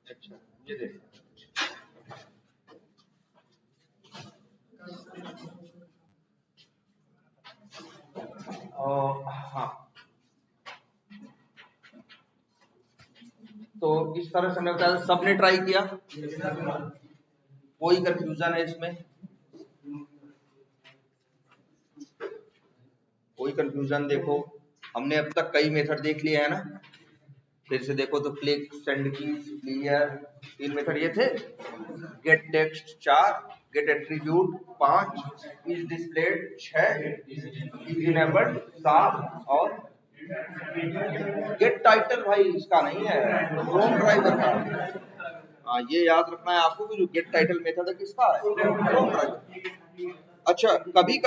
अच्छा ये देखो, हाँ, तो इस तरह से हमें बताया सबने ट्राई किया, कोई कंफ्यूजन है इसमें? कोई कंफ्यूजन? देखो हमने अब तक कई मेथड देख लिए है ना, फिर से देखो तो click, send key, clear, 3 method ये थे। Get text 4, get attribute 5, is displayed 6, is enabled 7 और गेट टाइटल भाई इसका नहीं है, क्रोम ड्राइवर का। हाँ ये याद रखना है आपको कि जो गेट टाइटल मेथड है किसका है, क्रोम ड्राइवर। अच्छा कभी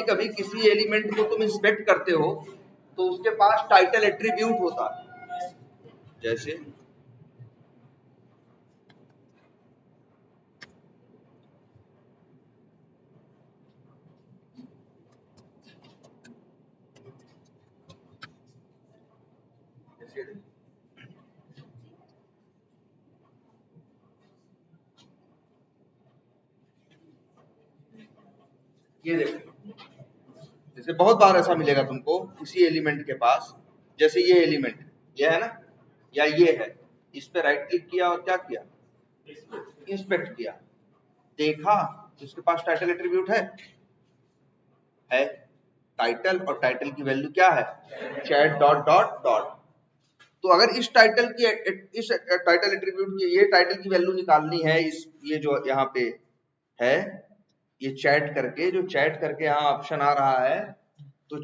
कभी किसी एलिमेंट को तुम इंस्पेक्ट करते हो तो उसके पास टाइटल एट्रीब्यूट होता है, जैसे ये देखो, जैसे बहुत बार ऐसा मिलेगा तुमको किसी एलिमेंट के पास, जैसे ये एलिमेंट ये है ना या ये है, इस पे राइट क्लिक किया और क्या किया, इंस्पेक्ट किया, देखा तो इसके पास टाइटल एट्रीब्यूट है टाइटल, और टाइटल की वैल्यू क्या है, चैट डॉट डॉट डॉट। तो अगर इस टाइटल एट्रीब्यूट की ये टाइटल की वैल्यू निकालनी है, इस ये जो यहाँ पे है ये चैट करके, जो चैट करके यहाँ ऑप्शन आ रहा है, तो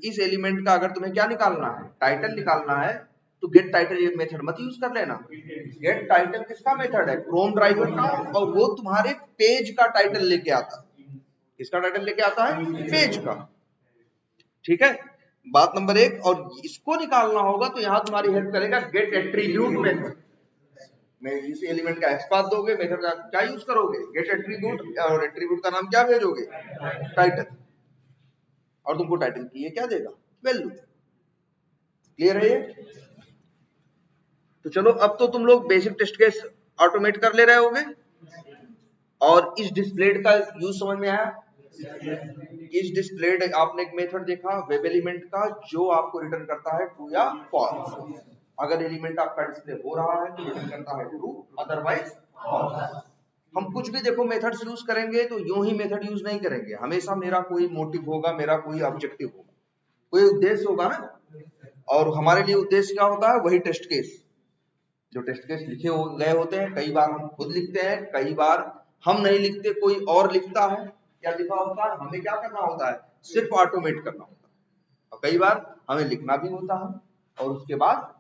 इस एलिमेंट का अगर तुम्हें क्या निकालना है, टाइटल निकालना है, तो गेट टाइटल ये मेथड मत यूज कर लेना। गेट टाइटल किसका मेथड है, क्रोम ड्राइवर का, और वो तुम्हारे पेज का टाइटल लेके आता है। किसका टाइटल लेके आता है, पेज का। ठीक है, बात नंबर 1। और इसको निकालना होगा तो यहां तुम्हारी हेल्प करेगा गेट एट्रीब्यूट मेथड में। इस एलिमेंट का एक्सपाथ दोगे, मेथड का क्या यूज करोगे, गेट एट्रीब्यूट, और एट्रीब्यूट का नाम क्या भेजोगे, टाइटल, और तुमको टाइटल की ये क्या देगा, वैल्यू। क्लियर है ये? तो चलो अब तो तुम लोग बेसिक टेस्ट केस ऑटोमेट कर ले रहे होगे, और इस डिस्प्लेड का यूज समझ में आया। इस डिस्प्लेड आपने एक मेथड देखा वेब एलिमेंट का, जो आपको रिटर्न करता है ट्रू या फॉल्स। अगर एलिमेंट आपका डिस्प्ले हो रहा है तो रिटर्न करता है ट्रू, अदरवाइज फॉल्स। हम कुछ भी देखो मेथड्स यूज करेंगे तो यूं ही मेथड यूज नहीं करेंगे, हमेशा मेरा कोई मोटिव होगा, मेरा कोई ऑब्जेक्टिव होगा, कोई उद्देश्य होगा ना। और हमारे लिए उद्देश्य क्या होता है, वही टेस्ट केस। जो टेस्ट केस लिखे गए होते हैं, कई बार हम खुद लिखते हैं, कई बार हम नहीं लिखते, कोई और लिखता है। क्या लिखा होता है, हमें क्या करना होता है, सिर्फ ऑटोमेट करना होता है। और कई बार हमें लिखना भी होता है और उसके बाद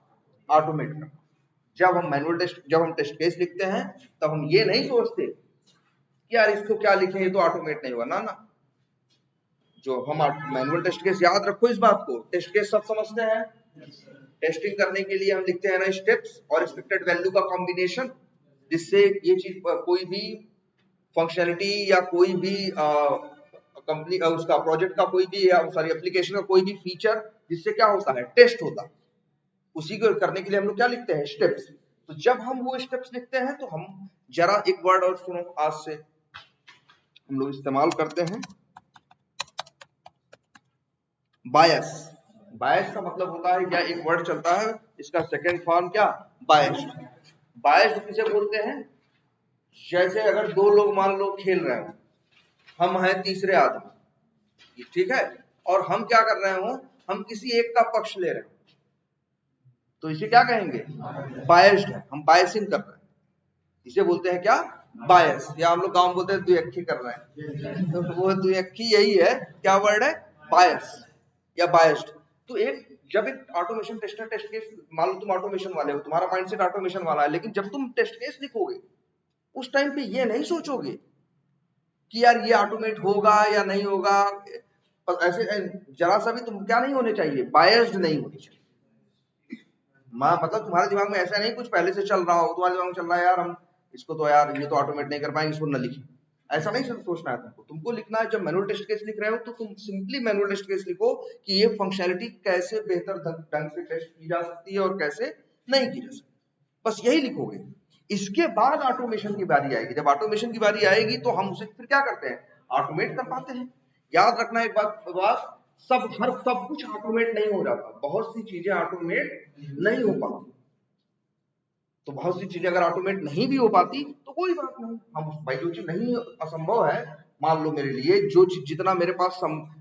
ऑटोमेट करना। जब हम टेस्ट केस लिखते हैं तब हम ये नहीं सोचते कि यार इसको क्या लिखें, ये तो ऑटोमेट नहीं हुआ ना ना। जो हम मैनुअल टेस्ट केस, याद रखो इस बात को, टेस्ट केस सब समझते हैं। टेस्टिंग करने के लिए हम लिखते हैं ना स्टेप्स और एक्सपेक्टेड वैल्यू का कॉम्बिनेशन, जिससे ये चीज कोई भी फंक्शनलिटी या कोई भी कंपनी उसका प्रोजेक्ट का कोई भी, सॉरी एप्लीकेशन का कोई भी फीचर, जिससे क्या होता है, टेस्ट होता है, उसी को करने के लिए हम लोग क्या लिखते हैं, स्टेप्स। तो जब हम वो स्टेप्स लिखते हैं तो हम जरा एक वर्ड और सुनो, आज से हम लोग इस्तेमाल करते हैं बायस। बायस का मतलब होता है क्या, एक वर्ड चलता है, इसका सेकंड फॉर्म क्या, बायस्ड। बायस्ड किसे बोलते हैं, जैसे अगर दो लोग मान लो खेल रहे हो, हम हैं तीसरे आदमी, ठीक है, और हम क्या कर रहे हो, हम किसी एक का पक्ष ले रहे हो, तो इसे क्या कहेंगे, बायस्ड है, हम बायसिंग कर रहे हैं, इसे बोलते हैं क्या, बायस। या हम लोग गांव में बोलते हैं दुयक्खी कर रहे हैं, तो वो दुयक्खी यही है, क्या वर्ड है, बायस या बायस्ड। तो जब एक ऑटोमेशन टेस्टर टेस्ट केस, मान लो तुम ऑटोमेशन वाले हो, तुम्हारा माइंडसेट ऑटोमेशन वाला है, लेकिन जब तुम टेस्ट केस लिखोगे उस टाइम पे ये नहीं सोचोगे कि यार ये ऑटोमेट होगा या नहीं होगा। ऐसे जरा सा भी तुम क्या नहीं होने चाहिए, बायस्ड नहीं होनी चाहिए। मतलब तुम्हारे दिमाग में ऐसा नहीं कुछ पहले से चल रहा हो, तुम्हारे दिमाग में चल रहा है यार हम इसको तो यार ये तो ऑटोमेट नहीं कर पाएंगे, इसको न लिखें। ऐसा नहीं सोचना है तुमको लिखना है, जब मैनुअल टेस्ट केस लिख रहे हो तो तुम सिंपली मैनुअल टेस्ट केस लिखो कि ये फंक्शनलिटी कैसे बेहतर ढंग से टेस्ट की जा सकती है और कैसे नहीं की जा सकती। बस यही लिखोगे। इसके बाद ऑटोमेशन की बारी आएगी। जब ऑटोमेशन की बारी आएगी तो हम उसे फिर क्या करते हैं, ऑटोमेट कर पाते हैं। याद रखना एक बात, सब कुछ ऑटोमेट नहीं हो जाता, बहुत सी चीजें ऑटोमेट नहीं हो पाती। तो बहुत सी चीजें अगर ऑटोमेट नहीं भी हो पाती तो कोई बात नहीं, हम भाई जो चीज नहीं असंभव है, मान लो मेरे लिए जो जितना मेरे पास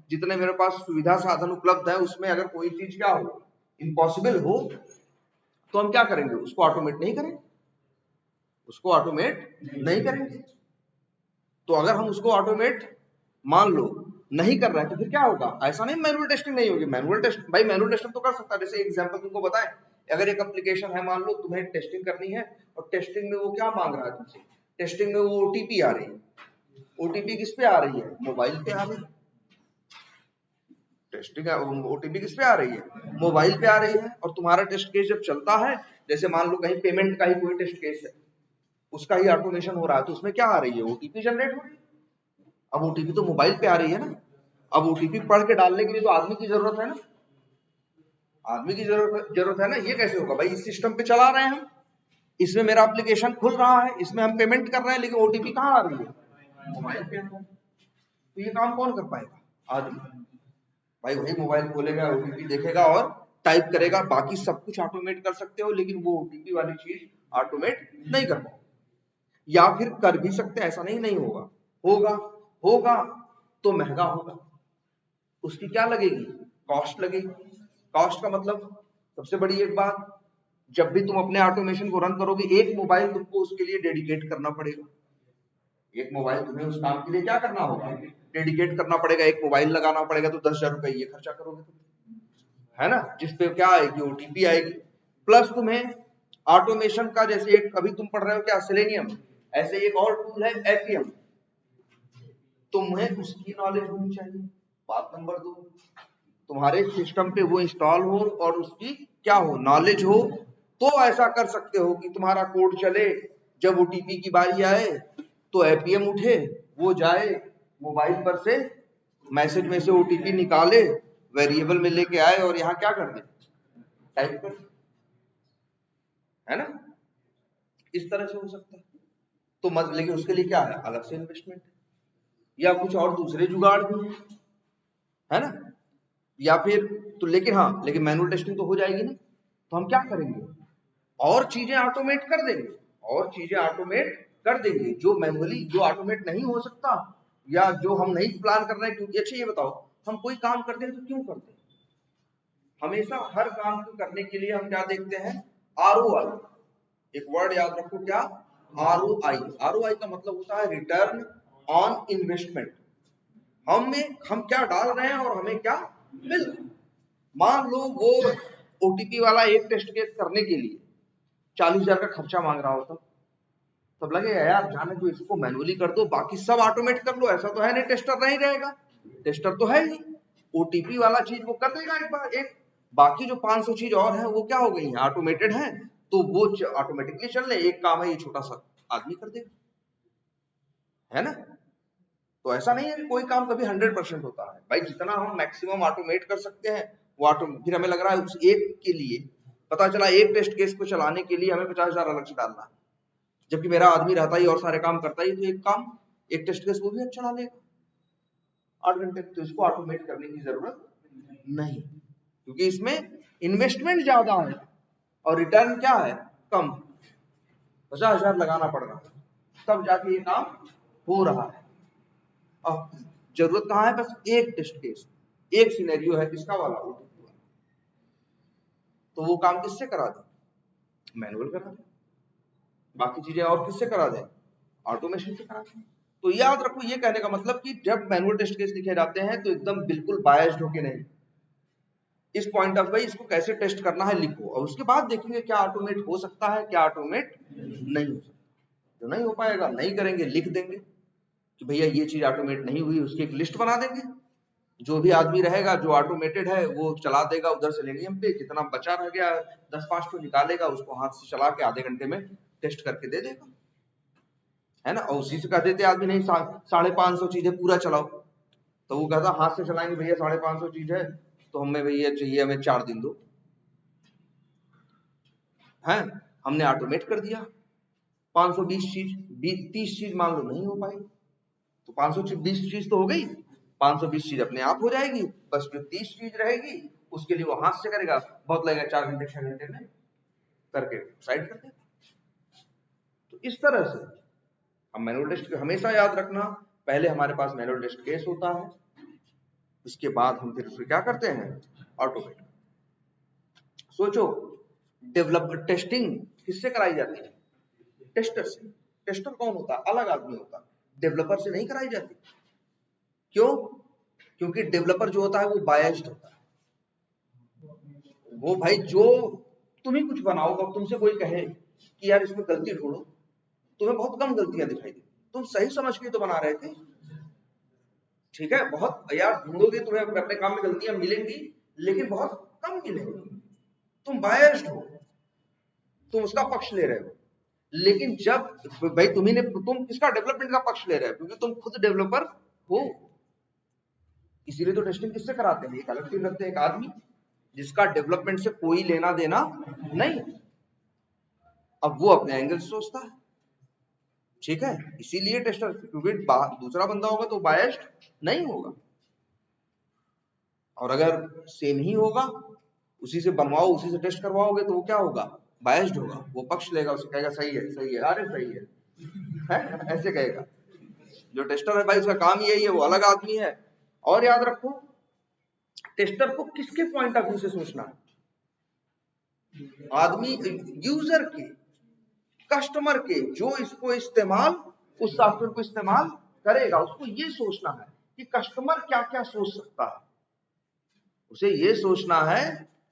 जितने मेरे पास सुविधा साधन उपलब्ध है उसमें अगर कोई चीज क्या हो, इम्पॉसिबल हो, तो हम क्या करेंगे, उसको ऑटोमेट नहीं करेंगे, उसको ऑटोमेट नहीं करेंगे। तो अगर हम उसको ऑटोमेट मान लो नहीं कर रहे हैं तो फिर क्या होगा, ऐसा नहीं मैनुअल टेस्टिंग नहीं होगी। मैनुअल टेस्ट भाई मैनुअल टेस्टिंग तो कर सकता है। जैसे एग्जांपल तुमको बताएं, अगर एक एप्लीकेशन है, मान लो तुम्हें टेस्टिंग करनी है और टेस्टिंग में वो क्या मांग रहा है तुमसे, टेस्टिंग में वो ओटीपी आ रही है, ओटीपी किस पे आ रही है, मोबाइल पे आ रही है। टेस्टिंग ओटीपी किस पे आ रही है, मोबाइल पे आ रही है। और तुम्हारा टेस्ट केस जब चलता है, जैसे मान लो कहीं पेमेंट का ही कोई टेस्ट केस है, उसका ही ऑटोमेशन हो रहा है, तो उसमें क्या आ रही है, ओटीपी जनरेट हो रही है। अब ओटीपी तो मोबाइल पे आ रही है ना, अब ओटीपी पढ़ के डालने के लिए तो आदमी की जरूरत है ना, आदमी की जरूरत है ना। ये कैसे होगा भाई, इस सिस्टम पे चला रहे हैं हम, इसमें मेरा एप्लीकेशन खुल रहा है, इसमें हम पेमेंट कर रहे हैं, लेकिन ओटीपी कहाँ आ रही है, मोबाइल पे। तो ये काम कौन कर पाएगा, आदमी। भाई वही मोबाइल खोलेगा, ओटीपी देखेगा और टाइप करेगा। बाकी सब कुछ ऑटोमेट कर सकते हो, लेकिन वो ओटीपी वाली चीज ऑटोमेट नहीं कर पाओ। या फिर कर भी सकते, ऐसा नहीं होगा, होगा तो महंगा होगा, उसकी क्या लगेगी, कॉस्ट लगेगी। कॉस्ट का मतलब सबसे बड़ी एक बात, जब भी तुम अपने ऑटोमेशन को रन करोगे, एक मोबाइल तुमको उसके लिए डेडिकेट करना पड़ेगा। एक मोबाइल तुम्हें उस काम के लिए क्या करना होगा, डेडिकेट करना पड़ेगा। एक मोबाइल लगाना पड़ेगा तो 10,000 रुपए ये खर्चा करोगे तुम, है ना, जिसपे क्या आएगी, ओटीपी आएगी। प्लस तुम्हें ऑटोमेशन का, जैसे एक अभी तुम पढ़ रहे हो क्या, सेलेनियम, ऐसे एक और टूल है एपीएम, तुम्हें उसकी नॉलेज होनी चाहिए। बात नंबर 2, तुम्हारे सिस्टम पे वो इंस्टॉल हो और उसकी क्या हो, नॉलेज हो, तो ऐसा कर सकते हो कि तुम्हारा कोड चले, जब ओटीपी की बारी आए तो एपीएम उठे, वो जाए मोबाइल पर से मैसेज में से ओटीपी निकाले, वेरिएबल में लेके आए और यहाँ क्या कर दे, टाइप कर, है ना। इस तरह से हो सकता है। तो मत, लेकिन उसके लिए क्या है, अलग से इन्वेस्टमेंट या कुछ और दूसरे जुगाड़ भी है ना, या फिर तो, लेकिन मैनुअल टेस्टिंग तो हो जाएगी ना, तो हम क्या करेंगे, और चीजें ऑटोमेट कर देंगे, और चीजें ऑटोमेट कर देंगे जो मैनुअली, जो ऑटोमेट नहीं हो सकता या जो हम नहीं प्लान कर रहे हैं। क्योंकि अच्छा ये बताओ, हम कोई काम करते हैं तो क्यों करते हैं, हमेशा हर काम को करने के लिए हम क्या देखते हैं, आरओआई। एक वर्ड याद रखो, क्या, आरओआई। आरओआई का मतलब होता है रिटर्न ऑन इन्वेस्टमेंट। हम क्या डाल रहे हैं और हमें क्या मिल रहा है। मान लो वो ओटीपी वाला एक टेस्ट केस करने के लिए 40,000 का खर्चा मांग रहा होता, तब लगेगा यार जाने दो, इसको मैनुअली कर दो, बाकी सब ऑटोमेट कर लो। ऐसा तो है नहीं, टेस्टर नहीं रहेगा, टेस्टर तो है ही, ओटीपी वाला चीज वो कर देगा एक बार, एक बाकी जो 500 चीज और है वो क्या हो गई है, ऑटोमेटेड है, तो वो ऑटोमेटिकली चल रहे, एक काम है ये छोटा सा आदमी कर देगा, है ना। तो ऐसा नहीं है कि कोई काम कभी 100% होता है भाई, जितना हम मैक्सिमम ऑटोमेट कर सकते हैं वो फिर हमें लग रहा है उस एक के लिए, पता चला एक टेस्ट केस को चलाने के लिए हमें 50,000 अलग से डालना है, जबकि मेरा आदमी रहता ही और सारे काम करता ही, तो एक टेस्ट केस वो भी अच्छा चला लेगा 8 घंटे। तो इसको ऑटोमेट करने की जरूरत नहीं, क्योंकि इसमें इन्वेस्टमेंट ज्यादा है और रिटर्न क्या है, कम, 50,000 लगाना पड़ रहा है तब जाके ये काम हो रहा है। अब जरूरत कहाँ है, बस एक टेस्ट केस, एक सिनेरियो है, किसका वाला, तो वो काम किससे करा दे, मैनुअल करा दे, बाकी चीजें और किससे करा दे, ऑटोमेशन से करा दे। तो याद रखो, ये कहने का मतलब कि जब मैनुअल टेस्ट केस लिखे जाते हैं तो एकदम बिल्कुल बायस्ड होके नहीं, इस पॉइंट ऑफ भाई इसको कैसे टेस्ट करना है लिखो, और उसके बाद देखेंगे क्या ऑटोमेट हो सकता है, क्या ऑटोमेट नहीं हो सकता। जो नहीं हो पाएगा नहीं करेंगे, लिख देंगे कि भैया ये चीज ऑटोमेट नहीं हुई, उसकी एक लिस्ट बना देंगे, जो भी आदमी रहेगा जो ऑटोमेटेड है वो चला देगा उधर से सेलेनियम पे, जितना बचा रह गया 10-5 तो निकालेगा, उसको हाथ से चला के आधे घंटे में टेस्ट करके दे देगा, है ना। और उसी से कह देते आदमी नहीं 550 चीजें पूरा चलाओ, तो वो कहता हाथ से चलाएंगे भैया 550 चीज है, तो हमें भैया चाहिए, हमें 4 दिन दो, है हमने ऑटोमेट कर दिया 520 चीज, 30 चीज मान लो नहीं हो पाई, तो 520 चीज तो हो गई, 520 चीज अपने आप हो जाएगी, बस जो 30 चीज रहेगी उसके लिए वो हाथ से करेगा, बहुत लगेगा 4 घंटे 6 घंटे में करके साइड कर देगा। तो इस तरह से हम मैनुअल टेस्ट हमेशा याद रखना, पहले हमारे पास मैनुअल टेस्ट केस होता है, इसके बाद हम फिर उसको क्या करते हैं, ऑटोमेट। सोचो डेवलपर टेस्टिंग किससे कराई जाती है, टेस्टर से। टेस्टर कौन होता है, अलग आदमी होता है, डेवलपर से नहीं कराई जाती। क्यों? क्योंकि डेवलपर जो होता है वो बायस्ड होता है, वो भाई जो तुम ही कुछ बनाओगे, तुमसे कोई कहे कि यार इसमें गलती ढूंढो, तुम्हें बहुत कम गलतियां दिखाई दी, तुम सही समझ के तो बना रहे थे, ठीक है, बहुत यार ढूंढोगे तुम्हें अपने काम में गलतियां मिलेंगी, लेकिन बहुत कम मिलेंगी, तुम बायस्ड हो, तुम उसका पक्ष ले रहे हो। लेकिन जब भाई तुम किसका डेवलपमेंट का पक्ष ले रहे हो, क्योंकि तुम खुद डेवलपर हो, इसीलिए तो टेस्टिंग किससे कराते हैं, एक अलग टीम रखते हैं, एक आदमी जिसका डेवलपमेंट से कोई लेना देना नहीं, अब वो अपने एंगल से सोचता है, ठीक है, इसीलिए टेस्टर, क्योंकि दूसरा बंदा होगा तो बायस्ड नहीं होगा, और अगर सेम ही होगा, उसी से बनवाओ उसी से टेस्ट करवाओगे तो वो क्या होगा, बायस्ड होगा, वो पक्ष लेगा, उसे कहेगा सही है सही है, अरे सही है ऐसे कहेगा। जो टेस्टर है भाई उसका काम यही है, वो अलग आदमी है। और याद रखो टेस्टर को किसके पॉइंट ऑफ व्यू से सोचना है, आदमी यूजर के, कस्टमर के, जो इसको इस्तेमाल, उस सॉफ्टवेयर को इस्तेमाल करेगा, उसको ये सोचना है कि कस्टमर क्या क्या सोच सकता है, उसे ये सोचना है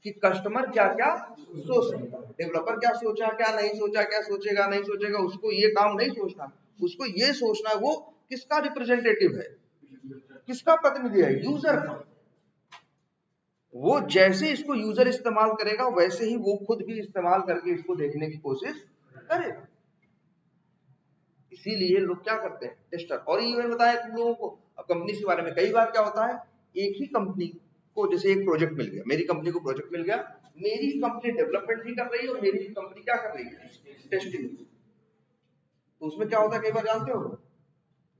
कि कस्टमर क्या क्या सोच सकता है, डेवलपर क्या सोचा क्या नहीं सोचा, क्या सोचेगा नहीं सोचेगा, उसको ये काम नहीं सोचना, उसको ये सोचना है वो किसका रिप्रेजेंटेटिव है, किसका प्रतिनिधि है, यूजर का। वो जैसे इसको यूजर इस्तेमाल करेगा वैसे ही वो खुद भी इस्तेमाल करके इसको देखने की कोशिश करेगा। इसीलिए लोग क्या करते हैं, टेस्टर। और ये मैं बताया तुम लोगों को अब कंपनी के बारे में, कई बार क्या होता है, एक ही कंपनी को जैसे एक प्रोजेक्ट मिल गया, मेरी कंपनी को प्रोजेक्ट मिल गया, मेरी कंपनी डेवलपमेंट भी कर रही है और मेरी कंपनी क्या कर रही है, टेस्टिंग। तो उसमें क्या होता है, कई बार जानते हो,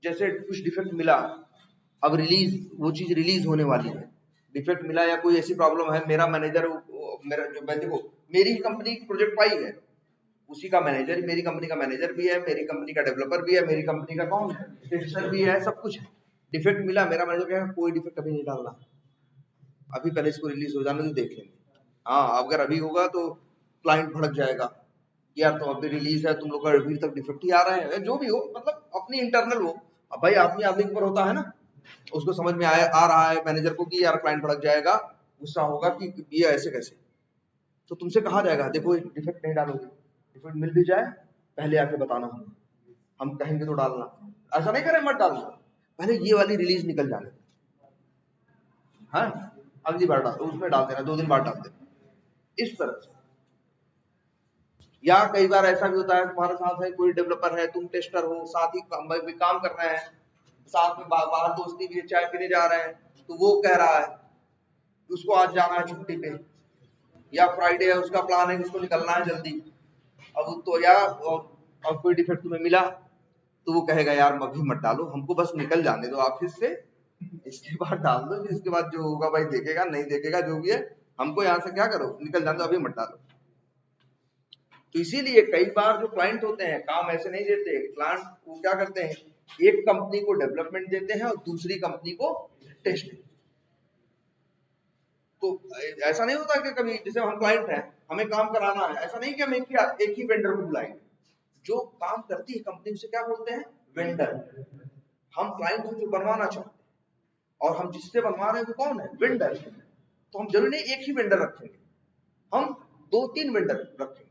जैसे कुछ डिफेक्ट मिला, अब रिलीज, वो चीज रिलीज होने वाली है, डिफेक्ट मिला या कोई ऐसी प्रॉब्लम है, मेरा मैनेजर, मेरा जो, मैं देखो मेरी कंपनी प्रोजेक्ट पाई है, उसी का मैनेजर, मेरी कंपनी का मैनेजर भी है, मेरी कंपनी का डेवलपर भी है, मेरी कंपनी का कौन है, टेस्टर भी है, सब कुछ है। डिफेक्ट मिला, मेरा मैनेजर कहेगा कोई डिफेक्ट अभी नहीं डालना, अभी पहले इसको रिलीज हो जाने तो देख लेंगे। हाँ, अगर अभी होगा तो क्लाइंट भड़क जाएगा, यार तो अभी रिलीज है, तुम लोग का अभी तक डिफेक्ट ही आ रहे हैं, जो भी हो, मतलब अपनी इंटरनल हो। अब भाई आदमी आदमी के ऊपर होता है ना, उसको समझ में आ रहा है मैनेजर को कि यार क्लाइंट भड़क जाएगा, गुस्सा होगा कि ये ऐसे कैसे, तो तुमसे कहा जाएगा देखो डिफेक्ट नहीं डालोगे, डिफेक्ट मिल भी जाए पहले आके बताना, हम कहेंगे तो डालना, ऐसा नहीं करें मत डालना, पहले ये वाली रिलीज निकल जाने, हाँ अगली बार डाल, उसमें डाल देना, 2 दिन बाद डाल देना, इस तरह से। या कई बार ऐसा भी होता है, तुम्हारे साथ है कोई डेवलपर है, तुम टेस्टर हो, साथ ही काम कर रहे हैं, साथ में बाहर दोस्ती भी, चाय पीने जा रहे हैं, तो वो कह रहा है उसको आज जाना है छुट्टी पे, या फ्राइडे है, उसका प्लान है उसको निकलना है जल्दी, अब तो या और कोई डिफेक्ट तुम्हें मिला तो वो कहेगा यार अभी मत डालो, हमको बस निकल जाने दो ऑफिस से, इसके बाद डाल दो, इसके बाद जो होगा भाई देखेगा नहीं देखेगा जो भी है, हमको यहाँ से क्या करो निकल जाने दो, अभी मत डालो। तो इसीलिए कई बार जो क्लाइंट होते हैं काम ऐसे नहीं देते, क्लाइंट को क्या करते हैं, एक कंपनी को डेवलपमेंट देते हैं और दूसरी कंपनी को टेस्टिंग। तो ऐसा नहीं होता कि कभी जैसे हम क्लाइंट हैं, हमें काम कराना है, ऐसा नहीं कि हम एक ही वेंडर को बुलाएंगे, जो काम करती है कंपनी उसे क्या बोलते हैं, वेंडर। हम क्लाइंट को जो बनवाना चाहते हैं और हम जिससे बनवा रहे हैं वो कौन है, वेंडर। तो हम जरूरी नहीं एक ही वेंडर रखेंगे, हम 2-3 वेंडर रखेंगे,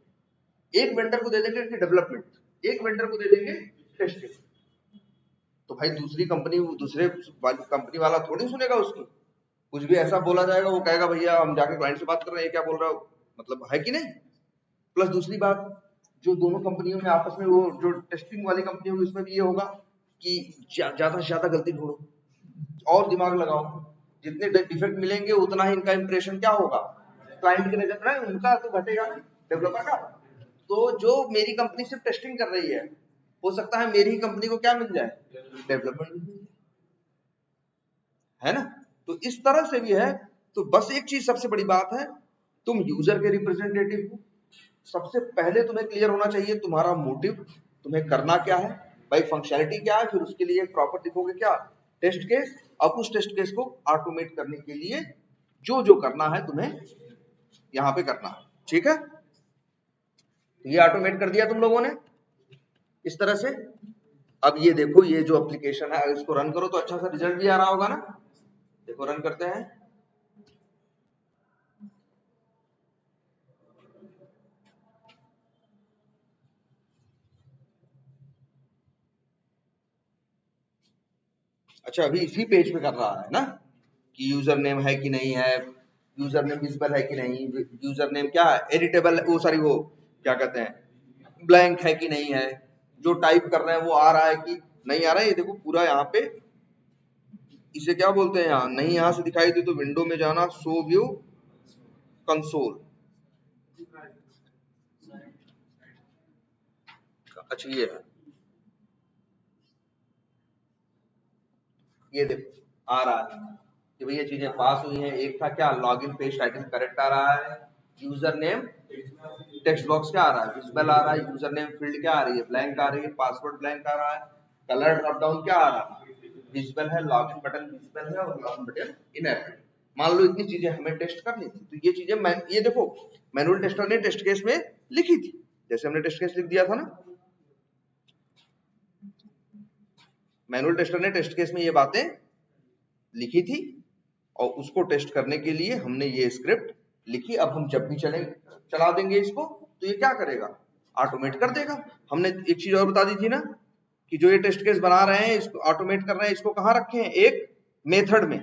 एक वेंडर को दे देंगे डेवलपमेंट, एक वेंडर को दे देंगे टेस्टिंग। तो भाई दूसरी कंपनी, दूसरे कंपनी वाला थोड़ी सुनेगा उसकी, कुछ भी ऐसा बोला जाएगा वो कहेगा भैया हम जाके क्लाइंट से बात कर रहे हैं, क्या बोल रहा हो, मतलब है कि नहीं। प्लस दूसरी बात, जो दोनों कंपनियों में आपस में, वो जो टेस्टिंग वाली कंपनी होगी उसमें भी ये होगा कि ज्यादा से ज्यादा गलती ढूंढो और दिमाग लगाओ, जितने डिफेक्ट मिलेंगे उतना ही इनका इंप्रेशन क्या होगा, क्लाइंट की नजर में, उनका तो घटेगा ना डेवलपर का, तो जो मेरी कंपनी सिर्फ टेस्टिंग कर रही है, हो सकता है मेरी ही कंपनी को क्या मिल जाए, डेवलपमेंट मिल जाए, है ना। तो इस तरह से भी है। तो बस एक चीज सबसे बड़ी बात है, तुम यूजर के रिप्रेजेंटेटिव हो, सबसे पहले तुम्हें क्लियर होना चाहिए तुम्हारा मोटिव, तुम्हें करना क्या है भाई, फंक्शनैलिटी क्या है, फिर उसके लिए प्रॉपर लिखोगे क्या, टेस्ट केस। अब उस टेस्ट केस को ऑटोमेट करने के लिए जो जो करना है तुम्हें यहां पे करना है, ठीक है। ये ऑटोमेट कर दिया तुम लोगों ने इस तरह से। अब ये देखो, ये जो एप्लीकेशन है इसको रन करो तो अच्छा सा रिजल्ट भी आ रहा होगा ना। देखो रन करते हैं, अच्छा अभी इसी पेज पे कर रहा है ना कि यूजर नेम है कि नहीं है, यूजर नेम विजिबल है कि नहीं, यूजर नेम क्या है एडिटेबल, वो सॉरी वो क्या कहते हैं ब्लैंक है कि नहीं है, जो टाइप कर रहे हैं वो आ रहा है कि नहीं आ रहा है। ये देखो पूरा यहाँ पे, इसे क्या बोलते हैं यहाँ, नहीं यहाँ से दिखाई दे तो विंडो में जाना, शो व्यू कंसोल, अच्छा ये है, ये देखो आ रहा है कि भैया चीजें पास हुई हैं। एक था क्या, लॉगिन पेज टाइटल करेक्ट आ रहा है, यूजर नेम टेक्स्ट बॉक्स क्या आ रहा है, विजिबल आ रहा है, यूजर नेम फील्ड क्या आ रही है, ब्लैंक आ रही है, पासवर्ड ब्लैंक आ रहा है, कलर ड्रॉप डाउन क्या आ रहा है, विजिबल है, लॉगिन बटन विजिबल है और लॉगिन बटन इनएक्टिव। मान लो इतनी चीजें हमें टेस्ट करनी थी, तो ये चीजें ये देखो मैनुअल टेस्टर ने टेस्ट केस में लिखी थी, जैसे हमने टेस्ट केस लिख दिया था ना, मैनुअल टेस्टर ने टेस्ट केस में ये बातें लिखी थी और उसको टेस्ट करने के लिए हमने ये स्क्रिप्ट लिखी। अब हम जब भी चला देंगे इसको तो ये क्या करेगा, ऑटोमेट कर देगा। हमने एक चीज और बता दी थी ना कि जो ये टेस्ट केस बना रहे हैं इसको ऑटोमेट कर रहे हैं, इसको कहाँ रखे हैं, एक मेथड में,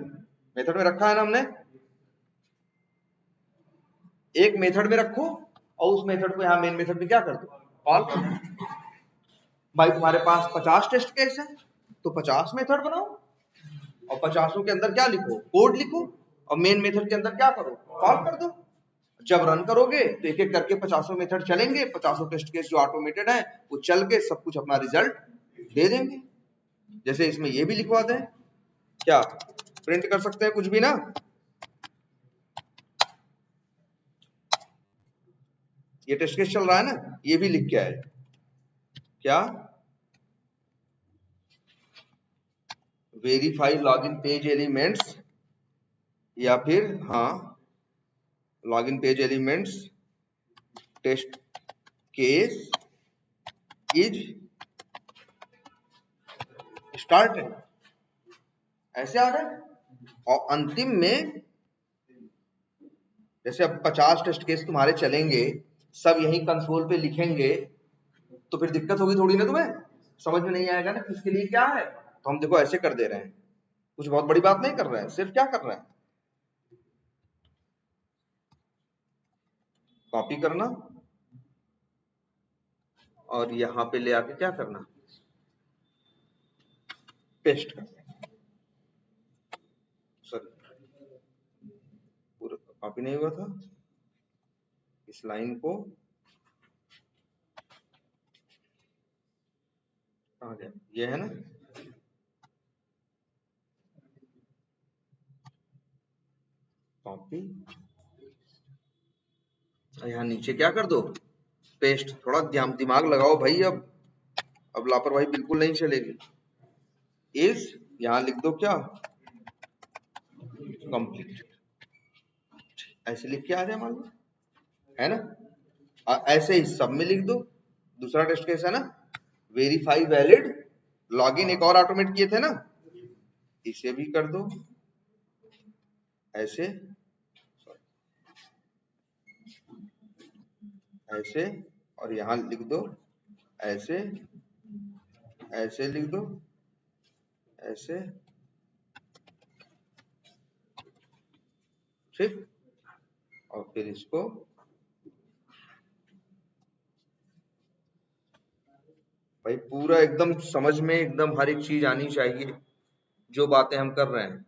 मेथड में रखा है ना हमने, एक मेथड में रखो और उस मेथड को यहाँ मेन मेथड में क्या कर दो, कॉल कर दो। भाई तुम्हारे पास 50 टेस्ट केस है तो 50 मेथड बनाओ और 50 के अंदर क्या लिखो, कोड लिखो और मेन मेथड के अंदर क्या करो, कॉल कर दो। जब रन करोगे तो एक एक करके 50 मेथड चलेंगे, 50 टेस्ट केस जो ऑटोमेटेड है वो चल के सब कुछ अपना रिजल्ट दे देंगे। जैसे इसमें ये भी लिखवा दें, क्या प्रिंट कर सकते हैं कुछ भी ना, ये टेस्ट केस चल रहा है ना, ये भी लिख के आए क्या, वेरीफाई लॉगिन पेज एलिमेंट्स, या फिर हाँ login page elements test case is started, ऐसे आ रहा है। और अंतिम में जैसे अब 50 टेस्ट केस तुम्हारे चलेंगे, सब यही कंसोल पे लिखेंगे तो फिर दिक्कत होगी थोड़ी ना, तुम्हें समझ में नहीं आएगा ना किसके लिए क्या है। तो हम देखो ऐसे कर दे रहे हैं, कुछ बहुत बड़ी बात नहीं कर रहे हैं, सिर्फ क्या कर रहे हैं, कॉपी करना और यहां पे ले आके क्या करना, पेस्ट करना। सॉरी पूरा कॉपी नहीं हुआ था, इस लाइन को कहाँ गया, ये है ना, कॉपी, यहाँ नीचे क्या कर दो, पेस्ट। थोड़ा दिमाग लगाओ भाई, अब लापरवाही बिल्कुल नहीं चलेगी। इज यहां लिख दो क्या, कंप्लीट, ऐसे लिख के आ जाए मान लो, है ना। ऐसे ही सब में लिख दो। दूसरा टेस्ट केस है ना, वेरीफाई वैलिड लॉगिन, एक और ऑटोमेट किए थे ना, इसे भी कर दो ऐसे, ऐसे, और यहां लिख दो ऐसे, ऐसे लिख दो ऐसे, ठीक। और फिर इसको भाई पूरा एकदम समझ में, एकदम हर एक चीज आनी चाहिए जो बातें हम कर रहे हैं।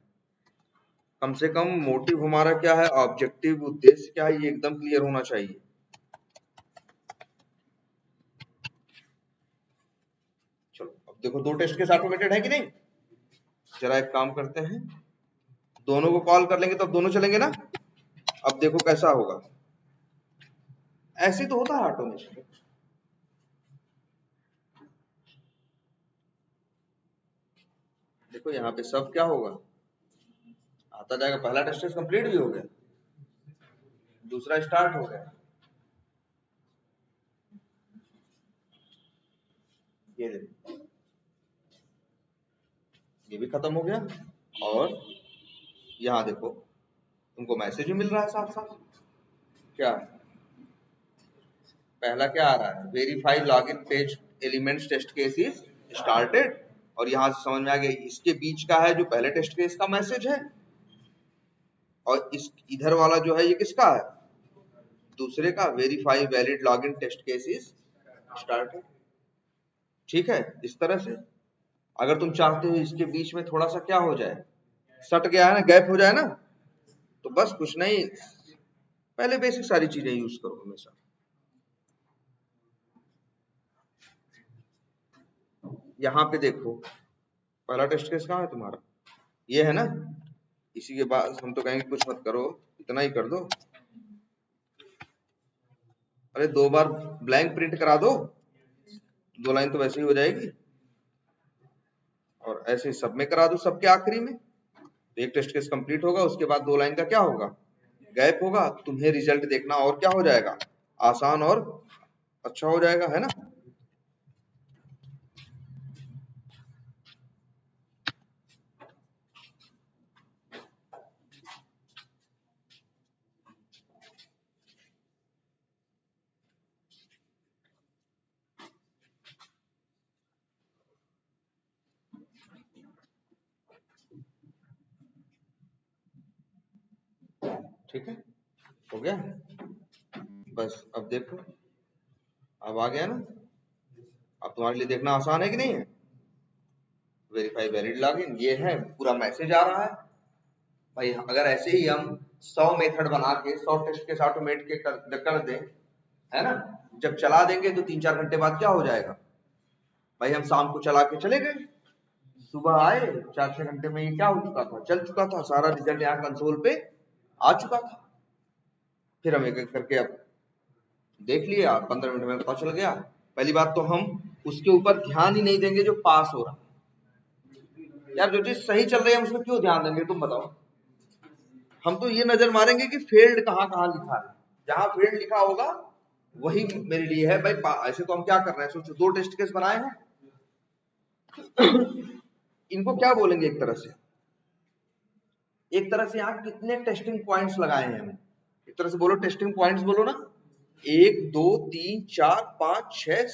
कम से कम मोटिव हमारा क्या है, ऑब्जेक्टिव उद्देश्य क्या है, ये एकदम क्लियर होना चाहिए। देखो 2 टेस्ट केस ऑटोमेटेड है कि नहीं। जरा एक काम करते हैं, दोनों को कॉल कर लेंगे तो अब दोनों चलेंगे ना। अब देखो कैसा होगा, ऐसे तो होता है ऑटोमेशन। देखो यहाँ पे सब क्या होगा, आता जाएगा। पहला टेस्ट केस कंप्लीट भी हो गया, दूसरा स्टार्ट हो गया, ये देखो ये भी खत्म हो गया। और यहाँ देखो तुमको मैसेज भी मिल रहा है साथ साथ। क्या पहला क्या आ रहा है, verify login page elements test case is started. और यहां से समझ में आ गया इसके बीच का है जो पहले टेस्ट केस का मैसेज है, और इस इधर वाला जो है ये किसका है, दूसरे का। Verify valid login test case is started. ठीक है, इस तरह से अगर तुम चाहते हो इसके बीच में थोड़ा सा क्या हो जाए, सट गया है ना, गैप हो जाए ना, तो बस कुछ नहीं, पहले बेसिक सारी चीजें यूज करो हमेशा। यहाँ पे देखो पहला टेस्ट केस कहाँ है तुम्हारा, ये है ना। इसी के बाद हम तो कहेंगे कुछ मत करो, इतना ही कर दो। अरे 2 बार ब्लैंक प्रिंट करा दो, 2 लाइन तो वैसे ही हो जाएगी। और ऐसे सब में करा दो, सबके आखिरी में। तो एक टेस्ट केस कंप्लीट होगा, उसके बाद 2 लाइन का क्या होगा, गैप होगा। तुम्हें रिजल्ट देखना और क्या हो जाएगा, आसान और अच्छा हो जाएगा, है ना। ठीक है, हो गया। बस अब देखो, अब आ गया ना। अब तुम्हारे लिए देखना आसान है कि नहीं है। वेरीफाई वैलिड लॉगिन, ये है, पूरा मैसेज आ रहा है भाई। अगर ऐसे ही हम 100 मेथड बना के 100 टेस्ट केस ऑटोमेट के कर दें, है ना, जब चला देंगे तो 3-4 घंटे बाद क्या हो जाएगा भाई, हम शाम को चला के चले गए, सुबह आए 4-6 घंटे में ये क्या हो चुका था, चल चुका था, सारा रिजल्ट यहाँ कंसोल पे आ चुका था। फिर हम एक एक करके अब देख लिया, 15 मिनट में पता चल गया। पहली बात तो हम उसके ऊपर ध्यान ही नहीं देंगे जो पास हो रहा। यार जो चीज सही चल रही है हम उसमें क्यों ध्यान देंगे, तुम बताओ। हम तो ये नजर मारेंगे कि फेल्ड कहाँ कहाँ लिखा है, जहां फेल्ड लिखा होगा वही मेरे लिए है भाई। ऐसे तो हम क्या कर रहे हैं, सोचो 2 टेस्ट केस बनाए हैं, इनको क्या बोलेंगे, एक तरह से यहाँ कितने टेस्टिंग पॉइंट्स लगाए हैं हमने, एक तरह से बोलो टेस्टिंग पॉइंट्स बोलो ना। 1 2 3 4 5 6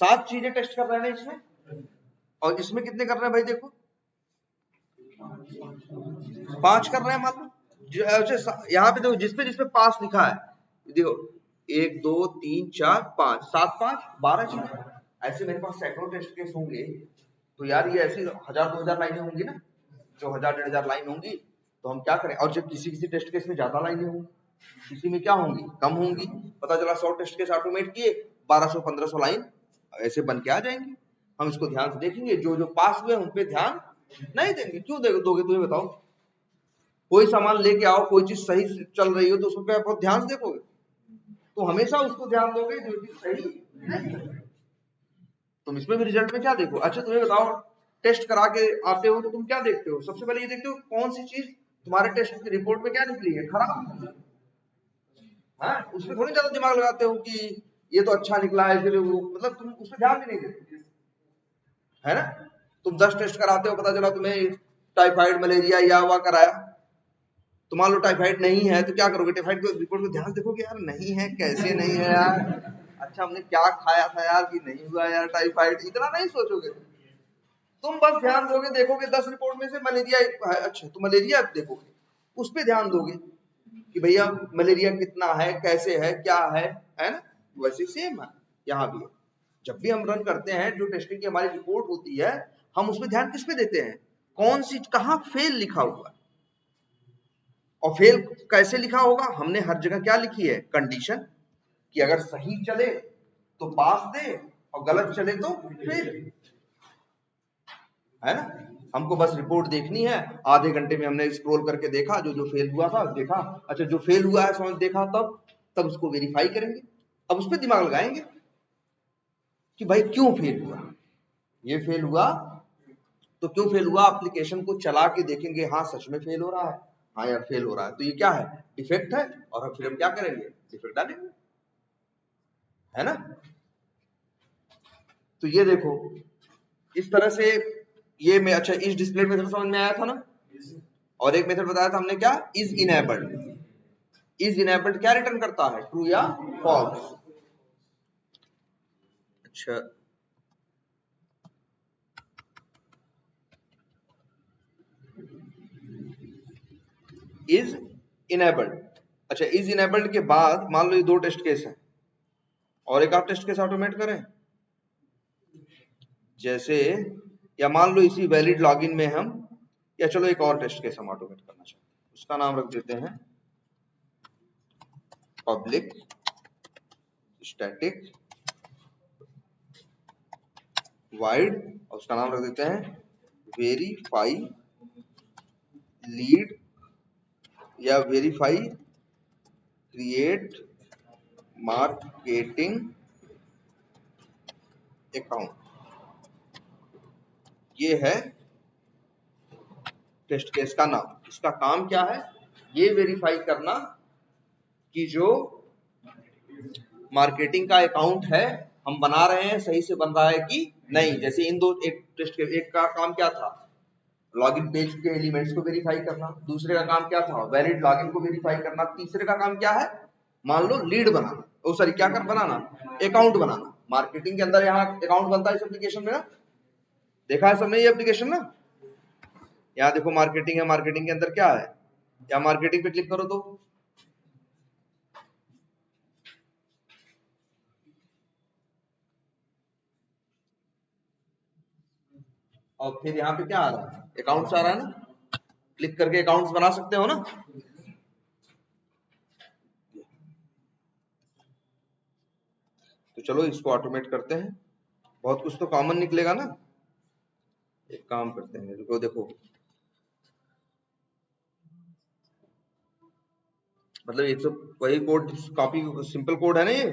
7 चीजें टेस्ट कर रहे हैं इसमें। और इसमें कितने कर रहे हैं भाई, देखो 5 कर रहे हैं मान लो। यहाँ पे देखो जिसपे पास लिखा है, देखो 1 2 3 4 5 7 5 12 चीजें। ऐसे मेरे पास सैकड़ों टेस्ट केस होंगे, तो यार ये ऐसी 1000-2000 लाइनें होंगी ना, जो 1000-1500 लाइन होंगी। तो हम क्या करें, और जब किसी किसी टेस्ट केस में ज्यादा लाइनें होंगी, किसी में क्या होंगी, कम होंगी। पता चला 100 टेस्ट केस ऑटोमेट किए, 1200-1500 लाइन ऐसे बन के आ जाएंगे। हम इसको ध्यान से देखेंगे, जो जो पास हुए उन पे ध्यान नहीं देंगे। क्यों दोगे, तुम्हें बताओ। कोई सामान लेके आओ, कोई चीज सही चल रही हो तो उसमें बहुत ध्यान से देखोगे, तो हमेशा उसको ध्यान दोगे जो चीज सही नहीं। तुम इसमें भी रिजल्ट में क्या देखो। अच्छा तुम्हें बताओ, टेस्ट करा के आते हो तो तुम क्या देखते हो, सबसे पहले ये देखते हो कौन सी चीज तुम्हारे टेस्ट की रिपोर्ट में क्या निकली है, खराब। हाँ, उसमें थोड़ी ज्यादा दिमाग लगाते हो कि ये तो अच्छा निकला है, फिर वो मतलब तुम उसमें ध्यान भी नहीं देते, है ना। तुम 10 टेस्ट कराते हो, पता चला तुम्हें टाइफाइड मलेरिया या हुआ कराया, तो मान लो टाइफाइड नहीं है, तो क्या करोगे, टाइफाइड को रिपोर्ट में ध्यान देखोगे, यार नहीं है, कैसे नहीं है यार, अच्छा हमने क्या खाया था यार कि नहीं हुआ यार टाइफाइड, इतना नहीं सोचोगे। तुम बस ध्यान दोगे, देखोगे 10 रिपोर्ट में से मलेरिया है, अच्छा तो मलेरिया देखोगे, उस पर ध्यान दोगे कि भैया मलेरिया कितना है, कैसे है, क्या है ना। वैसे सेम है यहाँ भी। जब भी हम रन करते हैं, जो टेस्टिंग की हमारी रिपोर्ट होती है, हम उसमें ध्यान किस पे देते हैं, कौन सी कहाँ फेल लिखा हुआ है। और फेल कैसे लिखा होगा, हमने हर जगह क्या लिखी है, कंडीशन, कि अगर सही चले तो पास दे और गलत चले तो फेल। है ना। हमको बस रिपोर्ट देखनी है, आधे घंटे में हमने स्क्रॉल करके देखा, जो जो फेल हुआ था देखा, अच्छा जो फेल हुआ है समझ देखा, तब उसको वेरीफाई करेंगे। अब उस पर दिमाग लगाएंगे कि भाई क्यों फेल हुआ, ये फेल हुआ तो क्यों फेल हुआ, एप्लीकेशन को चला के देखेंगे, हाँ सच में फेल हो रहा है, हाँ यार फेल हो रहा है, तो ये क्या है, डिफेक्ट है, और फिर हम क्या करेंगे, डिफेक्ट डालेंगे, है ना। तो ये देखो इस तरह से ये में, अच्छा इस डिस्प्ले मेथड समझ में आया था ना। और एक मेथड बताया था हमने, क्या, इज इनेबल्ड। इज इनेबल्ड क्या रिटर्न करता है, ट्रू या फॉल्स। अच्छा इज इनेबल्ड, अच्छा इज इनेबल्ड के बाद मान लो ये दो टेस्ट केस हैं, और एक आप टेस्ट केस ऑटोमेट करें, जैसे, या मान लो इसी वैलिड लॉगिन में हम, या चलो एक और टेस्ट केस हम ऑटोमेट करना चाहते हैं, उसका नाम रख देते हैं पब्लिक स्टैटिक वाइड, और उसका नाम रख देते हैं वेरीफाई लीड या वेरीफाई क्रिएट मार्केटिंग अकाउंट। ये है टेस्ट केस का नाम। इसका काम क्या है, ये वेरीफाई करना कि जो मार्केटिंग का अकाउंट है हम बना रहे हैं सही से बन रहा है कि नहीं। जैसे इन दो, एक टेस्ट केस, एक का काम क्या था, लॉगिन पेज के एलिमेंट्स को वेरीफाई करना, दूसरे का काम क्या था, वैलिड लॉगिन को वेरीफाई करना, तीसरे का काम क्या है, मान लो लीड बनाना, ओ सॉरी क्या कर बनाना, अकाउंट बनाना। मार्केटिंग के अंदर यहाँ अकाउंट बनता है इस एप्लीकेशन में ना, देखा है सबने ये एप्लीकेशन ना। यहाँ देखो मार्केटिंग है, मार्केटिंग के अंदर क्या है, या मार्केटिंग पे क्लिक करो तो और फिर यहाँ पे क्या आ रहा है, अकाउंट्स आ रहा है ना, क्लिक करके अकाउंट्स बना सकते हो ना। तो चलो इसको ऑटोमेट करते हैं, बहुत कुछ तो कॉमन निकलेगा ना। एक काम करते हैं, देखो देखो मतलब एक तो वही कोड कॉपी, सिंपल कोड है ना ये।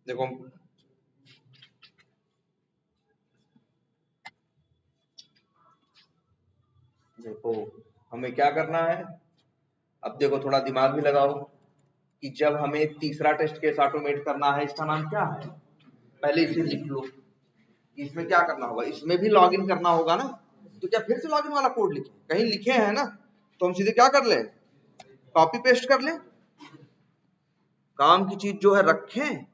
देखो देखो हमें क्या करना है, अब देखो थोड़ा दिमाग भी लगाओ कि जब हमें तीसरा टेस्ट केस ऑटोमेट करना है, इसका नाम क्या है, पहले इसे लिख लो। इसमें क्या करना होगा, इसमें भी लॉगिन करना होगा ना, तो क्या फिर से लॉगिन वाला कोड लिखे, कहीं लिखे हैं ना, तो हम सीधे क्या कर लें, कॉपी पेस्ट कर लें। काम की चीज जो है रखें,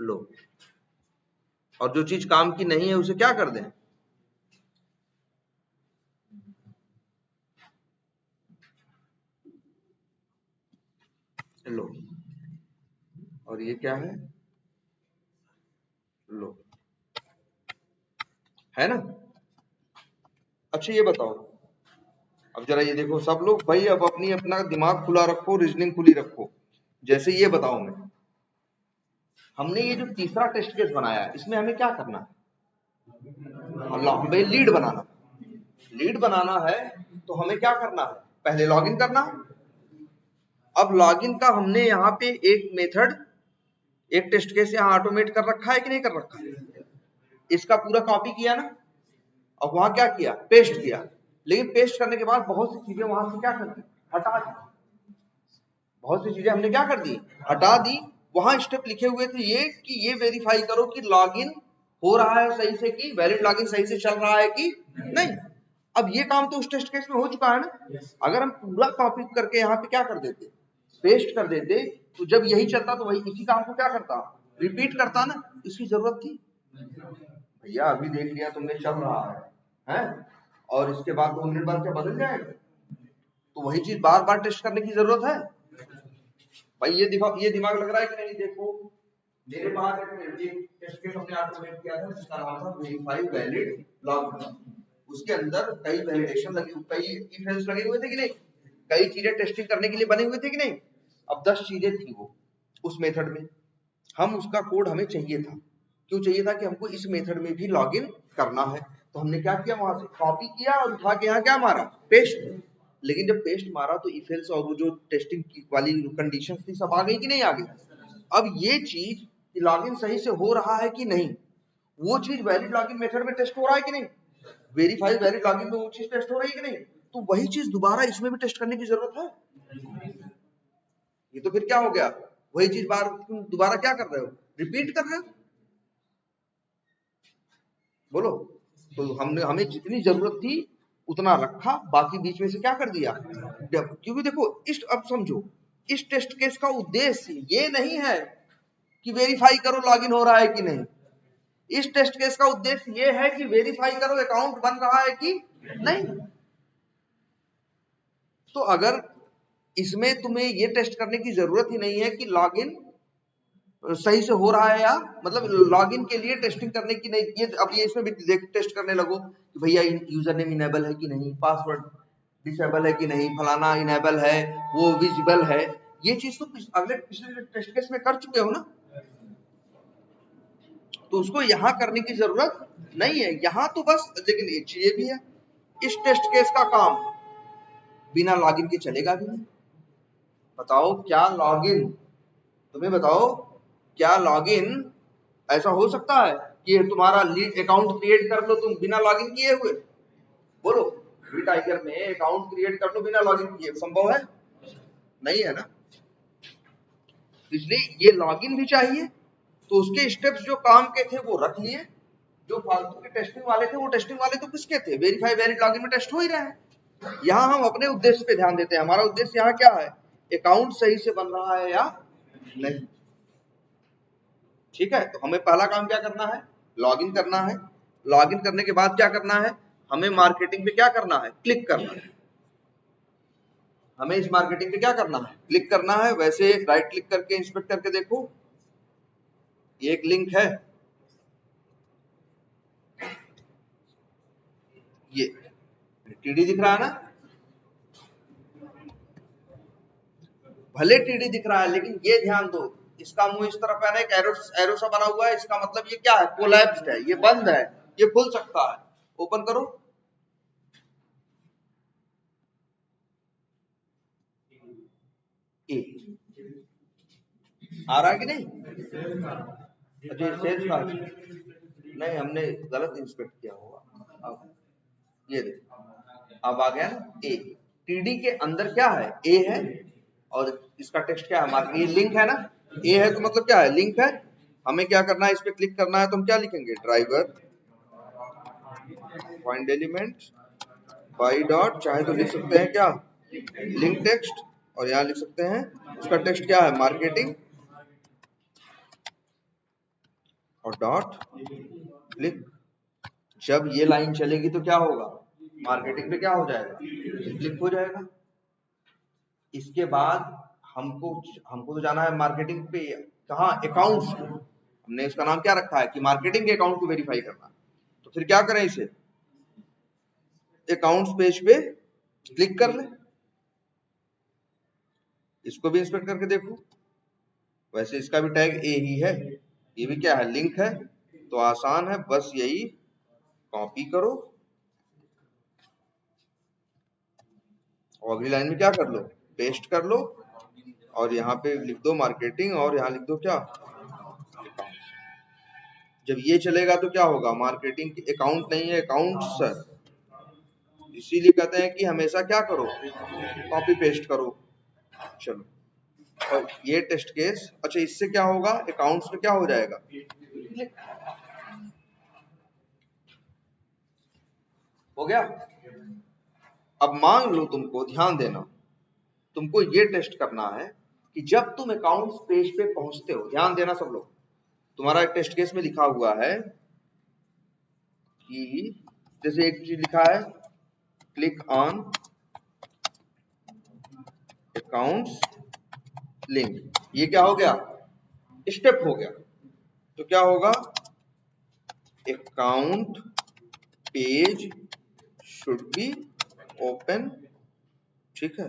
लो, और जो चीज काम की नहीं है उसे क्या कर दें, लो, और ये क्या है, लो, है ना। अच्छा ये बताओ, अब जरा ये देखो सब लोग भाई, अब अपनी अपना दिमाग खुला रखो, रीजनिंग खुली रखो। जैसे ये बताओ, मैं हमने ये जो तीसरा टेस्ट केस बनाया है, इसमें हमें क्या करना है, अल्लाह हमें लीड बनाना, लीड बनाना है, तो हमें क्या करना है, पहले लॉगिन करना है। अब लॉगिन का हमने यहाँ पे एक मेथड, एक टेस्ट केस यहाँ ऑटोमेट कर रखा है कि नहीं कर रखा है, इसका पूरा कॉपी किया ना, और वहां क्या किया, पेस्ट किया। लेकिन पेस्ट करने के बाद बहुत सी चीजें वहां से क्या कर दी, हटा दी, बहुत सी चीजें हमने क्या कर दी, हटा दी। वहां स्टेप लिखे हुए थे ये कि ये वेरीफाई करो कि लॉगिन हो रहा है सही से, कि वैलिड लॉगिन सही से चल रहा है कि नहीं। अब ये काम तो उस टेस्ट केस में हो चुका है ना। अगर हम पूरा कॉपी करके यहाँ पे क्या कर देते, पेस्ट कर देते, तो जब यही चलता तो वही इसी काम को क्या करता, रिपीट करता ना, इसकी जरूरत थी भैया। अभी देख लिया तुमने चल रहा है और इसके बाद 2 मिनट बाद क्या बदल जाएगा, तो वही चीज बार बार टेस्ट करने की जरूरत है भाई। ये दिखाओ, ये दिमाग लग रहा है कि नहीं। देखो मेरे पास एक टेस्ट केस हमने ऑटोमेट किया था जिसका नाम था वेरीफाई वैलिड लॉगिन। उसके अंदर कई वैलिडेशन लगे, कई इफ एल्स लगे हुए थे कि नहीं, कई चीजें टेस्टिंग करने के लिए बने हुए थे कि नहीं। अब 10 चीजें थी वो उस मेथड में, हम उसका कोड हमें चाहिए था। क्यों चाहिए था? कि हमको इस मेथड में भी लॉगिन करना है। तो हमने क्या किया, वहां से कॉपी किया और उठा के यहाँ क्या मारा, पेस्ट। लेकिन जब पेस्ट मारा तो इफ एल्स और वो जो टेस्टिंग वाली कंडीशन थी सब आ गई कि नहीं आ गई। अब ये चीज लॉगिन सही से हो रहा है कि नहीं, वो चीज वैलिड लॉगिन मेथड में टेस्ट हो रहा है कि नहीं, वेरीफाई वैलिड लॉगिन में वो चीज टेस्ट हो रही है कि नहीं, तो वही चीज दोबारा इसमें भी टेस्ट करने की जरूरत है। ये तो फिर क्या हो गया, वही चीज बार तुम दोबारा क्या कर रहे हो, रिपीट कर रहे हो। बोलो, तो हमने हमें जितनी जरूरत थी उतना रखा, बाकी बीच में से क्या कर दिया। क्योंकि देखो इस, अब समझो, इस टेस्ट केस का उद्देश्य ये नहीं है कि वेरीफाई करो लॉगिन हो रहा है कि नहीं। इस टेस्ट केस का उद्देश्य ये है कि वेरीफाई करो अकाउंट बन रहा है कि नहीं। तो अगर इसमें तुम्हें ये टेस्ट करने की जरूरत ही नहीं है कि लॉगिन सही से हो रहा है, या मतलब लॉगिन के लिए टेस्टिंग करने की नहीं, ये अब ये इसमें भी टेस्ट करने लगो कि भैया यूजर नेम इनेबल है कि नहीं, पासवर्ड डिसेबल है कि नहीं, फलाना इनेबल है, वो विजिबल है। ये चीज तो अगले पिछले टेस्ट केस में कर चुके हो ना, तो उसको यहाँ करने की जरूरत नहीं है यहाँ तो बस। लेकिन एक चीज ये भी है, इस टेस्ट केस का काम बिना लॉगिन के चलेगा भी नहीं। बताओ क्या लॉगिन, तुम्हें बताओ क्या लॉगिन ऐसा हो सकता है कि तुम्हारा लीड अकाउंट क्रिएट कर लो तुम बिना लॉगिन किए हुए। बोलो, फ्री टाइगर में अकाउंट क्रिएट कर लो बिना लॉगिन किए, संभव है? नहीं है ना। इसलिए ये लॉगिन भी चाहिए। तो उसके स्टेप्स जो काम के थे वो रख लिए, जो फालतू के टेस्टिंग वाले थे वो टेस्टिंग वाले तो किसके थे, वेरीफाई वैलिड लॉगिन में टेस्ट हो ही रहे हैं। यहाँ हम अपने उद्देश्य पे ध्यान देते हैं। हमारा उद्देश्य यहाँ क्या है, अकाउंट सही से बन रहा है या नहीं। ठीक है, तो हमें पहला काम क्या करना है, लॉगिन करना है। लॉगिन करने के बाद क्या करना है, हमें मार्केटिंग पे क्या करना है, क्लिक करना है। हमें इस मार्केटिंग पे क्या करना है, क्लिक करना है। वैसे राइट क्लिक करके इंस्पेक्ट करके देखो, ये एक लिंक है, ये टीडी दिख रहा है ना, भले टीडी दिख रहा है लेकिन ये ध्यान दो, इसका मुंह इस तरफ है ना, एक एरो सा बना हुआ है, इसका मतलब ये क्या है, कोलैप्स्ड है, ये बंद है, ये खुल सकता है। ओपन करो, ए आ रहा है कि नहीं। अच्छा सेल्स का नहीं, हमने गलत इंस्पेक्ट किया होगा। अब ये देखो, अब आ गया ना ए। टीडी के अंदर क्या है, ए है, और इसका टेक्स्ट क्या है, ये लिंक है ना, ए है तो मतलब क्या है, लिंक है। हमें क्या करना है, इस पे क्लिक करना है, तो हम क्या लिखेंगे, driver find element by dot, चाहे तो लिख सकते हैं क्या, लिंक टेक्स्ट, और यहाँ लिख सकते हैं उसका टेक्स्ट क्या है, मार्केटिंग, और डॉट क्लिक। जब ये लाइन चलेगी तो क्या होगा, मार्केटिंग पे क्या हो जाएगा, क्लिक हो जाएगा। इसके बाद हमको हमको तो जाना है मार्केटिंग पे, कहाँ, अकाउंट्स। हमने इसका नाम क्या रखा है कि मार्केटिंग के अकाउंट को वेरीफाई करना। तो फिर क्या करें, इसे अकाउंट्स पेज पे क्लिक कर ले, इसको भी इंस्पेक्ट करके देखो। वैसे इसका भी टैग ए ही है, ये भी क्या है, लिंक है, तो आसान है, बस यही कॉपी करो और अगली लाइन में क्या कर लो, पेस्ट कर लो, और यहाँ पे लिख दो मार्केटिंग, और यहाँ लिख दो क्या, जब ये चलेगा तो क्या होगा, मार्केटिंग अकाउंट नहीं है, अकाउंट्स है। इसीलिए कहते हैं कि हमेशा क्या करो, कॉपी पेस्ट करो। चलो, और ये टेस्ट केस, अच्छा इससे क्या होगा, अकाउंट्स में क्या हो जाएगा, हो गया। अब मान लो तुमको, ध्यान देना, तुमको ये टेस्ट करना है कि जब तुम अकाउंट्स पेज पे पहुंचते हो, ध्यान देना सब लोग, तुम्हारा एक टेस्ट केस में लिखा हुआ है कि जैसे एक चीज लिखा है, क्लिक ऑन अकाउंट्स लिंक, ये क्या हो गया, स्टेप हो गया। तो क्या होगा, account page should be open, ठीक है,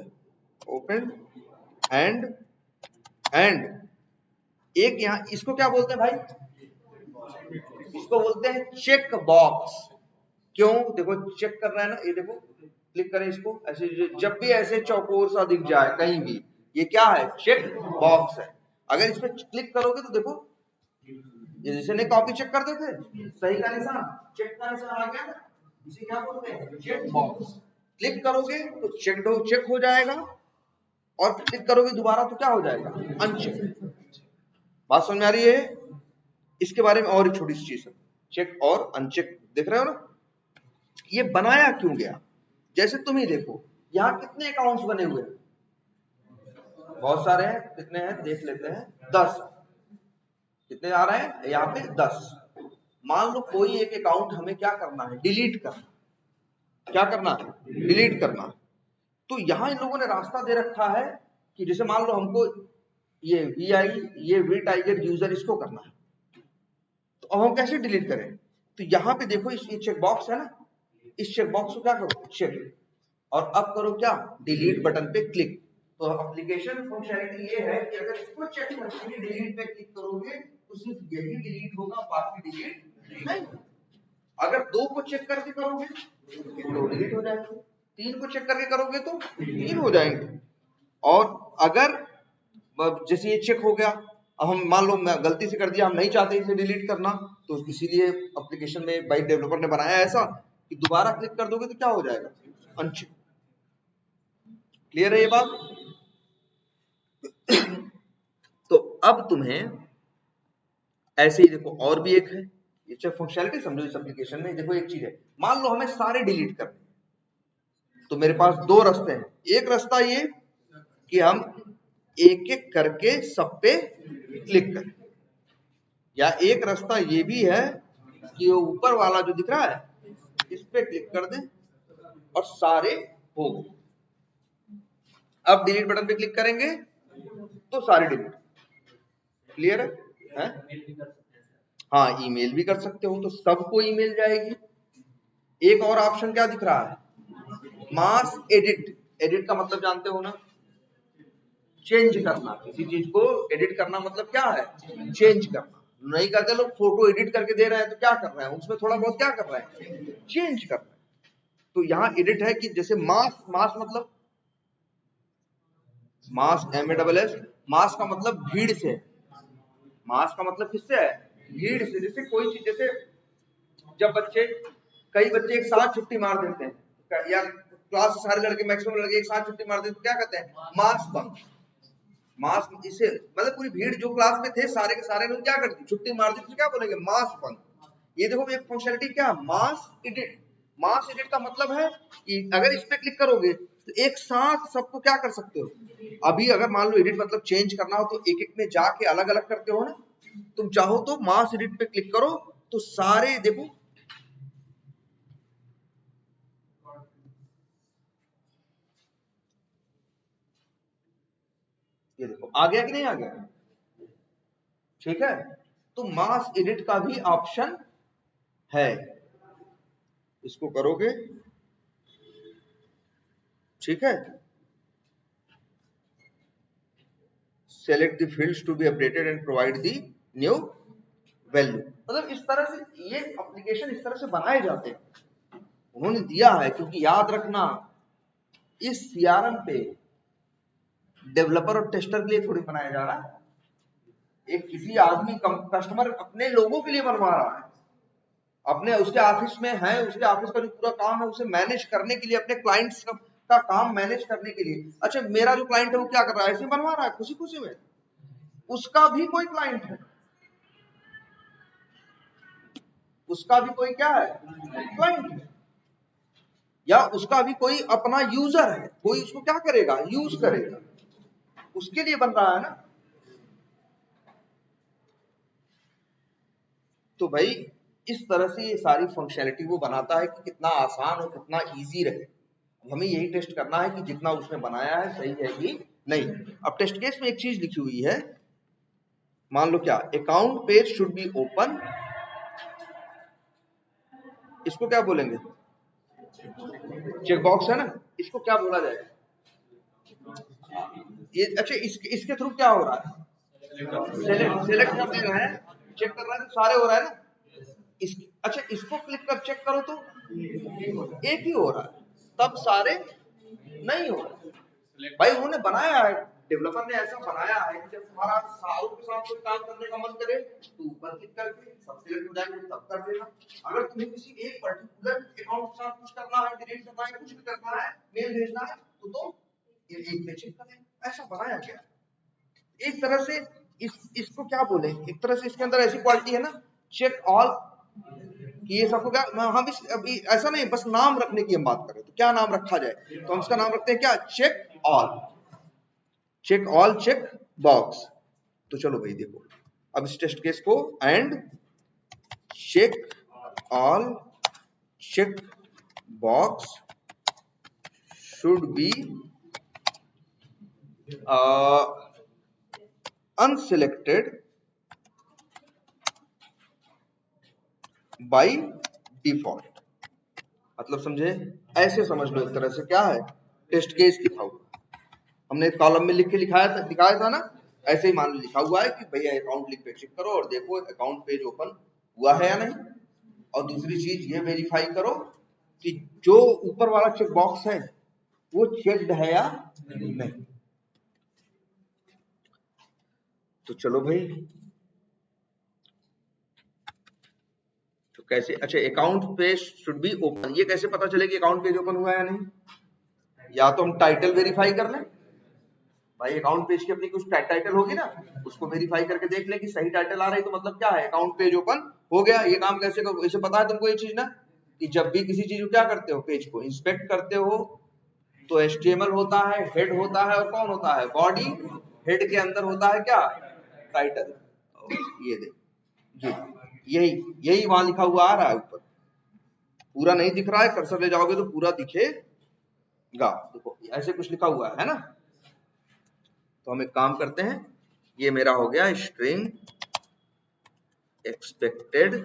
ओपन एंड एक यहां इसको क्या बोलते हैं भाई, इसको बोलते हैं चेक बॉक्स। क्यों? देखो चेक कर रहा है ना, ये देखो क्लिक करें इसको, ऐसे जब भी ऐसे चौकोर सा दिख जाए कहीं भी, ये क्या है? चेक बॉक्स है। अगर इस पे क्लिक करोगे तो देखो ये जैसे नहीं कॉपी चेक करते थे, सही का निशान, चेक का निशान आ गया ना, इसे क्या बोलते हैं? Check box. क्लिक करोगे तो चेक हो जाएगा, और क्लिक करोगे दोबारा तो क्या हो जाएगा? अनचेक। बात समझ में आ रही है? इसके बारे में और एक छोटी सी चीज है, चेक और अनचेक देख रहे हो ना। ये बनाया क्यों गया? जैसे तुम ही देखो यहाँ कितने अकाउंट्स बने हुए हैं, बहुत सारे हैं। कितने हैं देख लेते हैं, 10। कितने आ रहे हैं यहाँ पे? 10। मान लो कोई एक अकाउंट हमें क्या करना है? डिलीट करना। क्या करना है? डिलीट करना। तो यहाँ इन लोगों ने रास्ता दे रखा है कि जैसे मान लो हमको ये वी टाइगर यूजर इसको करना है, तो अब हम कैसे डिलीट करें? तो यहाँ पे देखो ये चेक बॉक्स है ना, इस चेक बॉक्स को क्या करो? चेक। और अब करो क्या? डिलीट बटन पे क्लिक। तो एप्लीकेशन फंक्शनैलिटी ये है कि अगर इसको चेक करके डिलीट पे क्लिक करोगे तो सिर्फ यही डिलीट होगा, बाकी डिलीट नहीं। अगर 2 को चेक करके करोगे तो 2 डिलीट हो जाएंगे, 3 को चेक करके करोगे तो 3 हो जाएंगे। और अगर जैसे ये चेक हो गया, अब हम मान लो मैं गलती से कर दिया, हम नहीं चाहते इसे डिलीट करना, तो इसीलिए एप्लीकेशन में बाई डेवलपर ने बनाया ऐसा कि दोबारा क्लिक कर दोगे तो क्या हो जाएगा? अनचेक। क्लियर है ये बात? तो अब तुम्हें ऐसे ही देखो और भी एक है, ये चेक फंक्शनैलिटी समझो इस एप्लीकेशन में। देखो एक चीज है, मान लो हमें सारे डिलीट करने, तो मेरे पास 2 रास्ते हैं। एक रास्ता ये कि हम एक एक करके सब पे क्लिक करें, या एक रास्ता ये भी है कि वो ऊपर वाला जो दिख रहा है इस पे क्लिक कर दें और सारे हो गए। अब डिलीट बटन पे क्लिक करेंगे तो सारे डिलीट। क्लियर है? हाँ, ईमेल भी कर सकते हो, तो सबको ईमेल जाएगी। एक और ऑप्शन क्या दिख रहा है? मास एडिट। एडिट का मतलब जानते हो ना? चेंज करना। किसी चीज को एडिट करना मतलब क्या है? चेंज करना। नहीं करते लोग फोटो एडिट करके दे रहे हैं तो क्या कर रहे हैं? उसमें थोड़ा बहुत क्या कर रहे हैं? चेंज कर रहे हैं। तो यहाँ एडिट है कि जैसे मास, मास मतलब मास, MASS, मास का मतलब भीड़ से। मास का मतलब किससे है? भीड़ से। जैसे कोई चीज, जैसे जब कई बच्चे एक साथ छुट्टी मार देते हैं, या क्लास सारे लड़के, मैक्सिमम लड़के एक साथ छुट्टी मार देते हैं, तो क्या कहते हैं? Mass bunk. मास इसे मतलब पूरी भीड़ जो क्लास में थे सारे के सारे लोग क्या करते? छुट्टी मार दी, तो क्या बोलेंगे? Mass bunk. ये देखो एक फंक्शनलिटी क्या? मास एडिट। मास एडिट का मतलब है कि अगर इस पे क्लिक करोगे तो एक साथ सबको क्या कर सकते हो? अभी अगर मान लो एडिट मतलब चेंज करना हो तो एक एक में जाके अलग अलग करते हो ना। तुम चाहो तो मास एडिट पे क्लिक करो तो सारे देखो, ये देखो आ गया कि नहीं आ गया? ठीक है, तो मास एडिट का भी ऑप्शन है, इसको करोगे। ठीक है, select the fields to be updated and provide the new value. मतलब इस तरह से ये एप्लीकेशन इस तरह से बनाए जाते हैं, उन्होंने दिया है। क्योंकि याद रखना, इस सीआरएम पे डेवलपर और टेस्टर के लिए थोड़ी बनाया जा रहा है, एक किसी आदमी कस्टमर अपने लोगों के लिए बनवा रहा है, अपने उसके ऑफिस में है, उसके ऑफिस का जो पूरा काम है उसे मैनेज करने के लिए, अपने क्लाइंट्स का काम मैनेज करने के लिए। अच्छा, मेरा जो क्लाइंट है वो क्या कर रहा है? ऐसे बनवा रहा है खुशी खुशी में, उसका भी कोई क्लाइंट है, उसका भी कोई क्या है? क्लाइंट है, या उसका भी कोई अपना यूजर है, कोई उसको क्या करेगा? यूज करेगा, उसके लिए बन रहा है ना। तो भाई इस तरह से ये सारी फंक्शनैलिटी वो बनाता है कि कितना आसान और कितना इजी रहे। हमें यही टेस्ट करना है कि जितना उसने बनाया है सही है कि नहीं। अब टेस्ट केस में एक चीज लिखी हुई है, मान लो क्या? Account page should be open, इसको क्या बोलेंगे? चेक बॉक्स है ना, इसको क्या बोला जाएगा? ये अच्छा, इसके थ्रू क्या हो रहा है? सेलेक्ट कर दे रहा है, चेक कर रहा है तो सारे हो रहा है ना। अच्छा, इसको क्लिक कर चेक करो तो एक ही हो रहा है, तब सारे नहीं हो रहे। भाई उन्होंने बनाया है, डेवलपर ने ऐसा बनाया है कि जब तुम्हारा सारों के साथ कोई काम करने का मन करे तो ऊपर क्लिक करके सब सिलेक्ट हो जाएंगे, तब कर देना। अगर तुम्हें किसी एक पर्टिकुलर अकाउंट के साथ कुछ करना है, डिलीट करना है, कुछ भी करना है, मेल भेजना है, तो तुम ये एक में चेक कर लेना। ऐसा बनाया गया एक तरह से। इसको क्या बोले, एक तरह से इसके अंदर ऐसी क्वालिटी है ना, चेक ऑल, कि ये सबको क्या, हम इस अभी ऐसा नहीं बस नाम रखने की हम बात कर रहे हैं, तो क्या नाम रखा जाए, तो हम इसका नाम रखते हैं क्या, check all. Check all check box. तो चलो भाई देखो अब इस टेस्ट केस को, and check all check box should be unselected by default. मतलब समझे, ऐसे समझ लो एक तरह से क्या है, टेस्ट केस लिखा हुआ हमने कॉलम में लिख के दिखाया था ना, ऐसे ही मान लो लिखा हुआ है कि भैया अकाउंट लिख पे चेक करो और देखो अकाउंट पेज ओपन हुआ है या नहीं। और दूसरी चीज ये वेरीफाई करो कि जो ऊपर वाला चेक बॉक्स है वो चेक्ड है या नहीं। तो चलो भाई, तो कैसे, अच्छा account page should be open, ये कैसे पता चले कि अकाउंट पेज ओपन हुआ है या नहीं? या तो हम टाइटल वेरीफाई कर लें, भाई अकाउंट पेज की अपनी कुछ टाइटल होगी ना, उसको वेरीफाई करके देख लें कि सही टाइटल आ रही, तो मतलब क्या है, अकाउंट पेज ओपन हो गया। ये काम कैसे करो, इसे पता है तुमको ये चीज ना, कि जब भी किसी चीज को क्या करते हो, पेज को इंस्पेक्ट करते हो, तो HTML होता है, हेड होता है, और कौन होता है, बॉडी। हेड के अंदर होता है क्या, टाइटल। ये देख, यही यही वहां लिखा हुआ आ रहा है ऊपर, पूरा नहीं दिख रहा है, कर्सर ले जाओगे तो पूरा दिखेगा। देखो ऐसे कुछ लिखा हुआ है ना। तो हम एक काम करते हैं, ये मेरा हो गया string expected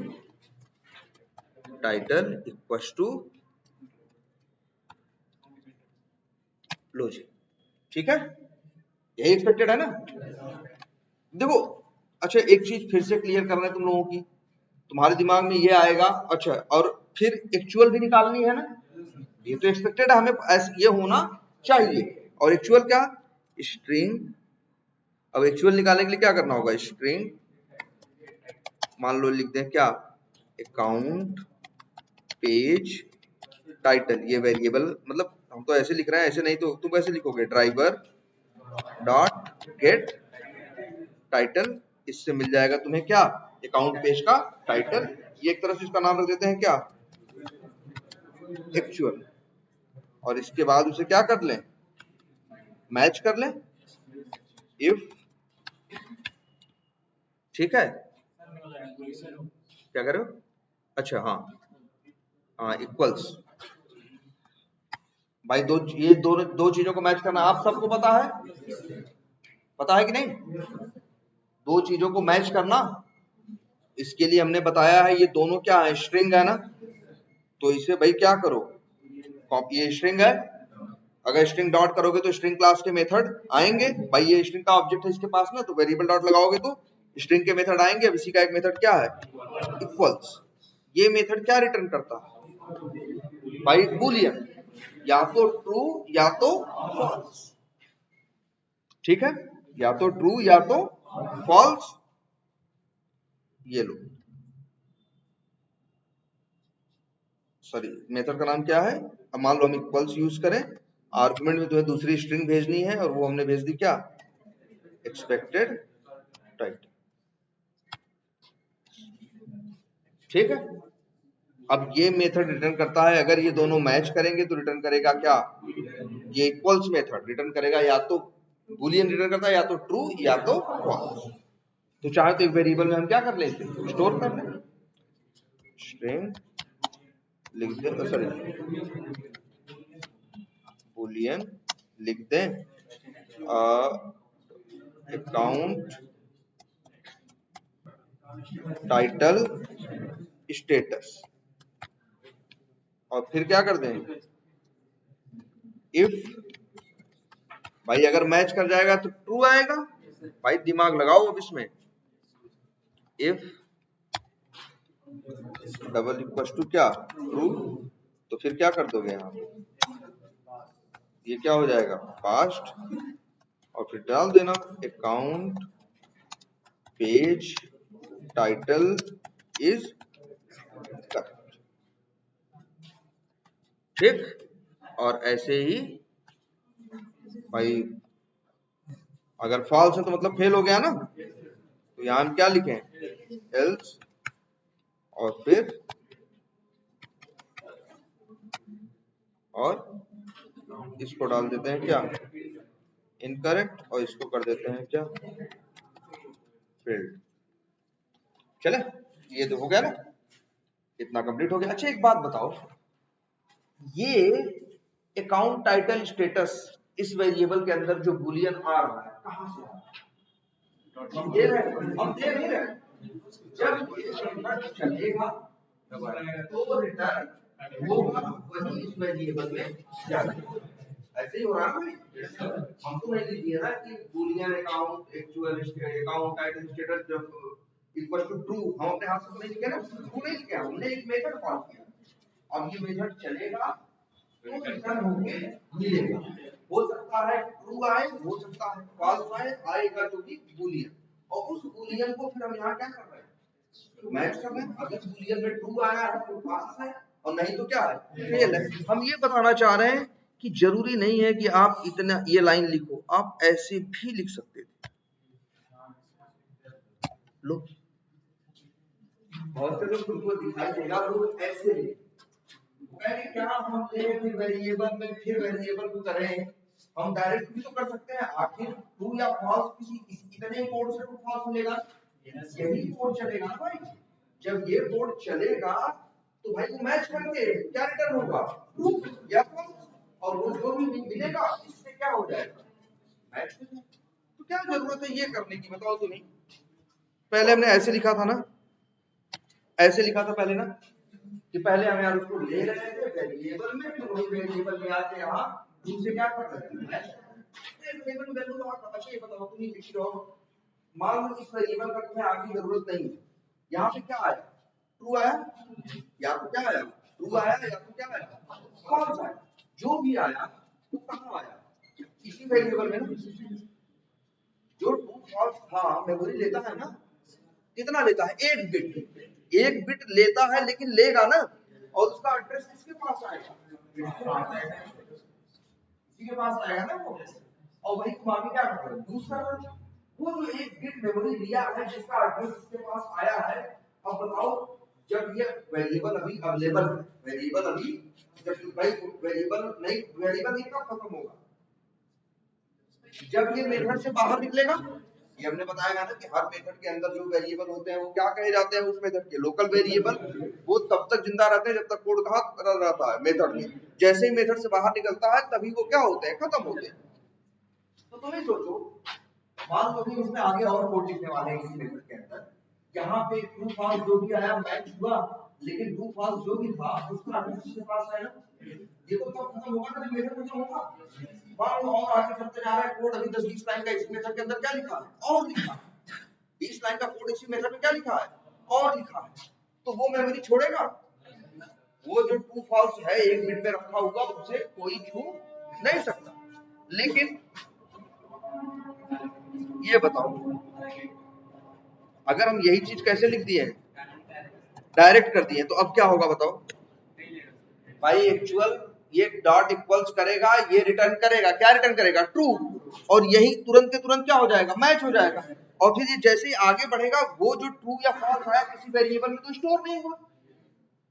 title equals to logic, ठीक है, यही एक्सपेक्टेड है ना। देखो अच्छा, एक चीज फिर से क्लियर करना है तुम लोगों की, तुम्हारे दिमाग में ये आएगा, अच्छा और फिर एक्चुअल भी निकालनी है ना, ये तो एक्सपेक्टेड है, हमें ये होना चाहिए। और एक्चुअल क्या, स्ट्रिंग, अब एक्चुअल निकालने के लिए क्या करना होगा, स्ट्रिंग मान लो लिख दें क्या, अकाउंट पेज टाइटल, ये वेरिएबल, मतलब हम तो ऐसे लिख रहे हैं, ऐसे नहीं तो तुम ऐसे लिखोगे, ड्राइवर डॉट गेट टाइटल, इससे मिल जाएगा तुम्हें क्या, अकाउंट पेज का टाइटल। ये एक तरह से इसका नाम रख देते हैं क्या, एक्चुअल। और इसके बाद उसे क्या कर लें, मैच कर लें, इफ, ठीक है, क्या करो, अच्छा हाँ हाँ इक्वल्स, भाई ये दो चीजों को मैच करना आप सबको पता है कि नहीं, दो चीजों को मैच करना, इसके लिए हमने बताया है, ये दोनों क्या है, स्ट्रिंग है ना, तो इसे भाई क्या करो, कॉपी, ये स्ट्रिंग है, अगर स्ट्रिंग डॉट करोगे तो स्ट्रिंग क्लास के मेथड आएंगे, भाई ये स्ट्रिंग का ऑब्जेक्ट है इसके पास ना, तो वेरिएबल डॉट लगाओगे तो स्ट्रिंग के मेथड आएंगे। अब इसी का एक मेथड क्या है, इक्वल्स। ये मेथड क्या रिटर्न करता है भाई, बूलियन, या तो ट्रू या तो फॉल्स, ठीक है, या तो ट्रू या तो फॉल्स। ये लो, सॉरी मेथड का नाम क्या है, अब मान लो हम इक्वल्स यूज करें, आर्गुमेंट में तुम्हें दूसरी स्ट्रिंग भेजनी है, और वो हमने भेज दी क्या, एक्सपेक्टेड टाइटल, ठीक है। अब ये मेथड रिटर्न करता है, अगर ये दोनों मैच करेंगे तो रिटर्न करेगा क्या, ये इक्वल्स मेथड रिटर्न करेगा या तो बूलियन रिटर्न करता है, या तो ट्रू या तो फॉल्स। तो चाहे तो एक वेरिएबल में हम क्या कर लेते हैं, स्टोर कर लें, स्ट्रिंग लिख दें, सॉरी बूलियन लिख दें, अकाउंट टाइटल स्टेटस, और फिर क्या कर दें, इफ भाई अगर मैच कर जाएगा तो ट्रू आएगा। भाई दिमाग लगाओ अब इसमें, इफ डबल इक्वल टू क्या ट्रू, तो फिर क्या कर दोगे यहाँ पे, ये क्या हो जाएगा पास्ट, और फिर डाल देना account page title is correct, ठीक। और ऐसे ही भाई अगर फॉल्स है तो मतलब फेल हो गया ना, तो यहां हम क्या लिखें एल्स, और फिर और इसको डाल देते हैं क्या इनकरेक्ट, और इसको कर देते हैं क्या फील्ड। चले, ये तो हो गया ना, इतना कंप्लीट हो गया। अच्छा एक बात बताओ, ये अकाउंट टाइटल स्टेटस इस वेरिएबल के अंदर जो बूलियन आ रहा है कहां से आ रहा है? हम दे रहे हैं, हम दे नहीं रहे। जब ये रिटर्न चलेगा तो रिटर्न होगा वही इस वेरिएबल में जाएगा। ऐसे ही हो रहा है ना, हम तो नहीं लिख दिया ना कि Boolean account actual account title status जब इक्वल टू ट्रू, हम अपने हाथ से तो नहीं लिखे ना, ट्रू नहीं लिखे, हमने एक मेथड कॉल किया। अब ये मेथड चलेगा तो रिटर्न होके मिलेगा, हो सकता है ट्रू आए, हो सकता है फॉल्स आए, आएगा जो कि बूलियन, और उस बूलियन को फिर हम यहाँ क्या कर रहे हैं मैच कर रहे हैं। अगर बूलियन में ट्रू आया है तो पास है, और नहीं तो क्या है फेल है। हम ये बताना चाह रहे हैं कि जरूरी नहीं है कि आप इतना ये लाइन लिखो, आप ऐसे भी लिख सकते थे। लो बहुत से लोग तुमको दिखाई देगा लोग ऐसे लिख, क्या हम ले फिर वेरिएबल में फिर वेरिएबल को करें, हम डायरेक्ट भी तो कर सकते हैं। आखिर ट्रू या फॉल्स किसी इतने कोड से ट्रू फॉल्स मिलेगा, यही कोड चलेगा ना भाई। जब ये कोड चलेगा तो भाई वो मैच करके क्या रिटर्न होगा ट्रू या फॉल्स, और वो जो भी मिलेगा इससे क्या हो जाएगा मैच हो जाएगा। तो क्या जरूरत है ये करने की, बताओ तो नहीं। पहले हमने ऐसे लिखा था ना, ऐसे लिखा था पहले ना, कि पहले हम यार उसको ले रहे थे वेरिएबल में, फिर वही वेरिएबल में आके यहाँ दूसरे क्या कर रहे हैं वेरिएबल में वैल्यू लगा। अच्छा ये बताओ तुम लिख रहे हो, मान लो इस वेरिएबल का तुम्हें आगे जरूरत नहीं है, यहाँ पे क्या आया ट्रू आया, या तो क्या आया ट्रू आया, या तो क्या आया फॉल्स आया। जो भी आया वो कहाँ आया इसी वेरिएबल में ना। जो ट्रू फॉल्स था मेमोरी लेता है ना, कितना लेता है एक बिट, एक बिट लेता है, लेकिन लेगा ना, और उसका एड्रेस किसके पास आएगा इसी के पास आएगा ना वो। और वही तुम आगे क्या कर रहे हो दूसरा, वो जो एक बिट मेमोरी लिया है जिसका एड्रेस इसके पास आया है। अब बताओ जब ये वेरिएबल अभी अवेलेबल है, वेरिएबल अभी जब भाई वेरिएबल नहीं कब खत्म होगा जब ये मेथड से बाहर निकलेगा। ये हमने बताया ना कि हर मेथड के अंदर जो वेरिएबल होते हैं वो क्या कहे जाते हैं उस मेथड के लोकल वेरिएबल। वो तब तक जिंदा रहते हैं जब तक कोड कहाँ रहता है मेथड में। जैसे ही मेथड से बाहर निकलता है तभी वो क्या होते हैं खत्म होते हैं। तो तुम ही सोचो, मान लो कि इसमें आगे और कोड लिखने वाले हैं इसी मेथड के अंदर, यहाँ पे ट्रू फॉल्स जो भी आया मैच हुआ, लेकिन ट्रू फॉल्स जो भी था उसका एड्रेस किसके पास है ना, ये तो तब खत्म होगा ना जब मेथड खत्म होगा। मान लो और आगे चलते जा रहा है कोड, अभी 10-20 लाइन का इस मेथड के अंदर क्या लिखा है और लिखा है, 20 लाइन का कोड इसी मेथड में क्या लिखा है और लिखा है, तो वो मेमोरी छोड़ेगा। वो जो ट्रू फॉल्स है एक बिट में रखा हुआ उसे कोई छू नहीं सकता। लेकिन ये बताओ अगर हम यही चीज कैसे लिख दिए डायरेक्ट कर दिए तो अब क्या होगा बताओ भाई। एक्चुअल ये डॉट इक्वल्स करेगा, ये रिटर्न करेगा, क्या रिटर्न करेगा ट्रू, और यही तुरंत के तुरंत क्या हो जाएगा मैच हो जाएगा। और फिर ये जैसे ही आगे बढ़ेगा वो जो ट्रू या फॉल्स आया किसी वेरिएबल में तो स्टोर नहीं हुआ।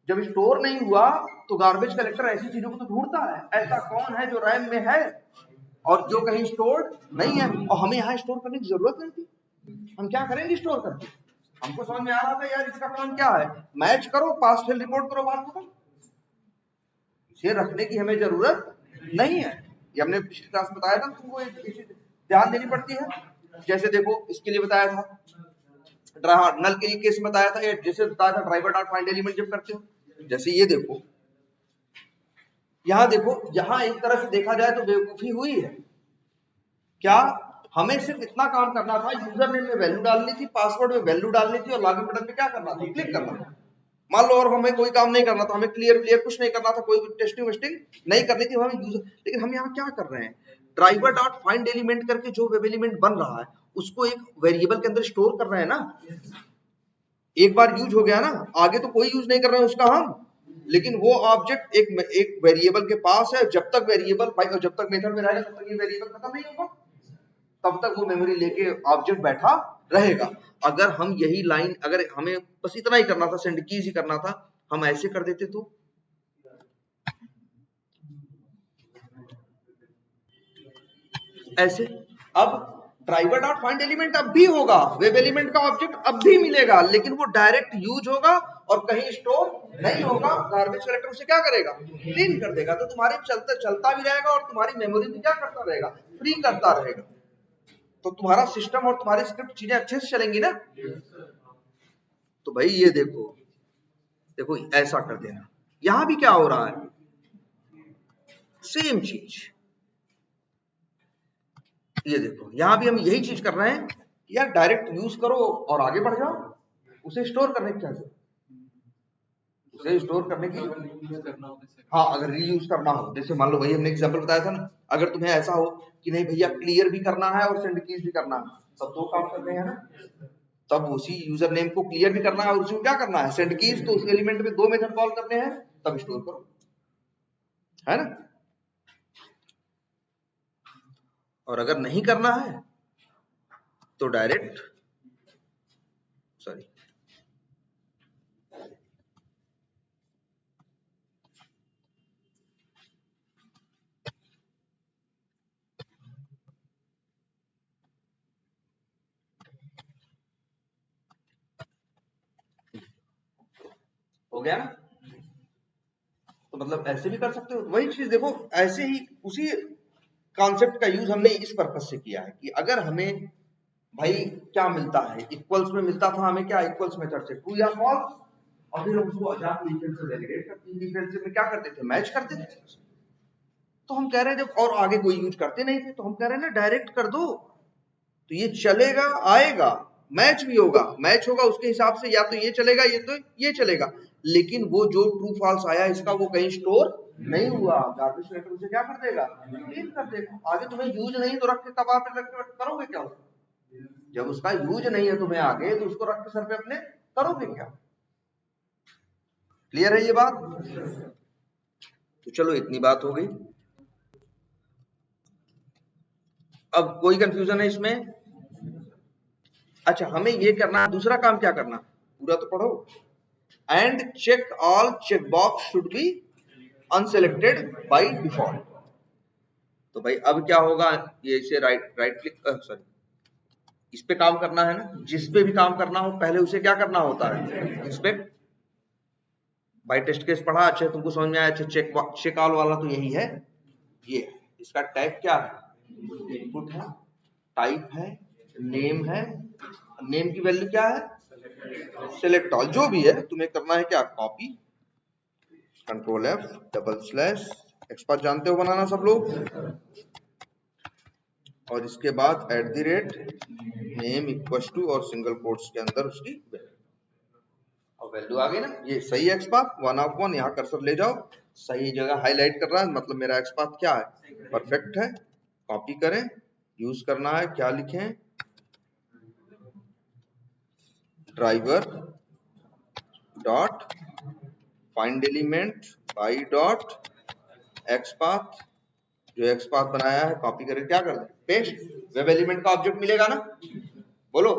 जब स्टोर नहीं हुआ तो गार्बेज कलेक्टर ऐसी चीजों को तो ढूंढता है, ऐसा कौन है जो रैम में है और जो कहीं स्टोर नहीं है। और हमें यहाँ स्टोर करने की जरूरत नहीं थी, हम क्या करेंगे स्टोर करके। हमको समझ में आ रहा था यार इसका काम क्या है, मैच करो पास फेल रिपोर्ट करो बात खत्म, इसे रखने की हमें जरूरत नहीं है। ये हमने पिछली क्लास में बताया था तुमको, एक चीज ध्यान देनी पड़ती है। जैसे देखो इसके लिए बताया था नल के लिए केस में बताया था, जैसे बताया था ड्राइवर डॉट फाइंड एलिमेंट जब करते हो, जैसे ये देखो यहाँ देखो, यहाँ एक तरह से देखा जाए तो बेवकूफी हुई है, क्या हमें सिर्फ इतना काम करना था, यूजर नेम में वैल्यू डालनी थी, पासवर्ड में वैल्यू डालनी थी और लॉगिन बटन पे क्या करना था, क्लिक करना था। मान लो और हमें कोई काम नहीं करना था, हमें क्लियर कुछ नहीं करना था, कोई टेस्टिंग वेस्टिंग नहीं करनी थी हमें यूजर। लेकिन हम यहाँ क्या कर रहे हैं, ड्राइवर डॉट फाइंड एलिमेंट करके जो वेब एलिमेंट बन रहा है उसको एक वेरिएबल के अंदर स्टोर कर रहे हैं ना। एक बार यूज हो गया ना, आगे तो कोई यूज नहीं कर रहे हैं उसका हम, लेकिन वो ऑब्जेक्ट एक वेरिएबल के पास है। जब तक वेरिएबल भाई, जब तक मेथड में रहेगा तब तक ये वेरिएबल खत्म नहीं होगा, तब तक वो मेमोरी लेके ऑब्जेक्ट बैठा रहेगा। अगर हम यही लाइन, अगर हमें बस इतना ही करना था, सेंड कीज ही करना था, हम ऐसे कर देते तो ऐसे। अब ड्राइवर डॉट फाइंड एलिमेंट अब भी होगा, वेब एलिमेंट का ऑब्जेक्ट अब भी मिलेगा, लेकिन वो डायरेक्ट यूज होगा और कहीं स्टोर नहीं होगा। गार्बेज कलेक्टर उसे क्या करेगा, क्लीन कर देगा। तो तुम्हारे चलता भी रहेगा और तुम्हारी मेमोरी भी क्या करता रहेगा, फ्री करता रहेगा। तो तुम्हारा सिस्टम और तुम्हारी स्क्रिप्ट चीजें अच्छे से चलेंगी ना। तो भाई ये देखो, देखो ऐसा कर देना। यहां भी क्या हो रहा है, सेम चीज। ये देखो यहां भी हम यही चीज कर रहे हैं, यार डायरेक्ट यूज करो और आगे बढ़ जाओ। उसे स्टोर करने की क्या जरूरत, उसे स्टोर करने की, हाँ अगर रीयूज करना हो, जैसे मान लो भाई हमने एग्जांपल बताया था ना, अगर तुम्हें ऐसा हो कि नहीं भैया क्लियर भी करना है और सेंड कीज भी करना है, सब दो काम कर रहे हैं ना, तब उसी यूजर नेम को क्लियर भी करना है और उसको क्या करना है, सेंड कीज। तो उस एलिमेंट में दो मेथड कॉल करने हैं, तब स्टोर करो, है ना। और अगर नहीं करना है तो डायरेक्ट, सॉरी हो गया ना। तो मतलब ऐसे भी कर सकते हो। वही चीज देखो, ऐसे ही उसी कॉन्सेप्ट का यूज हमने इस पर्पज से किया है कि अगर हमें भाई क्या मिलता है, इक्वल्स में मिलता था हमें क्या, इक्वल्स मेथड से ट्रू या फॉल्स, और फिर हम उसको अजात डिफरेंस से वैलिडेट करते हैं, डिफरेंस में क्या करते थे, मैच करते थे। तो हम कह रहे हैं जब और आगे कोई यूज करते नहीं थे, तो हम कह रहे हैं ना डायरेक्ट कर दो, तो ये चलेगा, आएगा, मैच भी होगा, मैच होगा उसके हिसाब से, या तो ये चलेगा ये तो ये चलेगा। लेकिन वो जो ट्रू फॉल्स आया इसका वो कहीं स्टोर नहीं हुआ, गार्बेज कलेक्टर उसे क्या कर देगा, क्लीन कर देगा। आगे तुम्हें यूज नहीं तो रख के कबाब पे रख के करोगे क्या उसको, जब उसका यूज नहीं है तुम्हें आगे, तो उसको रख के सर पे अपने करोगे क्या। क्लियर है ये बात। तो चलो इतनी बात हो गई। अब कोई कंफ्यूजन है इसमें। अच्छा हमें ये करना, दूसरा काम क्या करना, पूरा तो पढ़ो। And check all check box should be unselected by default. तो भाई अब क्या होगा, ये इसे राइट क्लिक, सॉरी इस पे काम करना है ना, जिस पे भी काम करना हो पहले उसे क्या करना होता है, इंस्पेक्ट बाय टेस्ट केस पढ़ा, अच्छा तुमको समझ में आया। अच्छा चेक ऑल वाला तो यही है, ये इसका टैग क्या है, इनपुट है, टाइप है, नेम है, नेम की वैल्यू क्या है, सेलेक्ट ऑल। जो भी है तुम्हें करना है क्या, copy, control F, double slash, XPath जानते हो बनाना सब लोग, और इसके बाद @नेम इक्वल टू और सिंगल कोट्स के अंदर उसकी वैल्यू, और वैल्यू आ गई ना। ये सही एक्सपाथ 1/1, यहाँ कर्सर ले जाओ, सही जगह हाईलाइट कर रहा है, मतलब मेरा एक्सपाथ क्या है, परफेक्ट है। कॉपी करें, यूज करना है, क्या लिखें, driver dot find element by dot XPath, जो एक्सपाथ बनाया है कॉपी करके क्या कर दें, पेस्ट, वेब एलिमेंट का ऑब्जेक्ट मिलेगा ना। बोलो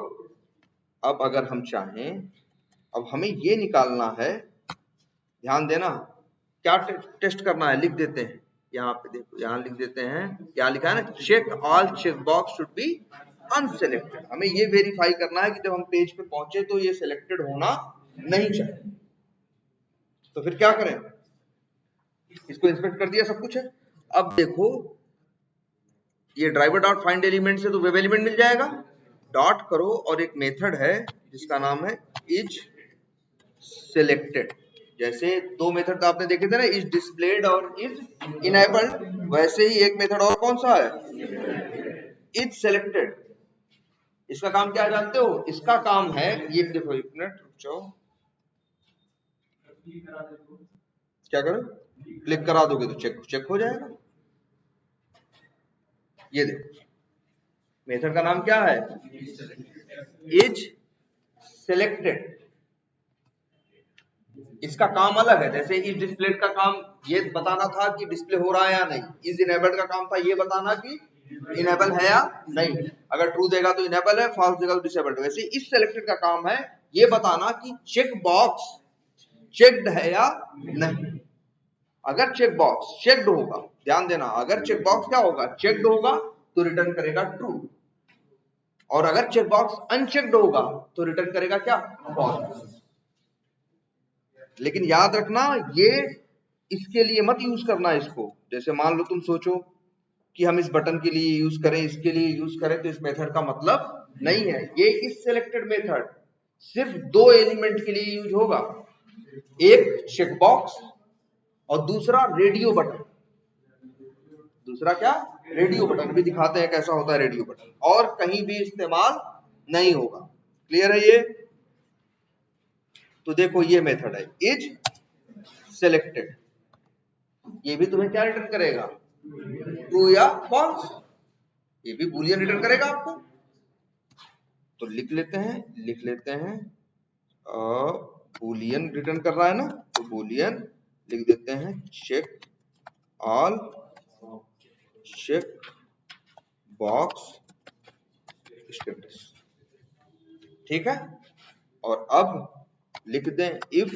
अब अगर हम चाहें, अब हमें ये निकालना है, ध्यान देना क्या टेस्ट करना है, लिख देते हैं यहाँ पे, देखो यहाँ लिख देते हैं, क्या लिखा है ना, check all check box should be unselected. हमें ये वेरीफाई करना है कि जब हम पेज पे पहुंचे तो ये सिलेक्टेड होना नहीं चाहिए। तो फिर क्या करें, इसको इंस्पेक्ट कर दिया, सब कुछ है। अब देखो ये ड्राइवर डॉट फाइंड एलिमेंट से तो वेब एलिमेंट मिल जाएगा, डॉट करो और एक मेथड है जिसका नाम है इज सिलेक्टेड। जैसे दो मेथड आपने देखे थे ना, इज डिस्प्लेड और इज इनेबल्ड, वैसे ही एक मेथड और कौन सा है, इज सेलेक्टेड, इसका काम क्या जानते हो? इसका काम है ये, देखो एक मिनट रुक जाओ, क्या करो, क्लिक करा दोगे तो चेक हो जाएगा। ये देखो मेथड का नाम क्या है? Is selected. इसका काम अलग है, जैसे इज डिस्प्लेड का काम ये बताना था कि डिस्प्ले हो रहा है या नहीं, इज इनेबल्ड का काम था ये बताना कि इनेबल है या नहीं, अगर ट्रू देगा तो इनेबल है, फॉल्स देगा तो डिसेबल्ड। वैसे इज सेलेक्टेड का काम है ये बताना कि चेक बॉक्स चेक्ड है या नहीं। अगर चेक बॉक्स चेक्ड होगा, ध्यान देना, अगर चेक बॉक्स क्या होगा? चेक्ड होगा तो रिटर्न करेगा ट्रू, और अगर चेक बॉक्स अनचेक्ड होगा तो रिटर्न करेगा क्या? फॉल्स। लेकिन याद रखना ये इसके लिए मत यूज करना इसको। जैसे मान लो तुम सोचो कि हम इस बटन के लिए यूज करें, इसके लिए यूज करें, तो इस मेथड का मतलब नहीं है। ये इस सेलेक्टेड मेथड सिर्फ दो एलिमेंट के लिए यूज होगा, एक चेक बॉक्स और दूसरा रेडियो बटन। दूसरा क्या? Radio button. भी दिखाते हैं कैसा होता है रेडियो बटन, और कहीं भी इस्तेमाल नहीं होगा। क्लियर है ये? तो देखो ये मेथड है इज सेलेक्टेड, ये भी तुम्हें क्या रिटर्न करेगा? ट्रू या फॉल्स। ये भी बूलियन रिटर्न करेगा आपको। तो लिख लेते हैं बूलियन रिटर्न कर रहा है ना, तो बूलियन लिख देते हैं check all check box status. ठीक है, और अब लिख दें if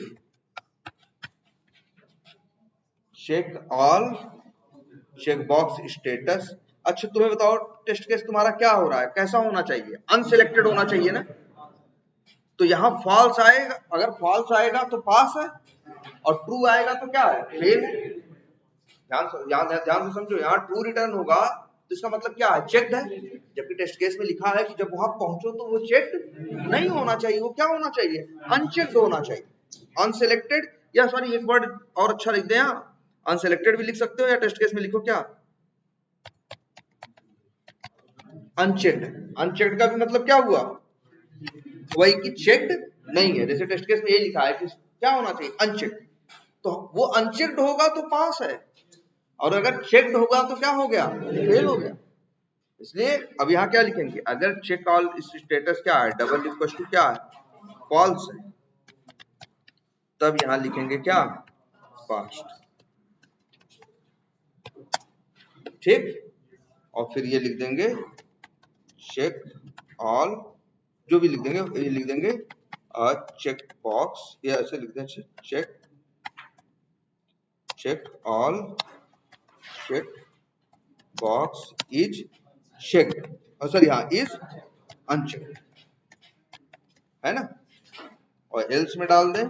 check all check box status. अच्छा तुम्हें बताओ टेस्ट केस तुम्हारा क्या हो रहा है, कैसा होना चाहिए? अनसिलेक्टेड होना चाहिए ना, तो यहां फॉल्स आएगा। अगर फॉल्स आएगा तो पास है, और ट्रू आएगा तो क्या है? फेल है। ध्यान से समझो, यहाँ ट्रू रिटर्न होगा तो इसका मतलब क्या है? चेक्ड है। जबकि टेस्ट केस में लिखा है कि जब वहां पहुंचो तो वो चेक्ड नहीं होना चाहिए, वो क्या होना चाहिए? अनचेक्ड होना चाहिए। अनसिलेक्टेड, या सॉरी एक वर्ड और अच्छा लिख दें, अनसिलेक्टेड भी लिख सकते हो, या टेस्ट केस में लिखो क्या? अनचेक्ड। अनचेक्ड का भी मतलब क्या हुआ? वही कि चेक्ड नहीं है। जैसे टेस्ट केस में ये लिखा है कि क्या होना चाहिए? अनचेक्ड, तो वो अनचेक्ड होगा तो पास है, और अगर चेक्ड होगा तो क्या हो गया? फेल हो गया। इसलिए अब यहाँ क्या लिखेंगे? अगर चेक ऑल स्टेटस क्या है? डबल इक्वल टू क्या है? फॉल्स है, तब यहाँ लिखेंगे क्या? पास्ट। ठीक, और फिर ये लिख देंगे चेक ऑल, जो भी लिख देंगे ये लिख देंगे चेक बॉक्स, या ऐसे लिख दें check all check box is checked, sorry हाँ इज अनचेक्ड, है ना, और एल्स में डाल दें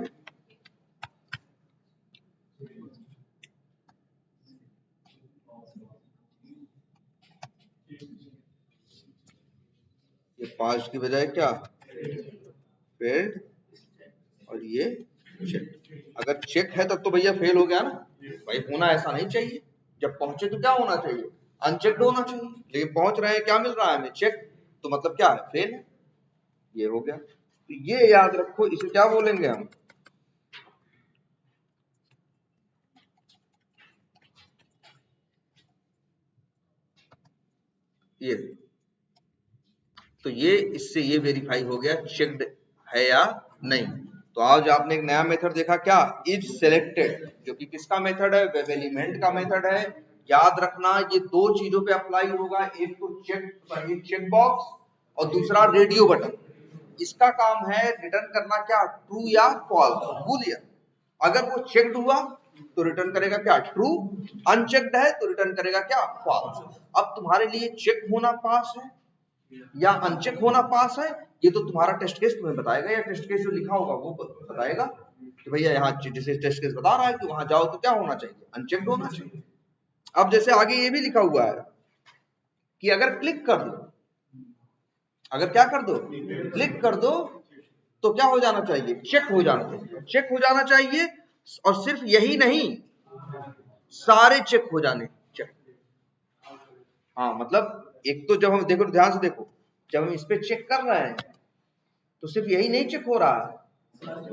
ये पास्ट की बजाय क्या? फेल्ड, और ये चेक। अगर चेक है तब तो भैया फेल हो गया ना भाई, होना ऐसा नहीं चाहिए। जब पहुंचे तो क्या होना चाहिए? अनचेक्ड होना चाहिए। लेकिन पहुंच रहे हैं, क्या मिल रहा है हमें? चेक, तो मतलब क्या है? फेल है। ये हो गया। तो ये याद रखो, इसे क्या बोलेंगे हम? ये, तो ये इससे ये वेरीफाई हो गया चेक्ड है या नहीं। तो आज आपने एक नया मेथड देखा क्या? इज सेलेक्टेड, जो कि किसका मेथड है? वेब एलिमेंट का मेथड है। याद रखना ये दो चीजों पे अप्लाई होगा, एक तो चेक बॉक्स और दूसरा रेडियो बटन। इसका काम है रिटर्न करना क्या? ट्रू या फॉल्स, बूलियन। अगर वो चेक्ड हुआ तो रिटर्न करेगा क्या? ट्रू। अनचेक्ड है तो रिटर्न करेगा क्या? फॉल्स। अब तुम्हारे लिए चेक होना पास है या अनचेक होना पास है, ये तो तुम्हारा टेस्ट केस तुम्हें बताएगा, या टेस्ट केस जो लिखा होगा वो बताएगा कि भैया यहाँ जैसे टेस्ट केस बता रहा है कि वहां जाओ तो क्या होना चाहिए? अनचेक्ड होना चाहिए। अब जैसे आगे ये भी लिखा हुआ है कि अगर क्लिक कर दो, अगर क्या कर दो? क्लिक कर दो, तो क्या हो जाना चाहिए? चेक हो जाना चाहिए। चेक हो जाना चाहिए, और सिर्फ यही नहीं, सारे चेक हो जाने। चेक, हाँ मतलब एक तो जब हम देखो, ध्यान से देखो, जब हम इस पे चेक कर रहे हैं तो सिर्फ यही नहीं चेक हो रहा है,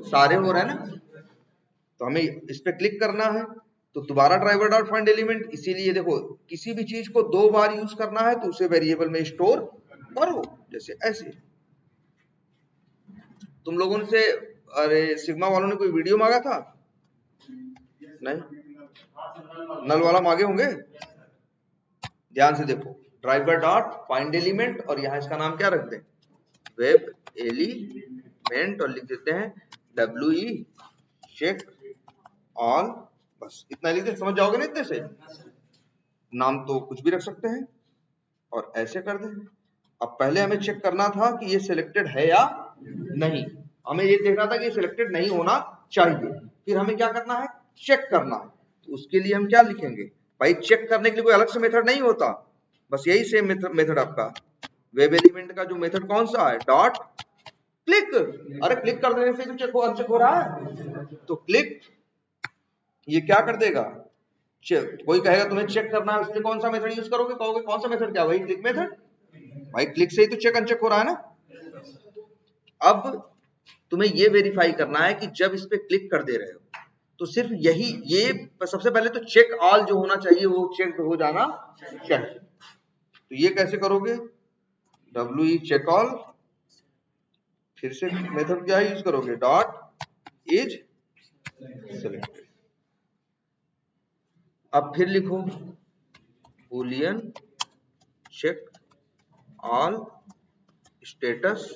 सारे हो रहे हैं ना। तो हमें इस पे क्लिक करना है तो दोबारा ड्राइवर डॉट फाइंड एलिमेंट। इसीलिए देखो, किसी भी चीज को 2 बार यूज करना है तो उसे वेरिएबल में स्टोर करो, जैसे ऐसे। तुम लोगों ने से, अरे सिग्मा वालों ने कोई वीडियो मांगा था? नहीं, नल वाला मांगे होंगे। ध्यान से देखो, ड्राइवर डॉट फाइंड एलिमेंट और यहां इसका नाम क्या रख दें, वेब एलिमेंट, और लिख देते हैं WE चेक ऑल। बस इतना लिख दे, समझ जाओगे ना इतने से। नाम तो कुछ भी रख सकते हैं और ऐसे कर दें। अब पहले हमें चेक करना था कि ये सिलेक्टेड है या नहीं, हमें ये देखना था कि ये सिलेक्टेड नहीं होना चाहिए। फिर हमें क्या करना है, चेक करना है। तो उसके लिए हम क्या लिखेंगे भाई, चेक करने के लिए कोई अलग से मेथड नहीं होता, बस यही सेम मेथड आपका वेब एलिमेंट का जो मेथड कौन सा है, डॉट क्लिक। अरे क्लिक कर देने से तो चेक अनचेक हो रहा है, तो क्लिक ये क्या कर देगा, कोई कहेगा तुम्हें चेक करना है उसके लिए कौन सा मेथड यूज करोगे, कहोगे कौन सा मेथड, क्या वही क्लिक मेथड। भाई क्लिक से ही तो चेक अनचेक हो रहा है ना। अब तुम्हें ये वेरीफाई करना है कि जब इस पे क्लिक कर दे रहे हो तो सिर्फ यही, ये सबसे पहले तो चेक ऑल जो होना चाहिए वो चेक हो जाना चाहिए। तो ये कैसे करोगे, WE चेक ऑल, फिर से मेथड क्या यूज करोगे, डॉट इज सेलेक्टेड। अब फिर लिखो बूलियन चेक ऑल स्टेटस,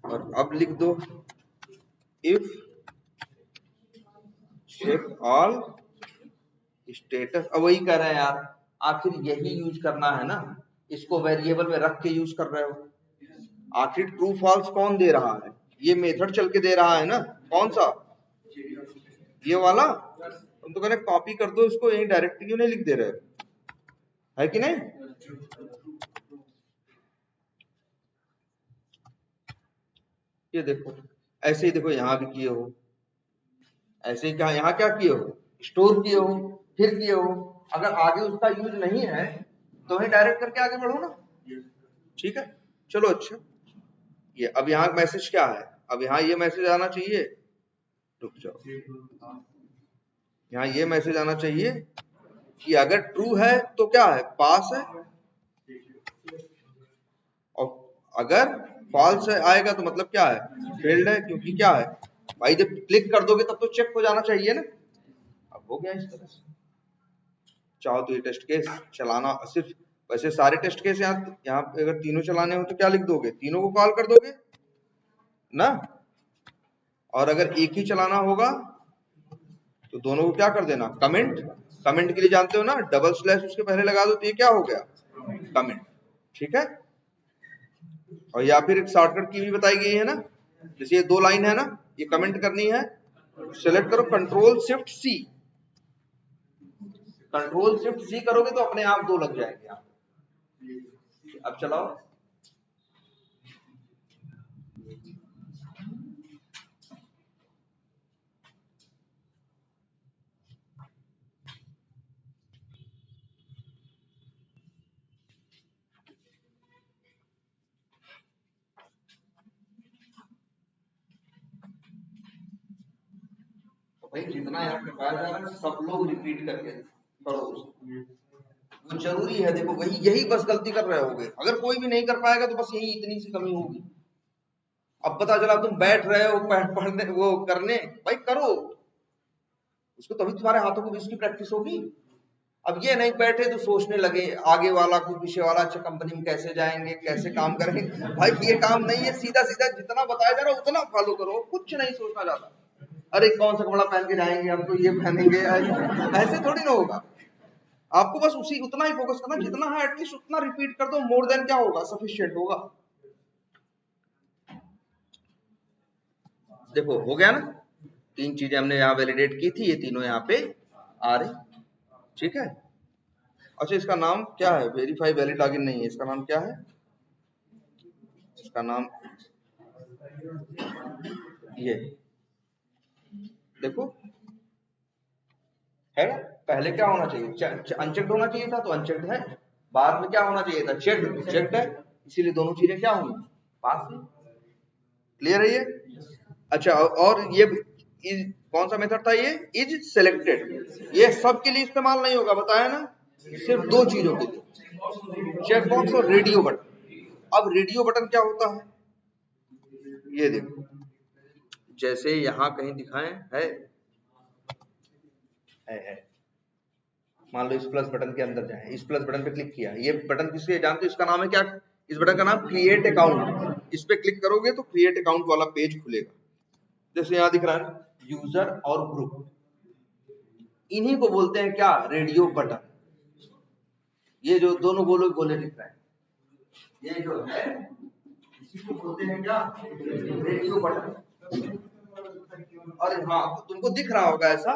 और अब लिख दो इफ चेक ऑल स्टेटस। अब वही कर रहे हैं यार, आखिर यही यूज करना है ना, इसको वेरिएबल में रख के यूज कर रहे हो। आखिर ट्रू फॉल्स कौन दे रहा है, ये मेथड चल के दे रहा है ना, कौन सा, ये वाला। तुम तो कहने कॉपी कर दो इसको, यही डायरेक्ट क्यों नहीं लिख दे रहे, है कि नहीं। ये देखो, ऐसे ही देखो यहां भी किए हो, ऐसे ही क्या यहाँ क्या किए हो, स्टोर किए हो, फिर किए हो। अगर आगे उसका यूज नहीं है तो वही डायरेक्ट करके आगे बढ़ो ना, ठीक है। चलो अच्छा, ये अब यहाँ मैसेज क्या है, अब यहाँ ये मैसेज आना चाहिए, रुक जाओ, यहाँ ये मैसेज आना चाहिए कि अगर ट्रू है तो क्या है, पास है, और अगर फॉल्स है आएगा तो मतलब क्या है, फेल्ड है। क्योंकि क्या है भाई, जब क्लिक कर दोगे तब तो चेक हो जाना चाहिए ना। अब हो गया इस तरह से। चाहो तो ये टेस्ट केस चलाना, सिर्फ वैसे सारे टेस्ट केस यहाँ पे अगर तीनों चलाने हो तो क्या लिख दोगे, तीनों को कॉल कर दोगे ना। और अगर एक ही चलाना होगा तो दोनों को क्या कर देना, कमेंट। कमेंट के लिए जानते हो ना, डबल स्लैश उसके पहले लगा दो तो ये क्या हो गया, कमेंट, ठीक है। और या फिर एक शॉर्टकट की भी बताई गई है ना, जैसे ये 2 लाइन है ना, ये कमेंट करनी है, सेलेक्ट करो control shift C, control shift C करोगे तो अपने आप 2 लग जाएंगे आप। अब चलाओ, भाई जितना यहाँ करवाया जा रहा है सब लोग रिपीट करके करो उसको, वो जरूरी है। देखो वही, यही बस गलती कर रहे होगे, अगर कोई भी नहीं कर पाएगा तो बस यही इतनी सी कमी होगी। अब पता चला तुम बैठ रहे हो पढ़ने, वो करने, भाई करो उसको, तभी तुम्हारे हाथों को भी इसकी प्रैक्टिस होगी। अब ये नहीं बैठे तो सोचने लगे आगे वाला कुछ विषय वाला, अच्छा कंपनी में कैसे जाएंगे, कैसे काम करेंगे। भाई ये काम नहीं है, सीधा सीधा जितना बताया जा रहा है उतना फॉलो करो, कुछ नहीं सोचना ज्यादा। अरे कौन सा कपड़ा पहन के जाएंगे हम तो ये पहनेंगे, ऐसे थोड़ी ना होगा। आपको बस उसी उतना ही फोकस करना, जितना है एटलीस्ट उतना रिपीट कर दो, मोर देन क्या होगा, सफिशिएंट होगा। देखो हो गया ना, 3 चीजें हमने यहाँ वैलिडेट की थी, ये तीनों यहाँ पे आ रही, ठीक है। अच्छा इसका नाम क्या है, वेरीफाई वैलिड लॉगिन नहीं है, इसका नाम क्या है, इसका नाम ये देखो है ना, पहले क्या होना चाहिए, अनचेक्ड होना चाहिए था, तो अनचेक्ड है। बाद में क्या होना चाहिए था, चेक्ड, चेक्ड है, इसीलिए दोनों चीजें क्या होंगी, पास में। क्लियर है ये? अच्छा, और ये कौन सा मेथड था, ये इज सेलेक्टेड। ये सब के लिए इस्तेमाल नहीं होगा, बताया ना, सिर्फ दो चीजों के लिए, चेक बॉक्स और रेडियो बटन। अब रेडियो बटन क्या होता है, ये देखो, जैसे यहां कहीं दिखाएं है। मान लो इस प्लस बटन के अंदर जाए, इस प्लस बटन पे क्लिक किया, ये बटन किसके जानते हो, इसका नाम है क्या, इस बटन का नाम क्रिएट अकाउंट। इस पे क्लिक करोगे तो क्रिएट अकाउंट वाला पेज खुलेगा। जैसे यहां दिख रहा है यूजर और ग्रुप, इन्हीं को बोलते हैं क्या, रेडियो बटन। ये जो दोनों गोले गोले दिख रहे हैं, ये जो है इसी को बोलते हैं क्या, रेडियो बटन। और हाँ, तुमको दिख रहा होगा ऐसा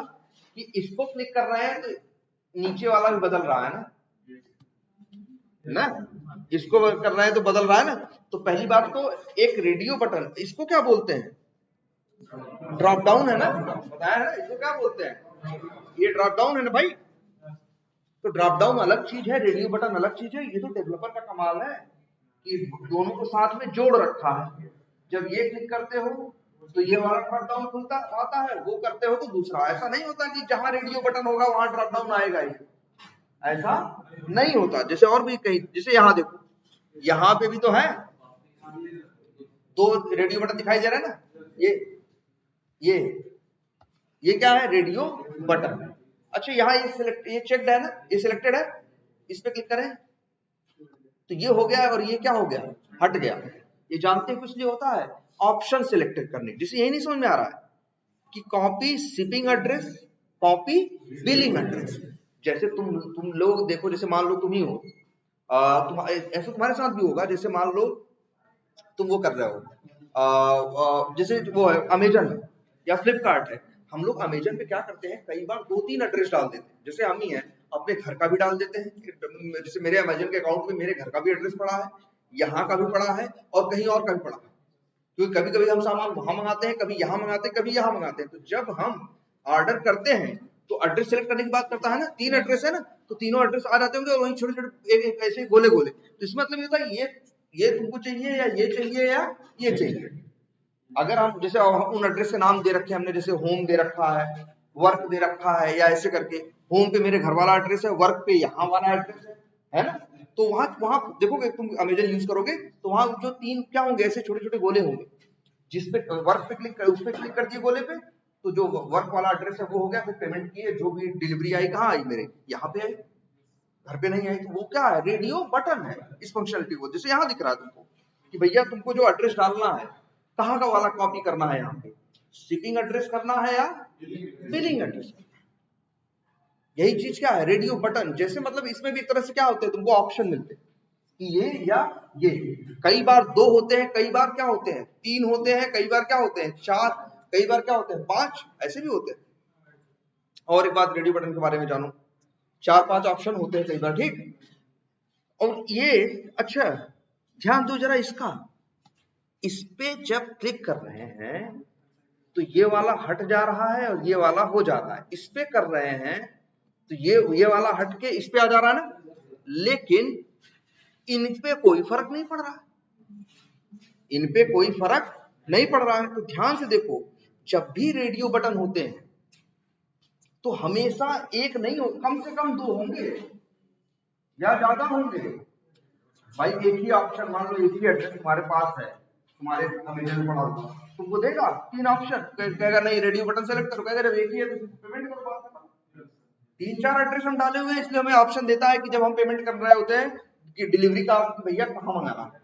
कि इसको क्लिक कर रहे हैं तो नीचे वाला भी बदल रहा है ना, इसको कर रहे हैं तो बदल रहा है ना। तो पहली बात तो एक रेडियो बटन, इसको क्या बोलते हैं, ड्रॉप डाउन है ना, बताया है ना, इसको क्या बोलते हैं, ये ड्रॉप डाउन है ना भाई। तो ड्रॉप डाउन अलग चीज है, रेडियो बटन अलग चीज है। ये तो डेवलपर का कमाल है कि दोनों को साथ में जोड़ रखा है। जब ये क्लिक करते हो तो ये वाला ड्रॉप डाउन खुलता आता है, वो करते हो तो दूसरा। ऐसा नहीं होता कि जहां रेडियो बटन होगा वहां ड्रॉप डाउन आएगा ही, ऐसा नहीं होता। जैसे और भी कहीं, जैसे यहां देखो, यहां पे भी तो है, दो रेडियो बटन दिखाई दे रहा है ना, ये क्या है, रेडियो बटन। अच्छा, यहाँ ये चेक्ड है ना, ये सिलेक्टेड है, इस पे क्लिक करें तो ये हो गया, और ये क्या हो गया, हट गया। ये जानते हैं किस लिए होता है, ऑप्शन सिलेक्टेड करने। जिसे यही नहीं समझ में आ रहा है कि copy shipping address, copy billing address. जैसे तुम लोग देखो, जैसे मान लो तुम ही हो, ऐसा तुम्हारे साथ भी होगा। जैसे मान लो तुम वो कर रहे हो, जैसे वो है अमेजन या फ्लिपकार्ट है, हम लोग अमेजन पे क्या करते हैं, कई बार 2-3 एड्रेस डाल देते हैं। जैसे हम ही हैं, अपने घर का भी डाल देते हैं। जैसे मेरे अमेजन के अकाउंट में मेरे घर का भी एड्रेस पड़ा है, यहाँ का भी पड़ा है, और कहीं और का भी पड़ा है। क्योंकि कभी कभी हम सामान वहां मंगाते हैं, कभी यहाँ मंगाते हैं, कभी यहाँ मंगाते हैं। तो जब हम ऑर्डर करते हैं तो एड्रेस सेलेक्ट करने की बात करता है ना, 3 एड्रेस है ना, तो तीनों एड्रेस आ जाते होंगे, और वहीं छोटे छोटे ऐसे गोले गोले। तो इसमें मतलब ये होता है, ये तुमको चाहिए, या ये चाहिए, या ये चाहिए। अगर हम जैसे उन एड्रेस से नाम दे रखे हैं हमने, जैसे होम दे रखा है, वर्क दे रखा है, या ऐसे करके, होम पे मेरे घर वाला एड्रेस है, वर्क पे यहाँ वाला एड्रेस है ना। तो वहां देखोगे, तुम अमेजन यूज करोगे तो वहां जो 3 क्या होंगे, ऐसे छोटे छोटे गोले होंगे। जिसपे वर्क पे क्लिक कर, उस पे क्लिक कर दिए गोले पे, तो जो वर्क वाला एड्रेस है वो हो गया। फिर पेमेंट किए, जो भी डिलीवरी आई, कहाँ आई, मेरे यहाँ पे आई, घर पे नहीं आई। तो वो क्या है, रेडियो बटन है इस फंक्शनलिटी को। जैसे यहाँ दिख रहा है तुमको कि भैया तुमको जो एड्रेस डालना है, कहाँ का वाला कॉपी करना है, यहाँ पे शिपिंग एड्रेस करना है या बिलिंग एड्रेस। यही चीज क्या है, रेडियो बटन। जैसे मतलब इसमें भी एक तरह से क्या होते हैं, तुमको ऑप्शन मिलते हैं कि ये या ये। कई बार 2 होते हैं, कई बार क्या होते हैं, 3 होते हैं, कई बार क्या होते हैं, 4, कई बार क्या होते हैं, 5, ऐसे भी होते हैं। और एक बात रेडियो बटन के बारे में जानो, 4-5 ऑप्शन होते हैं कई बार, ठीक। और ये अच्छा ध्यान दो जरा इसका, इस पे जब क्लिक कर रहे हैं तो ये वाला हट जा रहा है और ये वाला हो जा रहा है। इस पे कर रहे हैं तो ये वाला हट के इस पे आ जा रहा है ना, लेकिन इन पे कोई फर्क नहीं पड़ रहा, इन पे कोई फर्क नहीं पड़ रहा है। तो ध्यान से देखो, जब भी रेडियो बटन होते हैं तो हमेशा एक नहीं हो, कम से कम 2 होंगे या ज्यादा होंगे। भाई एक ही ऑप्शन, मान लो एक ही एड्रेस तुम्हारे पास है, तुम्हारे अमेजन में पड़ा हुआ, तुमको देगा 3 ऑप्शन, कहेगा नहीं रेडियो बटन सेलेक्ट करो, कहेगा एक ही है तो पेमेंट करो, बात खत्म। 3-4 एड्रेस हम डाले हुए हैं, इसलिए हमें ऑप्शन देता है कि जब हम पेमेंट कर रहे होते हैं कि डिलीवरी का, भैया कहाँ मंगाना है।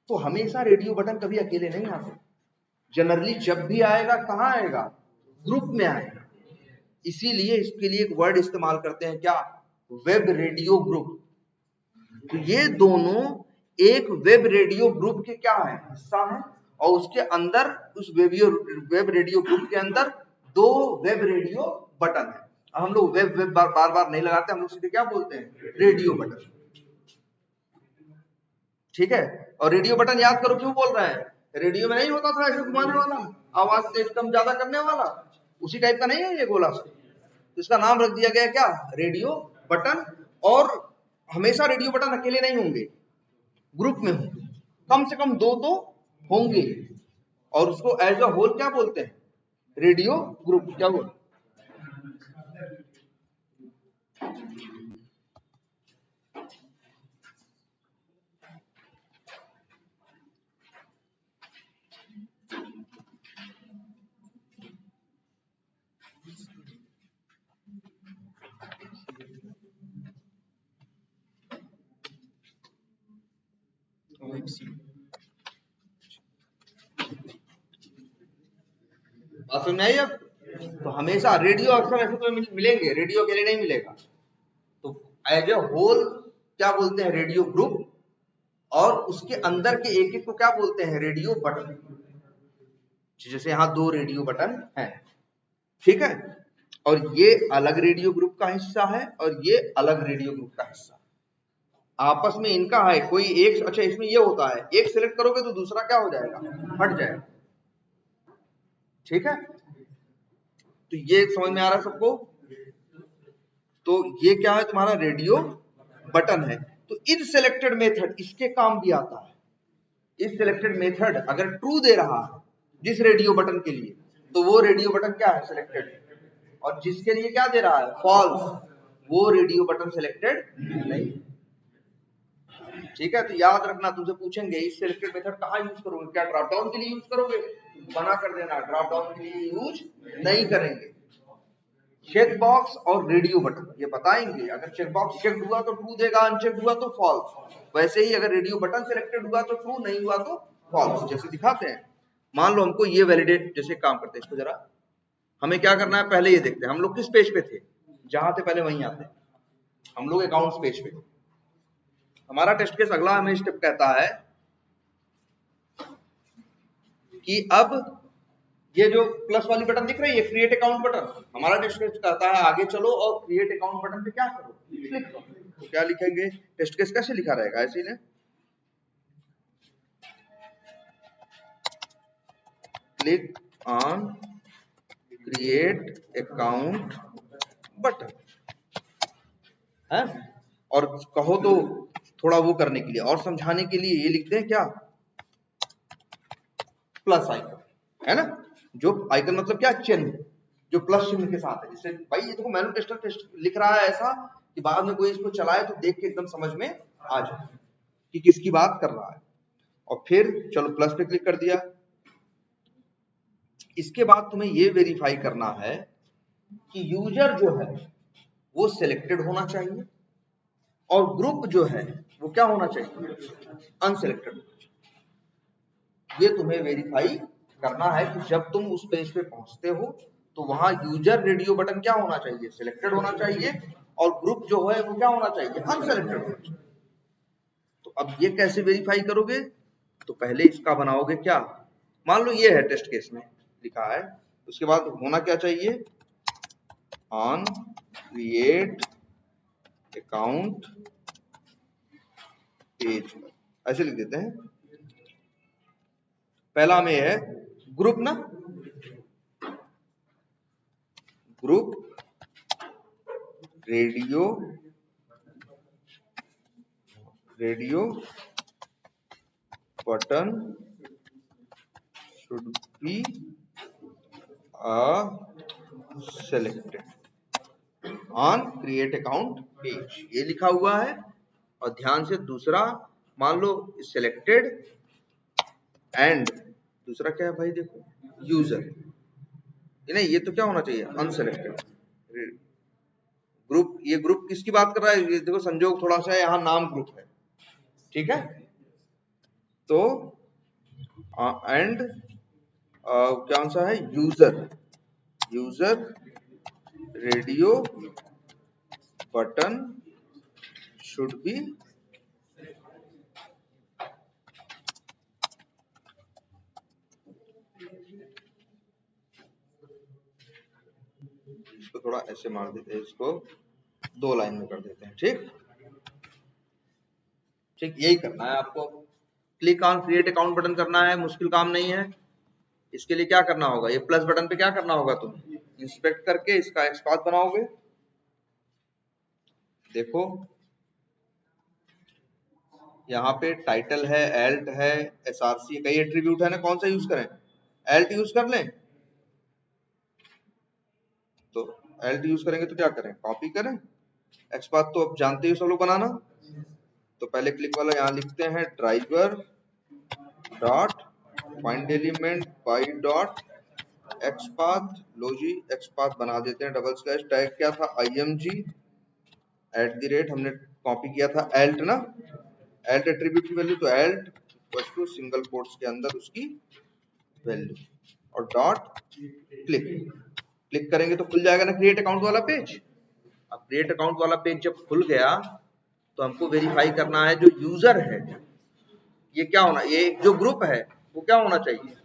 तो हमेशा रेडियो बटन कभी अकेले नहीं आते, जनरली जब भी आएगा कहाँ आएगा, ग्रुप में आएगा। इसीलिए इसके लिए एक वर्ड इस्तेमाल करते हैं, क्या, वेब रेडियो ग्रुप। तो ये दोनों एक वेब रेडियो ग्रुप के क्या है, हिस्सा है, और उसके अंदर उस वेब रेडियो ग्रुप के अंदर 2 वेब रेडियो बटन है। अब हम लोग वेब बार बार नहीं लगाते, हम लोग सीधे क्या बोलते हैं, रेडियो बटन, ठीक है। और रेडियो बटन याद करो क्यों बोल रहे हैं, रेडियो में नहीं होता था ऐसे घुमाने वाला, आवाज तेज कम ज्यादा करने वाला, उसी टाइप का नहीं है ये गोला सा। तो इसका नाम रख दिया गया क्या, रेडियो बटन। और हमेशा रेडियो बटन अकेले नहीं होंगे, ग्रुप में होंगे, कम से कम 2 तो होंगे, और उसको एज अ होल क्या बोलते हैं, रेडियो ग्रुप। क्या बोलते बात समझ में आई अब? तो हमेशा रेडियो अक्सर ऐसे तो मिलेंगे, रेडियो अकेले नहीं मिलेगा। तो एज ए होल क्या बोलते हैं, रेडियो ग्रुप, और उसके अंदर के एक एक को क्या बोलते हैं, रेडियो बटन। जैसे यहाँ 2 रेडियो बटन हैं, ठीक है, और ये अलग रेडियो ग्रुप का हिस्सा है और ये अलग रेडियो ग्रुप का हिस्सा, आपस में इनका है कोई एक। अच्छा, इसमें ये होता है, एक सिलेक्ट करोगे तो दूसरा क्या हो जाएगा, हट जाएगा, ठीक है। तो ये समझ में आ रहा है सबको? तो ये क्या है, तुम्हारा रेडियो बटन है। तो इज सेलेक्टेड मेथड इसके काम भी आता है। इज सेलेक्टेड मेथड अगर ट्रू दे रहा है जिस रेडियो बटन के लिए, तो वो रेडियो बटन क्या है, सिलेक्टेड। और जिसके लिए क्या दे रहा है, फॉल्स, वो रेडियो बटन सिलेक्टेड नहीं। ठीक है, तो याद रखना, तुमसे पूछेंगे इस सिलेक्टेड मेथड कहाँ यूज करोगे, क्या ड्रॉप डाउन के लिए यूज करोगे, मना कर देना, ड्रॉप डाउन के लिए यूज नहीं करेंगे। चेक बॉक्स और रेडियो बटन ये बताएंगे, अगर चेक बॉक्स चेक हुआ तो ट्रू देगा, अनचेक हुआ तो फॉल्स। वैसे ही अगर रेडियो बटन सिलेक्टेड हुआ तो ट्रू, नहीं हुआ तो फॉल्स। जैसे दिखाते हैं, मान लो हमको ये वैलिडेट जैसे काम करते हैं, इसको जरा हमें क्या करना है, पहले ये देखते हैं हम लोग किस पेज पे थे, जहां थे पहले वहीं आते हैं। हम लोग अकाउंट्स पेज पे, हमारा टेस्ट केस अगला हमें स्टेप कहता है कि अब ये जो प्लस वाली बटन दिख रही है, क्रिएट अकाउंट बटन, हमारा टेस्ट केस कहता है आगे चलो और क्रिएट अकाउंट बटन पे क्या करो, क्लिक करो। तो क्या लिखेंगे, टेस्ट केस कैसे लिखा रहेगा, ऐसे ही click on create account button है। और कहो तो थोड़ा वो करने के लिए और समझाने के लिए ये लिखते हैं क्या, प्लस आइकन, है ना। जो आइकन मतलब क्या, चिन्ह, जो प्लस चिन्ह के साथ है, जिससे भाई ये देखो मैनुअल टेस्टर टेस्ट लिख रहा है ऐसा कि बाद में कोई इसको चलाए तो देख के एकदम समझ में आ जाए कि किसकी बात कर रहा है। और फिर चलो प्लस पे क्लिक कर दिया। इसके बाद तुम्हें ये वेरीफाई करना है कि यूजर जो है वो सिलेक्टेड होना चाहिए और ग्रुप जो है वो क्या होना चाहिए, अनसिलेक्टेड। ये तुम्हें वेरीफाई करना है कि जब तुम उस पेज पे पहुंचते हो तो वहां यूजर रेडियो बटन क्या होना चाहिए, सिलेक्टेड होना चाहिए, और ग्रुप जो है वो क्या होना चाहिए, अनसिलेक्टेड होना चाहिए। तो अब ये कैसे वेरीफाई करोगे, तो पहले इसका बनाओगे क्या, मान लो ये है टेस्ट केस में लिखा है, उसके बाद होना क्या चाहिए, ऑन क्रिएट अकाउंट पेज, ऐसे लिख देते हैं। पहला में है ग्रुप ना, group radio button should be selected on create account page, ये लिखा हुआ है। और ध्यान से दूसरा मान लो सिलेक्टेड, एंड दूसरा क्या है भाई, देखो यूजर, नहीं ये तो क्या होना चाहिए, अनसिलेक्टेड। ग्रुप, ये ग्रुप किसकी बात कर रहा है, ये देखो संजोग थोड़ा सा यहाँ नाम ग्रुप है, ठीक है। तो एंड क्या सा है, user radio button should be इसको थोड़ा ऐसे मार देते हैं, इसको 2 लाइन में कर देते हैं, ठीक ठीक, यही करना है आपको। Click on create account button करना है, मुश्किल काम नहीं है। इसके लिए क्या करना होगा, ये प्लस बटन पे क्या करना होगा, तुम इंस्पेक्ट करके इसका एक्सपाथ बनाओगे। देखो यहाँ पे टाइटल है, एल्ट है, एसआरसी, कई एट्रीब्यूट है ना, कौन सा यूज करें? एल्ट यूज कर लें। तो एल्ट यूज करेंगे तो क्या करें? कॉपी करें। एक्सपाथ तो अब जानते ही सब लोग बनाना। तो पहले क्लिक वाला यहाँ लिखते हैं driver dot find element by dot xpath. लो जी, एक्सपाथ बना देते हैं, डबल स्लैश, टैग क्या था? img @ हमने कॉपी किया था एल्ट ना, एल्ट एट्रीब्यूट की वैल्यू, तो alt equal to single quotes के अंदर उसकी वैल्यू और डॉट क्लिक। क्लिक करेंगे तो खुल जाएगा ना क्रिएट अकाउंट वाला पेज। अब क्रिएट अकाउंट वाला पेज जब खुल गया तो हमको वेरीफाई करना है जो यूजर है ये क्या होना, ये जो ग्रुप है वो क्या होना चाहिए?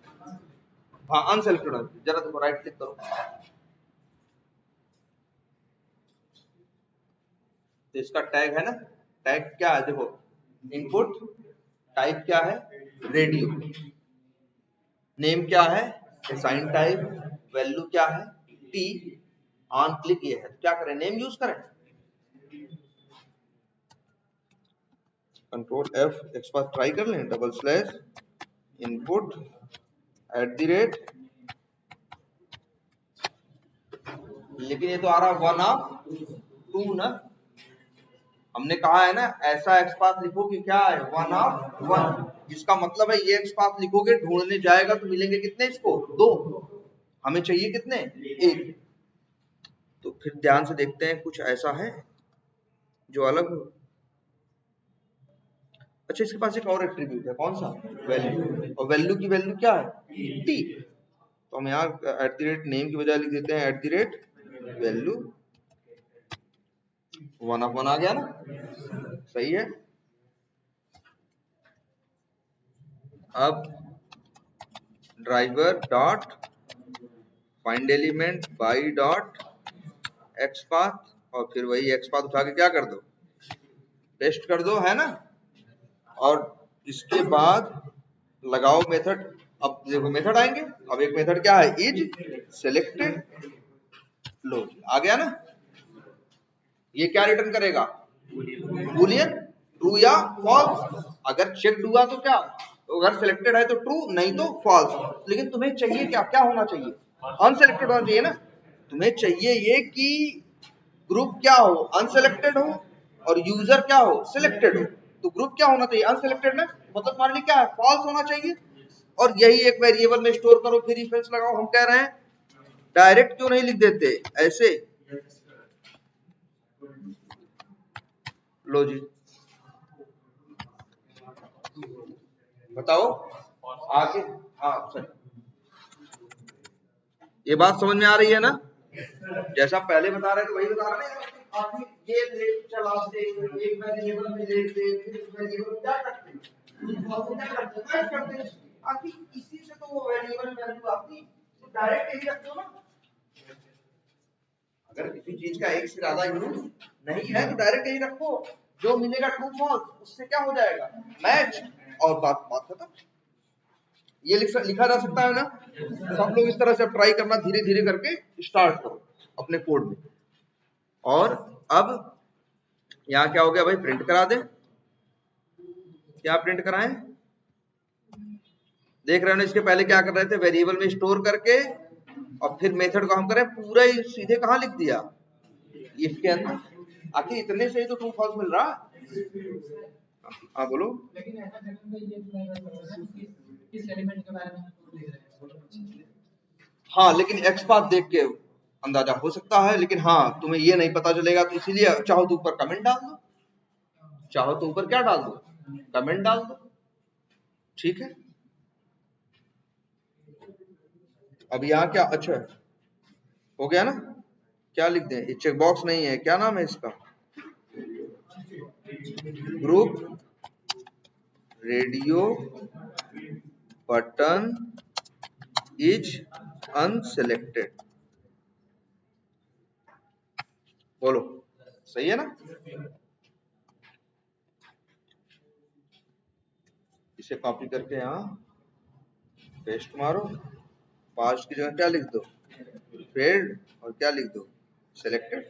हाँ, अनसेलेक्टेड होना चाहिए। जरा देखो, राइट क्लिक करो, तो इसका टैग है ना, टैग क्या है देखो, इनपुट, टाइप क्या है? रेडियो, नेम क्या है? असाइन टाइप, वैल्यू क्या है? टी, ऑन क्लिक ये है, तो क्या करें? नेम यूज करें। कंट्रोल एफ, एक्सपाथ ट्राई कर लें, डबल स्लैश इनपुट @ लेकिन ये तो आ रहा 1 ऑफ 2 ना। हमने कहा है ना ऐसा एक्सपाथ लिखो कि क्या है? 1 ऑफ 1। जिसका मतलब है ये एक्सपाथ लिखोगे, ढूंढने जाएगा तो मिलेंगे कितने इसको? 2। हमें चाहिए कितने? 1। तो फिर ध्यान से देखते हैं, कुछ ऐसा है जो अलग हो। अच्छा, इसके पास एक और एट्रीब्यूट है, कौन सा? वैल्यू। और वैल्यू की वैल्यू क्या है? टी। तो हम यहाँ @नेम की बजाय लिख देते हैं @वैल्यू। 1 ऑफ 1 आ गया ना, सही है। अब driver dot find element by dot XPath, और फिर वही एक्सपाथ उठा के क्या कर दो? पेस्ट कर दो, है ना। और इसके बाद लगाओ मेथड। अब देखो मेथड आएंगे। अब एक मेथड क्या है? Is selected. लो, आ गया ना। ये क्या रिटर्न करेगा? बूलियन, ट्रू या फॉल्स। अगर चेक्ड हुआ तो क्या? तो अगर सिलेक्टेड है तो ट्रू, नहीं तो फॉल्स। लेकिन तुम्हें चाहिए क्या? क्या होना चाहिए? अनसेलेक्टेड होना चाहिए ना। तुम्हें चाहिए ये कि ग्रुप क्या हो? अनसेलेक्टेड हो और यूजर क्या हो? सिलेक्टेड हो। तो ग्रुप क्या होना चाहिए? अनसेलेक्टेड ना, मतलब तुम्हारे लिए क्या है? फॉल्स होना चाहिए। और यही एक वेरिएबल में स्टोर करो, फिर रिफरेंस लगाओ। हम कह रहे हैं डायरेक्ट क्यों नहीं लिख देते ऐसे? लो जी, बताओ आगे। हाँ सर, ये बात समझ में आ रही है ना? जैसा पहले बता रहे थे वही बता रहे हैं। आप ये लेट चलाते, एक वेरिएबल में लेते, फिर उस वेरिएबल को क्या करते हैं? क्या करते हैं? आखिर इसी से तो वो वेरिएबल वैल्यू आती। तो डायरेक्ट यही रखते हो ना। अगर किसी चीज का एक से ज्यादा यूज नहीं है तो डायरेक्ट यही रखो, जो मिलेगा ट्रू फॉल्स, उससे क्या हो जाएगा? मैच, और बात बात खत्म। ये लिखा जा सकता है ना। सब लोग इस तरह से ट्राई करना, धीरे धीरे करके स्टार्ट करो अपने कोड में। और अब यहाँ क्या हो गया भाई? प्रिंट करा दे। क्या प्रिंट कराएं? देख रहे हो ना, इसके पहले क्या कर रहे थे? वेरिएबल में स्टोर करके और फिर मेथड को हम करें पूरा ही सीधे कहाँ लिख दिया? इफ के अंदर। आखिर इतने से ही तो ट्रू फॉल्स मिल रहा है। हाँ बोलो। हाँ, लेकिन एक्सपाथ देख के अंदाजा हो सकता है, लेकिन हाँ तुम्हें ये नहीं पता चलेगा, तो इसीलिए चाहो तो ऊपर कमेंट डाल दो, चाहो तो ऊपर क्या डाल दो? कमेंट डाल दो। ठीक है। अब यहाँ क्या? अच्छा हो गया ना। क्या लिख दें? ये चेक बॉक्स नहीं है, क्या नाम है इसका? Group radio button is unselected. बोलो, सही है ना? इसे कॉपी करके यहाँ पेस्ट मारो, पास्ट की जगह क्या लिख दो? फेल्ड और क्या लिख दो, सिलेक्टेड।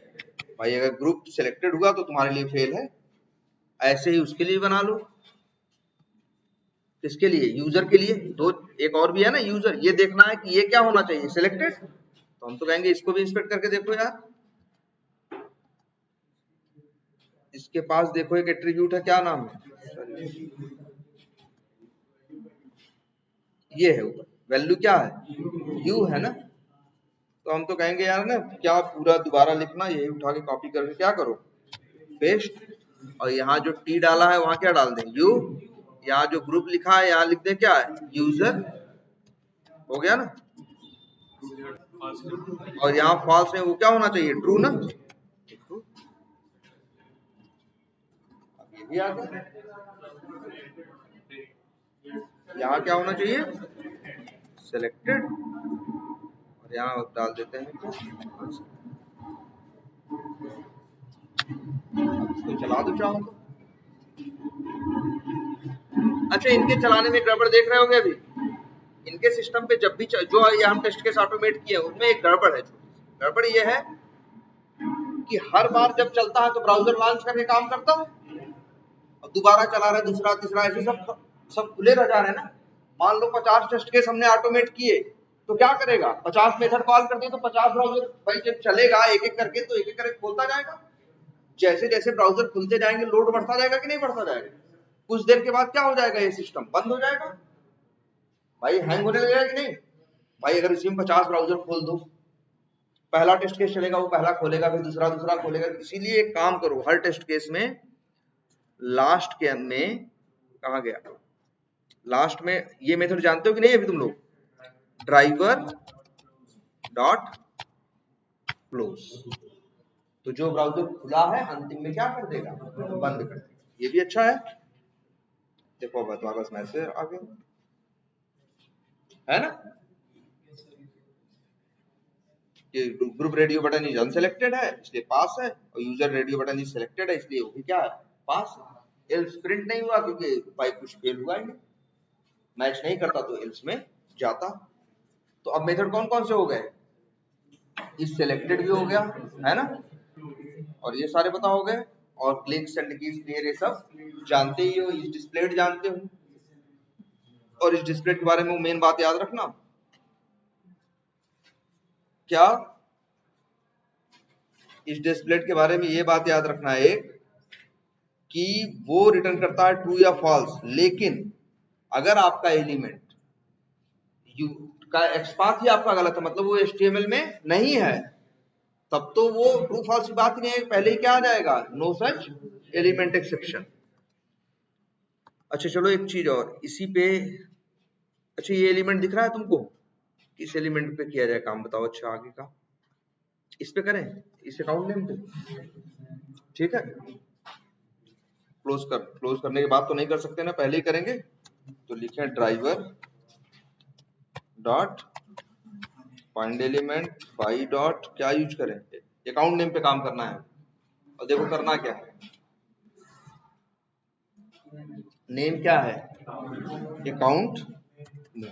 भाई अगर ग्रुप सिलेक्टेड हुआ तो तुम्हारे लिए फेल है। ऐसे ही उसके लिए बना लो, किसके लिए, यूजर के लिए। दो एक और भी है ना यूजर, ये देखना है कि ये क्या होना चाहिए, सिलेक्टेड। तो हम तो कहेंगे इसको भी इंस्पेक्ट करके देखो यार। इसके पास देखो एक एट्रीब्यूट है, क्या नाम है, ये है ऊपर, वैल्यू क्या है, यू है ना। तो हम तो कहेंगे यार ना, क्या पूरा दोबारा लिखना, यही उठा के कॉपी करके क्या करो, पेस्ट। और यहाँ जो टी डाला है वहां क्या डाल दें, यू। यहाँ जो ग्रुप लिखा है यहाँ लिख दें क्या है, यूजर। हो गया ना। और यहाँ फॉल्स में वो क्या होना चाहिए, ट्रू ना। ट्रू, अब ये भी आ गया। यहाँ क्या होना चाहिए, सिलेक्टेड। और यहाँ डाल देते हैं तो चला दो चाहो तो। अच्छा, इनके चलाने में गड़बड़ देख रहे होगे अभी। इनके सिस्टम पे जब भी जो ये हम टेस्ट केस ऑटोमेट किए उनमें एक गड़बड़ है। गड़बड़ ये है कि हर बार जब चलता है तो ब्राउजर लॉन्च करके काम करता है, और दोबारा चला रहा है दूसरा तीसरा, ऐसे सब खुले रह जा रहे हैं ना। मान लो 50 टेस्ट केस हमने ऑटोमेट किए, तो क्या करेगा, 50 मेथड कॉल करते तो 50 ब्राउजर भाई जब चलेगा एक एक करके, तो एक एक करके खोलता जाएगा। जैसे जैसे ब्राउजर खुलते जाएंगे लोड बढ़ता जाएगा कि नहीं बढ़ता जाएगा। कुछ देर के बाद क्या हो जाएगा, ये सिस्टम बंद हो जाएगा भाई, हैंग होने लगेगा कि नहीं। भाई अगर इसी में 50 ब्राउजर खोल दो, पहला टेस्ट केस चलेगा वो पहला खोलेगा, फिर दूसरा दूसरा खोलेगा। इसीलिए एक काम करो, हर टेस्ट केस में लास्ट के में कहा गया, लास्ट में ये मेथड जानते हो कि नहीं अभी तुम लोग, ड्राइवर डॉट क्लोज। तो जो ब्राउजर खुला है अंतिम में क्या कर देगा, बंद कर देगा। ये भी अच्छा है। देखो अब तुम्हारे पास मैसेज आ गया है ना, कि group radio button is unselected है इसलिए पास है, और user radio button is selected है इसलिए वो भी क्या है, पास है। एल्स प्रिंट नहीं हुआ क्योंकि भाई कुछ फेल हुआ ही नहीं, मैच नहीं करता तो एल्स में जाता। तो अब मेथड कौन कौन से हो गए, इस सिलेक्टेड भी हो गया है ना, और ये सारे पता हो गए, और क्लिक्स एंड कीज क्लियर ये सब जानते ही हो, इस डिस्प्लेड जानते हो। और इस डिस्प्ले के बारे में मेन बात याद रखना, क्या, इस डिस्प्ले के बारे में ये बात याद रखना है कि वो रिटर्न करता है ट्रू या फॉल्स, लेकिन अगर आपका एलिमेंट यू का एक्सपाथ ही आपका गलत है, मतलब वो HTML में नहीं है, तब तो वो ट्रू फॉल्स की बात ही नहीं है, पहले ही क्या आ जाएगा, नो सच एलिमेंट एक्सेप्शन। अच्छा चलो एक चीज और इसी पे, अच्छा ये एलिमेंट दिख रहा है तुमको, किस एलिमेंट पे किया जाए काम बताओ। अच्छा आगे का इस पे करें, इस अकाउंट नेम पे, ठीक है। क्लोज करने के बाद तो नहीं कर सकते ना, पहले ही करेंगे। तो लिखें driver dot find element by dot क्या यूज करें, अकाउंट नेम पे काम करना है। और देखो करना क्या है, नेम क्या है, अकाउंट नेम।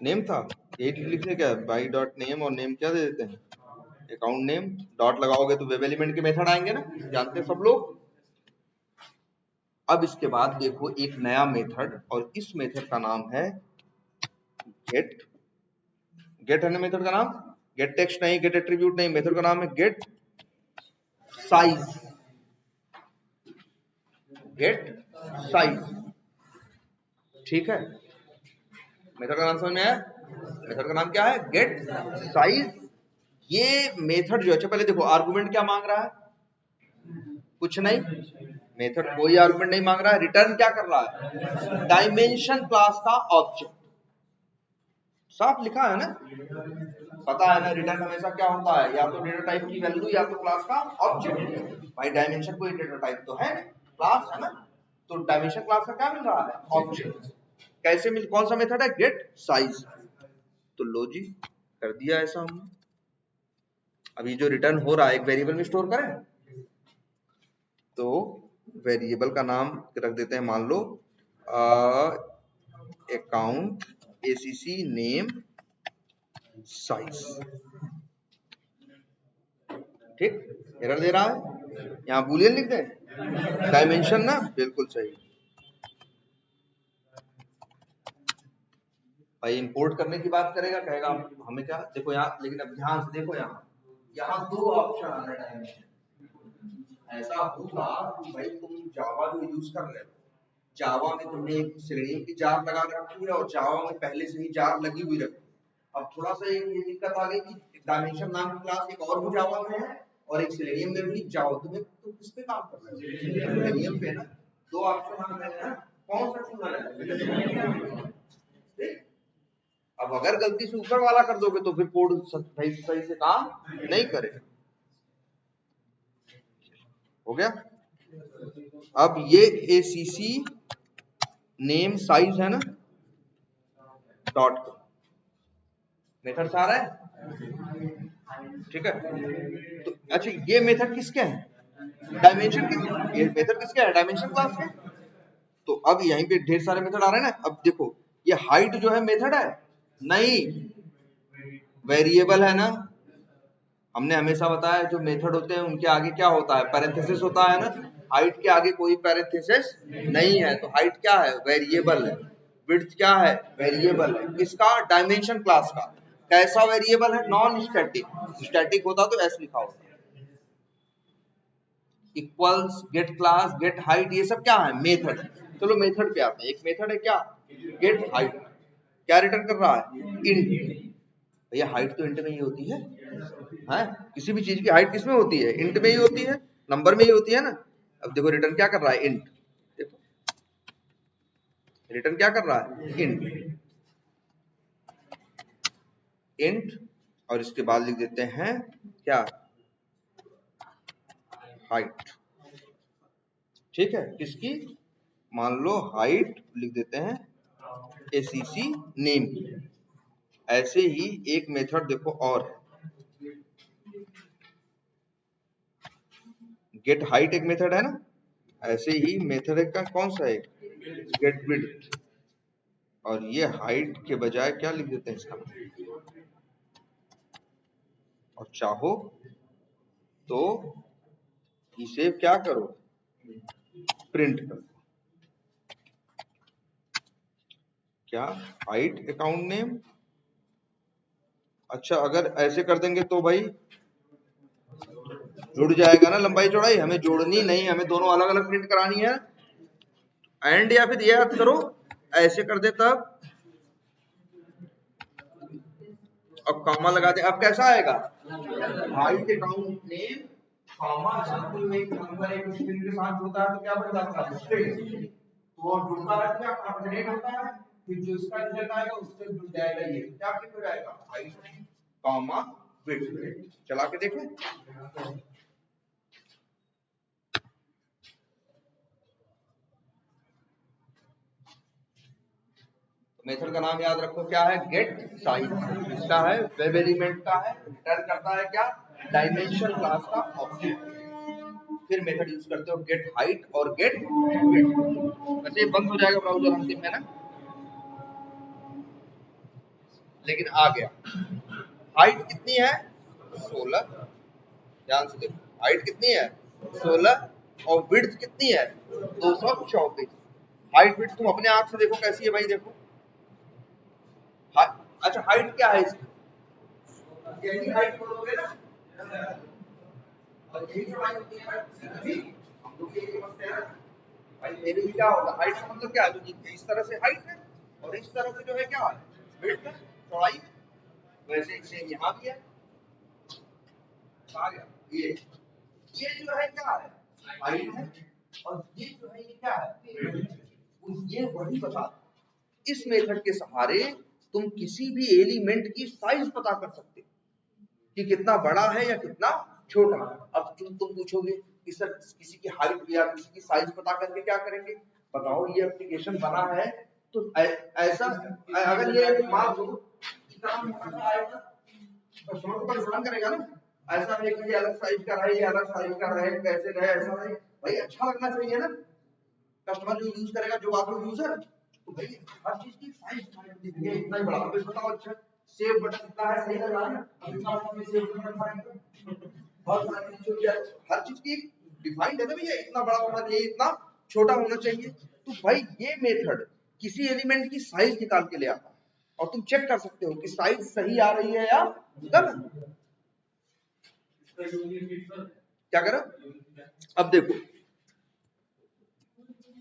नेम था यही लिखने क्या है, बाई डॉट नेम, और नेम क्या दे देते हैं, अकाउंट नेम। डॉट लगाओगे तो वेब एलिमेंट के मेथड आएंगे ना, जानते हैं सब लोग। अब इसके बाद देखो एक नया मेथड, और इस मेथड का नाम है गेट। गेट है ना मेथड का नाम, गेट टेक्स्ट नहीं, गेट एट्रीब्यूट नहीं, मेथड का नाम है गेट साइज। गेट साइज, ठीक है। मेथड का नाम समझ में आया, मेथड का नाम क्या है, गेट साइज। ये मेथड जो है, पहले देखो आर्गुमेंट क्या मांग रहा है, कुछ नहीं, मेथड कोई आर्गुमेंट नहीं मांग रहा है। रिटर्न क्या कर रहा है, डायमेंशन क्लास का ऑब्जेक्ट। साफ लिखा है ना, पता है ना, रिटर्न हमेशा क्या होता है, या तो डेटा टाइप की वैल्यू या तो क्लास का ऑब्जेक्ट। भाई डायमेंशन कोई डेटा टाइप तो है, क्लास है ना, तो डायमेंशन क्लास का क्या मिल रहा है, ऑब्जेक्ट। कैसे मिल, कौन सा मेथड है, गेट साइज। तो लो जी कर दिया ऐसा हमने। अभी जो रिटर्न हो रहा है एक वेरिएबल में स्टोर करें, तो वेरिएबल का नाम रख देते हैं, मान लो अकाउंट ACC नेम साइज। ठीक, एरर दे रहा है, यहाँ बूलियन लिख दें, डायमेंशन ना, बिल्कुल सही। भाई इंपोर्ट करने की बात करेगा, कहेगा हमें क्या, देखो यहाँ, लेकिन अब ध्यान से देखो, यहाँ दो ऑप्शन आ रहे हैं डायमेंशन। ऐसा होगा कि भाई तुम जावा जो यूज कर रहे हो, जावा में तुमने एक श्रेणी की जार लगा रखी है और जावा में पहले से ही जार लगी हुई रखी। अब थोड़ा सा एक ये दिक्कत आ गई कि डायमेंशन नाम की क्लास एक और भी जावा में है और एक सेलेनियम में भी। जाओ तुम्हें तो किस पे काम कर रहे हो, सेलेनियम पे ना। दो ऑप्शन आ रहे हैं, कौन सा चुना है? अब अगर गलती से ऊपर वाला कर दोगे तो फिर कोड सही से काम नहीं करेगा। हो गया। अब ये ACC नेम साइज है ना, डॉट का मेथड आ रहा है, ठीक है। तो अच्छा, ये मेथड किसके हैं, डायमेंशन के। ये मेथड किसके है, डायमेंशन क्लास के। तो अब यहीं पे ढेर सारे मेथड आ रहे हैं ना। अब देखो ये हाइट जो है मेथड है नहीं, वेरिएबल है ना। हमने हमेशा बताया जो मेथड होते हैं उनके आगे क्या होता है, पैरेंथेसिस होता है ना। हाइट के आगे कोई पैरेंथेसिस नहीं है, तो हाइट क्या है, वेरिएबल है। विड्थ क्या है, वेरिएबल है। किसका, डायमेंशन क्लास का। कैसा वेरिएबल है, नॉन स्टैटिक। स्टैटिक होता तो एस लिखा होता। Equals, get class, get height, ये सब क्या है, मेथड। चलो मेथड पे आते हैं। एक मेथड है क्या, गेट हाइट। क्या रिटर्न कर रहा है, इंट। भैया हाइट तो इंट में ही होती है, किसी भी चीज की हाइट किसमें होती है, इंट में ही होती है, नंबर में ही होती है ना। अब देखो रिटर्न क्या कर रहा है, इंट। देखो रिटर्न क्या कर रहा है, इंट। इंट और इसके बाद लिख देते हैं क्या, हाइट। ठीक है, किसकी, मान लो हाइट लिख देते हैं ACC नेम की। ऐसे ही एक मेथड देखो और है, गेट हाइट एक मेथड है ना। ऐसे ही मेथड का कौन सा है, गेट विड्थ। और ये हाइट के बजाय क्या लिख देते हैं इसका, और चाहो तो इसे क्या करो, प्रिंट करो। क्या, हाइट अकाउंट नेम। अच्छा अगर ऐसे कर देंगे तो भाई जुड़ जाएगा ना लंबाई चौड़ाई। हमें जोड़नी नहीं, हमें दोनों अलग अलग प्रिंट करानी है। एंड या फिर ये याद करो, ऐसे कर दे तब, अब कॉमा लगा दे। अब कैसा आएगा, हाइट अकाउंट नेम कॉमा, जहां कोई एक नंबर एक स्ट्रिंग के साथ जुड़ता है तो क्या बन जाता है, स्ट्रिंग। तो वो जुड़ता रहता है, अपडेट होता है, फिर जो इसका रिजल्ट आएगा उससे जुड़ जाएगा। ये क्या प्रिंट हो जाएगा, हाइट कॉमा विड्थ। चला के देखें। मेथड का नाम याद रखो, क्या है, गेट साइज। इसका है, वेब एलिमेंट का है, रिटर्न करता है क्या, डायमेंशन क्लास का ऑब्जेक्ट। फिर मेथड यूज करते हो गेट हाइट और गेट विड्थ। वैसे ये बंद हो जाएगा ब्राउजर अंतिम में ना, लेकिन आ गया। हाइट कितनी है, 16। ध्यान से देखो, हाइट कितनी है, 16, और विड्थ कितनी है, 224। हाइट विड्थ तुम अपने आप से देखो कैसी है भाई, देखो। अच्छा हाइट क्या है इसकी, यही हाइट बोलोगे ना, और यही जो हाइट होती है हम लोग ये समझते हैं भाई। मेरे लिए क्या होगा, हाइट का मतलब क्या है, जो इस तरह से हाइट है और इस तरह से जो है क्या है, विड्थ, चौड़ाई। वैसे सेम यहाँ भी है, आ गया। ये जो है क्या है, हाइट है, और ये जो है ये क्या है, ये वही बता। इस मेथड के सहारे तुम किसी भी एलिमेंट की साइज पता कर सकते कि कितना बड़ा है या कितना छोटा। अब तुम पूछोगे कि सर किसी की हाइट या किसी की साइज पता करके क्या करेंगे, बताओ। ये एप्लीकेशन बना है तो ऐसा, अगर ये मान लो कस्टमर को परेशान करेगा ना, ऐसा है कि ये अलग साइज का रहे, ये अलग साइज का रहे, कैसे रहे, ऐसा रहे। भाई अच्छा लगना चाहिए ना, कस्टमर जो यूज करेगा, जो बात यूजर, तो भाई हर चीज की साइज ये इतना ही बड़ा, अब इसको बताओ अच्छा सेव बटन कितना है, सही लग रहा है ना, अब इतना आपने सेव बटन रखा, बहुत सारी चीजें हर चीज की डिफाइंड है ना भैया, इतना बड़ा होना चाहिए, इतना छोटा होना चाहिए। तो भाई ये मेथड किसी एलिमेंट की साइज निकाल के ले आता है और तुम चेक कर सकते हो कि साइज सही आ रही है या गलत। क्या करो, अब देखो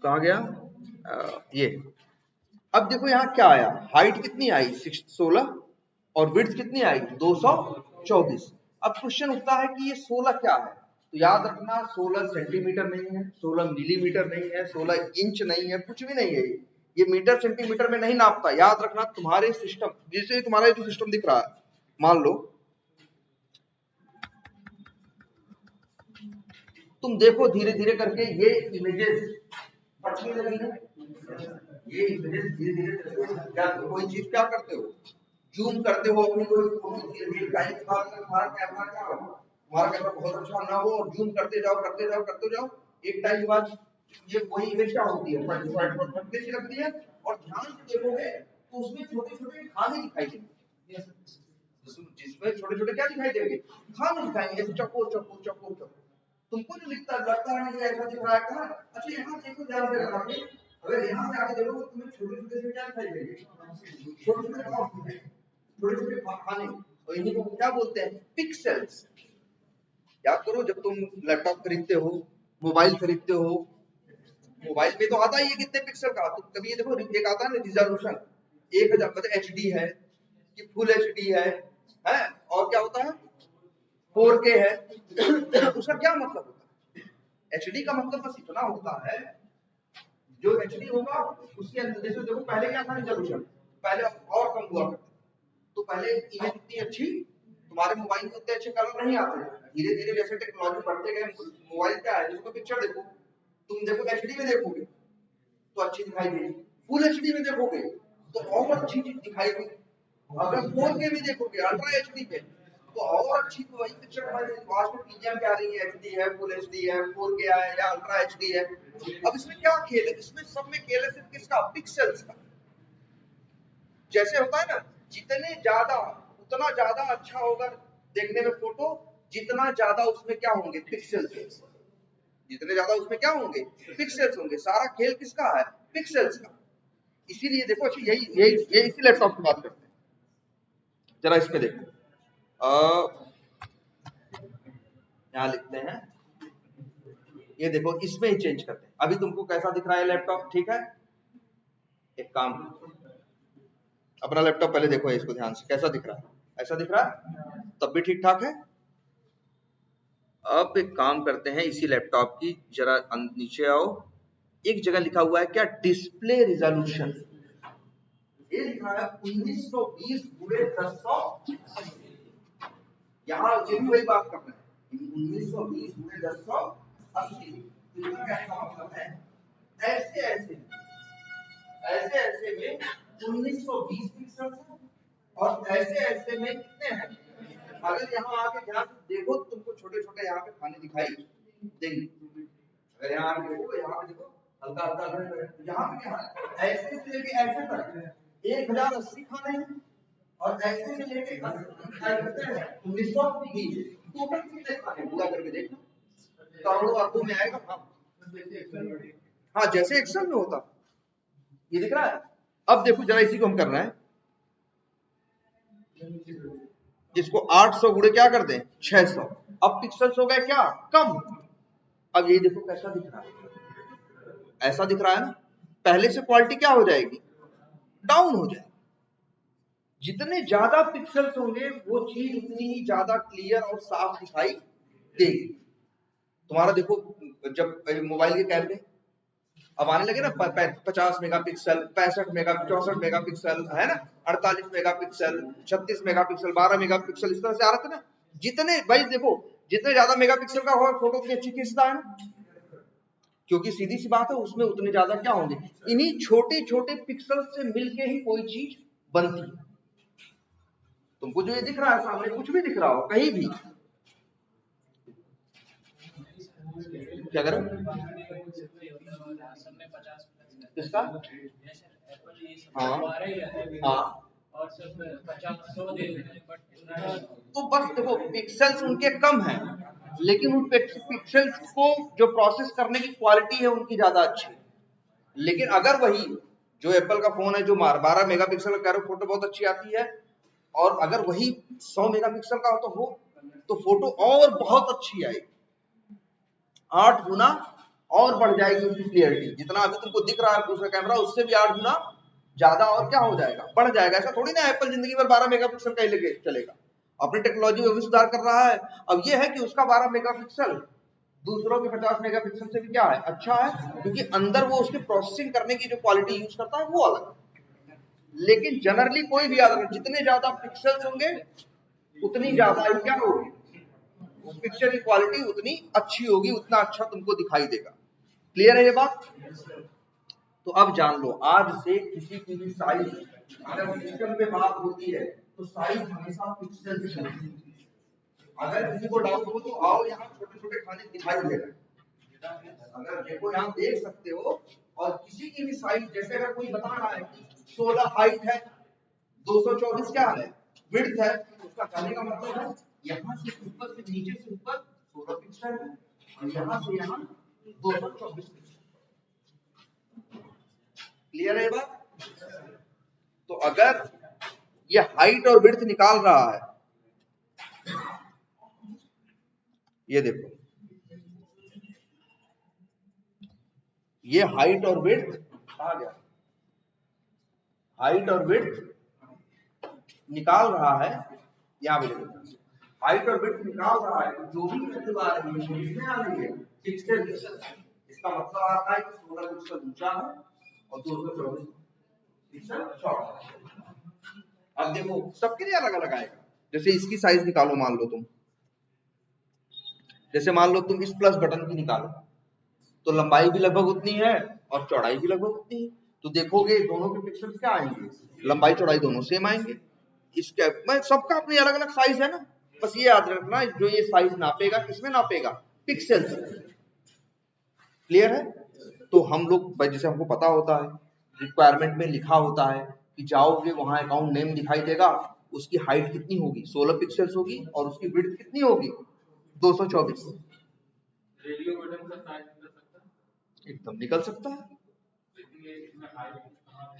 कहा गया ये, अब देखो यहाँ क्या आया, हाइट कितनी आई 16 और विड्थ कितनी आई 224। अब क्वेश्चन उठता है कि ये 16 क्या है, तो याद रखना 16 सेंटीमीटर नहीं है, 16 मिलीमीटर नहीं है, 16 इंच नहीं है, कुछ भी नहीं है, ये मीटर सेंटीमीटर में नहीं नापता। याद रखना तुम्हारे सिस्टम, जैसे तुम्हारा जो सिस्टम दिख रहा है, मान लो तुम देखो धीरे धीरे करके ये इमेजेस बढ़ने लगी है, ये इमेजेस धीरे धीरे क्या कोई चीज क्या करते हो, जूम करते हो अपनी कोई फोटो, धीरे धीरे टाइम तुम्हारा कैमरा क्या हो, तुम्हारा कैमरा बहुत अच्छा ना हो और जूम करते जाओ करते जाओ करते जाओ, एक टाइम के बाद ये वही इमेज क्या होती है फटने सी लगती है, और ध्यान से देखोगे तो उसमें छोटे छोटे खाने दिखाई देंगे, जिसमें छोटे छोटे क्या दिखाई देंगे, खाने दिखाएंगे, जैसे चकोर चकोर चकोर चकोर। तुमको जो लिखता लगता है कि ऐसा दिख रहा है कहाँ, अच्छा यहाँ देखो ध्यान से लगाओगे, अगर यहाँ से आगे देखो तो तुम्हें छोटे छोटे से क्या दिखाई देंगे, छोटे छोटे छोटे छोटे खाने, और इन्हीं को क्या बोलते हैं, पिक्सेल्स। याद करो जब तुम लैपटॉप खरीदते हो, मोबाइल खरीदते हो, मोबाइल में तो आता ही है कितने पिक्सल का, तो कभी ये देखो एक आता है ना रिजोल्यूशन 1000 मतलब HD है कि फुल HD है और क्या होता है 4K है उसका क्या मतलब होता है, HD का मतलब बस इतना होता है, जो HD होगा उसके अंदर, जैसे देखो पहले क्या था रिजोल्यूशन, पहले और कम हुआ करता, तो पहले इमेज इतनी अच्छी, तुम्हारे मोबाइल में उतने अच्छे कलर नहीं आते, धीरे धीरे जैसे टेक्नोलॉजी बढ़ते गए, मोबाइल क्या है जिसको पिक्चर देखो, तुम देखो HD में देखोगे तो अच्छी दिखाई देगी, फुल HD में देखोगे तो और अच्छी चीज दिखाई देगी, अगर 4K में देखोगे अल्ट्रा HD में तो और अच्छी तो वही पिक्चर दिखाई देगी। आज तो PGM क्या आ रही है, HD है, फुल HD है, 4K है या अल्ट्रा HD है। अब इसमें क्या खेल है, इसमें सब में खेल है सिर्फ किसका, पिक्सेल्स का। जैसे होता है ना, जितने ज्यादा उतना ज्यादा अच्छा होगा देखने में फोटो, जितना ज्यादा उसमें क्या होंगे, पिक्सेल्स, जितने ज्यादा उसमें क्या होंगे, पिक्सेल्स होंगे। सारा खेल किसका है, पिक्सेल्स का। इसीलिए देखो अच्छा यही यही ये इसी लैपटॉप की बात करते हैं, जरा इसमें देखो, यहाँ लिखते हैं, ये देखो इसमें ही चेंज करते हैं। अभी तुमको कैसा दिख रहा है लैपटॉप, ठीक है, एक काम, अपना लैपटॉप पहले देखो इसको ध्यान से, कैसा दिख रहा है, ऐसा दिख रहा है, तब भी ठीक ठाक है। अब एक काम करते हैं, इसी लैपटॉप की जरा नीचे आओ, एक जगह लिखा हुआ है क्या, डिस्प्ले रिजोल्यूशन, ये लिखा है 1920x1080, यहाँ ये भी वही बात करना है, 1920x1080, इसका कहने का मतलब है ऐसे ऐसे ऐसे ऐसे में 1920 पिक्सल और ऐसे ऐसे में कितने हैं, अगर यहाँ आके ध्यान से देखो तो तुमको छोटे छोटे यहाँ पे खाने दिखाई देंगे, अगर यहाँ आके देखो, यहाँ पे देखो हल्का हल्का, यहाँ पे क्या है, ऐसे से लेके ऐसे तक 1080 खाने हैं और ऐसे से लेके कितने हैं 1920, टोटल कितने खाने पूरा करके देखना, करोड़ों अरबों में आएगा। हाँ जैसे एक्सेल में होता, ये दिख रहा है। अब देखो जरा इसी को हम कर रहे हैं, जिसको 800 गुणे क्या कर दें 600, अब पिक्सल्स हो गए क्या कम। अब ये देखो कैसा दिख रहा है, ऐसा दिख रहा है ना, पहले से क्वालिटी क्या हो जाएगी, डाउन हो जाएगी। जितने ज्यादा पिक्सल्स होंगे वो चीज उतनी ही ज्यादा क्लियर और साफ दिखाई देगी। तुम्हारा देखो जब मोबाइल के कैमरे अब आने लगे ना 50 मेगापिक्सल, 65 मेगा 64 मेगापिक्सल है ना, 48 मेगापिक्सल, 36 मेगापिक्सल, 12 मेगापिक्सल, इस तरह से आ रहा था ना। जितने भाई देखो जितने ज्यादा मेगापिक्सल का होगा फोटो उतनी अच्छी खींचता है ना, क्योंकि सीधी सी बात है उसमें उतने ज्यादा क्या होंगे, इन्हीं छोटे छोटे पिक्सल से मिलके ही कोई चीज बनती है। तुमको जो ये दिख रहा है सामने, कुछ भी दिख रहा हो कहीं भी, क्या करें किसका, हाँ 12 ही रहते हैं हाँ, और सिर्फ 50-100 दे देते हैं, बट इतना तो बस देखो पिक्सल्स उनके कम हैं, लेकिन उन पिक्सल्स को जो प्रोसेस करने की क्वालिटी है उनकी ज्यादा अच्छी है। लेकिन अगर वही जो एप्पल का फोन है जो 12 मेगापिक्सल का फोटो बहुत अच्छी आती है, और अगर वही 100 मेगापिक्सल का हो तो फोटो और बहुत अच्छी आएगी, 8 गुना और बढ़ जाएगी उसकी क्लियरिटी। जितना अभी तुमको दिख रहा है दूसरा कैमरा, उससे भी 8 गुना ज्यादा और क्या हो जाएगा, बढ़ जाएगा। ऐसा थोड़ी ना एप्पल जिंदगी भर 12 मेगापिक्सल का ही लेके चलेगा, अपनी टेक्नोलॉजी में भी सुधार कर रहा है। अब ये है कि उसका 12 मेगापिक्सल दूसरों के 50 मेगापिक्सल से भी क्या है, अच्छा है, क्योंकि अंदर वो उसकी प्रोसेसिंग करने की जो क्वालिटी यूज करता है वो अलग है। लेकिन जनरली कोई भी याद रखे, जितने ज्यादा पिक्सल्स होंगे उतनी ज्यादा ही क्या होगी, उस पिक्चर की क्वालिटी उतनी अच्छी होगी, उतना अच्छा तुमको दिखाई देगा। क्लियर है ये बात? तो अब जान लो, आज से किसी की भी साइज अगर पिक्सल पे बात होती है तो साइज हमेशा पिक्सल से होती है। अगर किसी को डाउट हो तो आओ, यहाँ छोटे छोटे खाने दिखाई दे रहे हैं, अगर देखो यहाँ देख सकते हो। और किसी की भी साइज, जैसे अगर कोई बता रहा है कि 16 हाइट है, 224 क्या है विड्थ है, उसका कहने का मतलब है यहाँ से ऊपर से नीचे से ऊपर 16 पिक्सल है, और यहाँ से यहाँ 224 पिक्सल। क्लियर है बात? तो अगर ये हाइट और विड्थ निकाल रहा है, ये देखो ये हाइट और विड्थ आ गया, हाइट और विड्थ निकाल रहा है, यहाँ पे देखो हाइट और विड्थ निकाल रहा है, तो जो भी वैल्यू आ रही है कितने आ रही है, 16 पिक्सल। इसका मतलब आता है कि 16 पिक्सल ऊंचा है और 224 पिक्सल चौड़ा है। अब देखो सबके लिए अलग अलग आएगा। जैसे इसकी साइज निकालो, मान लो तुम, जैसे मान लो तुम इस प्लस बटन की निकालो, तो लंबाई भी लगभग उतनी है और चौड़ाई भी लगभग उतनी है। तो देखोगे दोनों के पिक्सल्स क्या आएंगे, लंबाई चौड़ाई दोनों सेम आएंगे। इसके मैं सबका अपनी अलग अलग साइज है ना, बस ये याद रखना, जो ये साइज नापेगा किसमें नापेगा, पिक्सल्स। क्लियर है? तो हम लोग जैसे हमको पता होता है, रिक्वायरमेंट में लिखा होता है कि जाओगे वहां अकाउंट नेम दिखाई देगा, उसकी हाइट कितनी होगी, 16 पिक्सल्स होगी, और उसकी विड्थ कितनी होगी, 224। रेडियो बटन का साइज कर सकता है, एकदम निकल सकता है।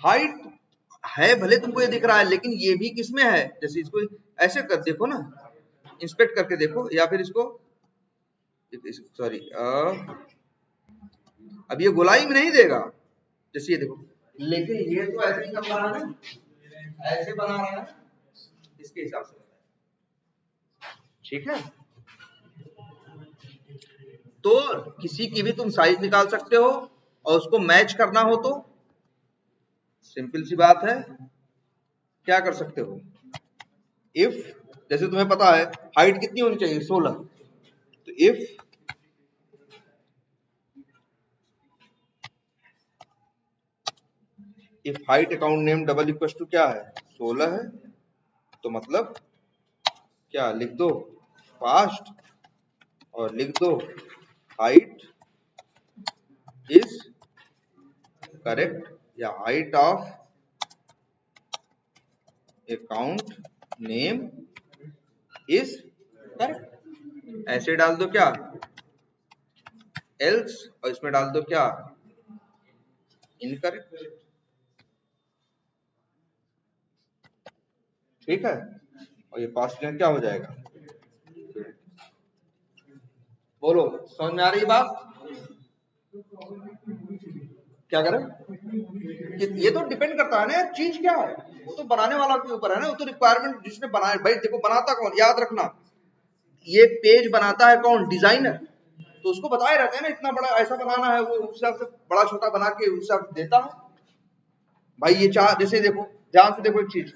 हाइट है भले तुमको ये दिख रहा है, लेकिन ये भी किसमें है, जैसे इसको ऐसे कर देखो ना, इंस्पेक्ट करके देखो, या फिर इसको सॉरी अब ये गोलाई में नहीं देगा, जैसे ये देखो, लेकिन ये तो ऐसे ही कर रहा है ना, ऐसे बना रहा है, इसके हिसाब से। ठीक है? तो किसी की भी तुम साइज निकाल सकते हो, और उसको मैच करना हो तो सिंपल सी बात है, क्या कर सकते हो, इफ जैसे तुम्हें पता है हाइट कितनी होनी चाहिए, 16, तो if height account name double equal to क्या है, 16 है, तो मतलब क्या लिख दो, फास्ट, और लिख दो हाइट इज करेक्ट, या height of account name is correct. ऐसे डाल दो क्या, एल्स, और इसमें डाल दो क्या, इनकरेक्ट। ठीक है? और ये पास्ट टेंस क्या हो जाएगा, बोलो समझ में आ रही बात? क्या करें कि ये तो डिपेंड करता है ना यार, चीज क्या है, वो तो बनाने वाला के ऊपर है ना, वो तो रिक्वायरमेंट जिसने बनाया। भाई देखो बनाता कौन, याद रखना, ये पेज बनाता है कौन, डिजाइनर, तो उसको बताए रहते हैं ना इतना बड़ा ऐसा बनाना है, वो उस हिसाब से बड़ा छोटा बना के उस हिसाब से देता है। भाई ये चार, जैसे देखो ध्यान से देखो एक चीज,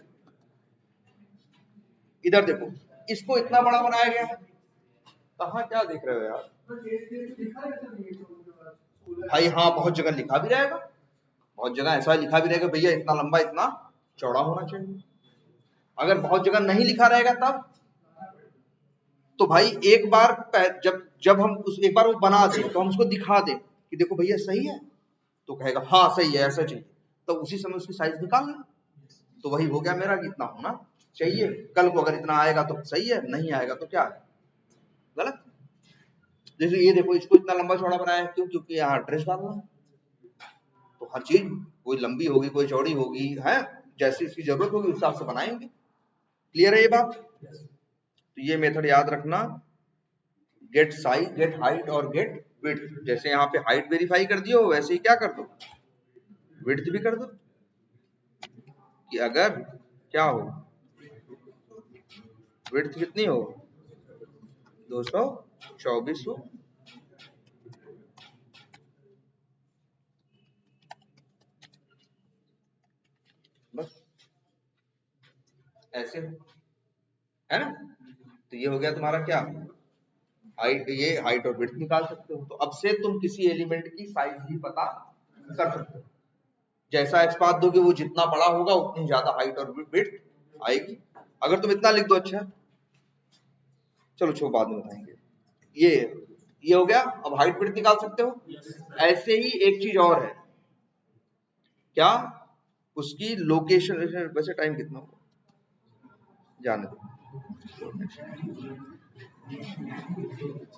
इधर देखो, इसको इतना बड़ा बनाया गया है, कहाँ क्या देख रहे हो यार भाई, हाँ बहुत जगह लिखा भी रहेगा, बहुत जगह ऐसा लिखा भी रहेगा भैया इतना लंबा इतना चौड़ा होना चाहिए। अगर बहुत जगह नहीं लिखा रहेगा तब तो भाई एक बार जब हम एक बार वो बना दे तो हम उसको दिखा दे कि देखो भैया सही है, तो कहेगा हाँ सही है ऐसा चाहिए, तो उसी समय उसकी साइज निकालना। तो वही हो गया मेरा कि इतना होना चाहिए। कल को अगर इतना आएगा तो सही है, नहीं आएगा तो क्या है, गलत। जैसे ये देखो, इसको इतना लंबा चौड़ा बनाया है, क्यों? क्योंकि यहाँ एड्रेस डालना है। तो हर चीज कोई लंबी होगी, कोई चौड़ी होगी, है जैसी इसकी जरूरत होगी उस हिसाब से बनाएंगे। क्लियर है ये बात? तो ये मेथड याद रखना, गेट साइज, गेट हाइट और गेट विड्थ। जैसे यहाँ पे हाइट वेरीफाई कर दियो, वैसे ही क्या कर दो, विड्थ भी कर दो, कि अगर क्या हो, विड्थ कितनी हो, 224 हो। बस ऐसे है ना। तो ये हो गया तुम्हारा क्या, हाइट। ये हाइट और विड्थ निकाल सकते हो। तो अब से तुम किसी एलिमेंट की साइज भी पता कर सकते हो। जैसा एक्स पाथ दोगे वो जितना बड़ा होगा उतनी ज्यादा हाइट और विड्थ आएगी। अगर तुम इतना लिख दो, अच्छा चलो छो बाद में बताएंगे। ये हो गया। अब हाइट विड्थ निकाल सकते हो। ऐसे ही एक चीज और है, क्या, उसकी लोकेशन। वैसे टाइम कितना हुआ, जाने दो।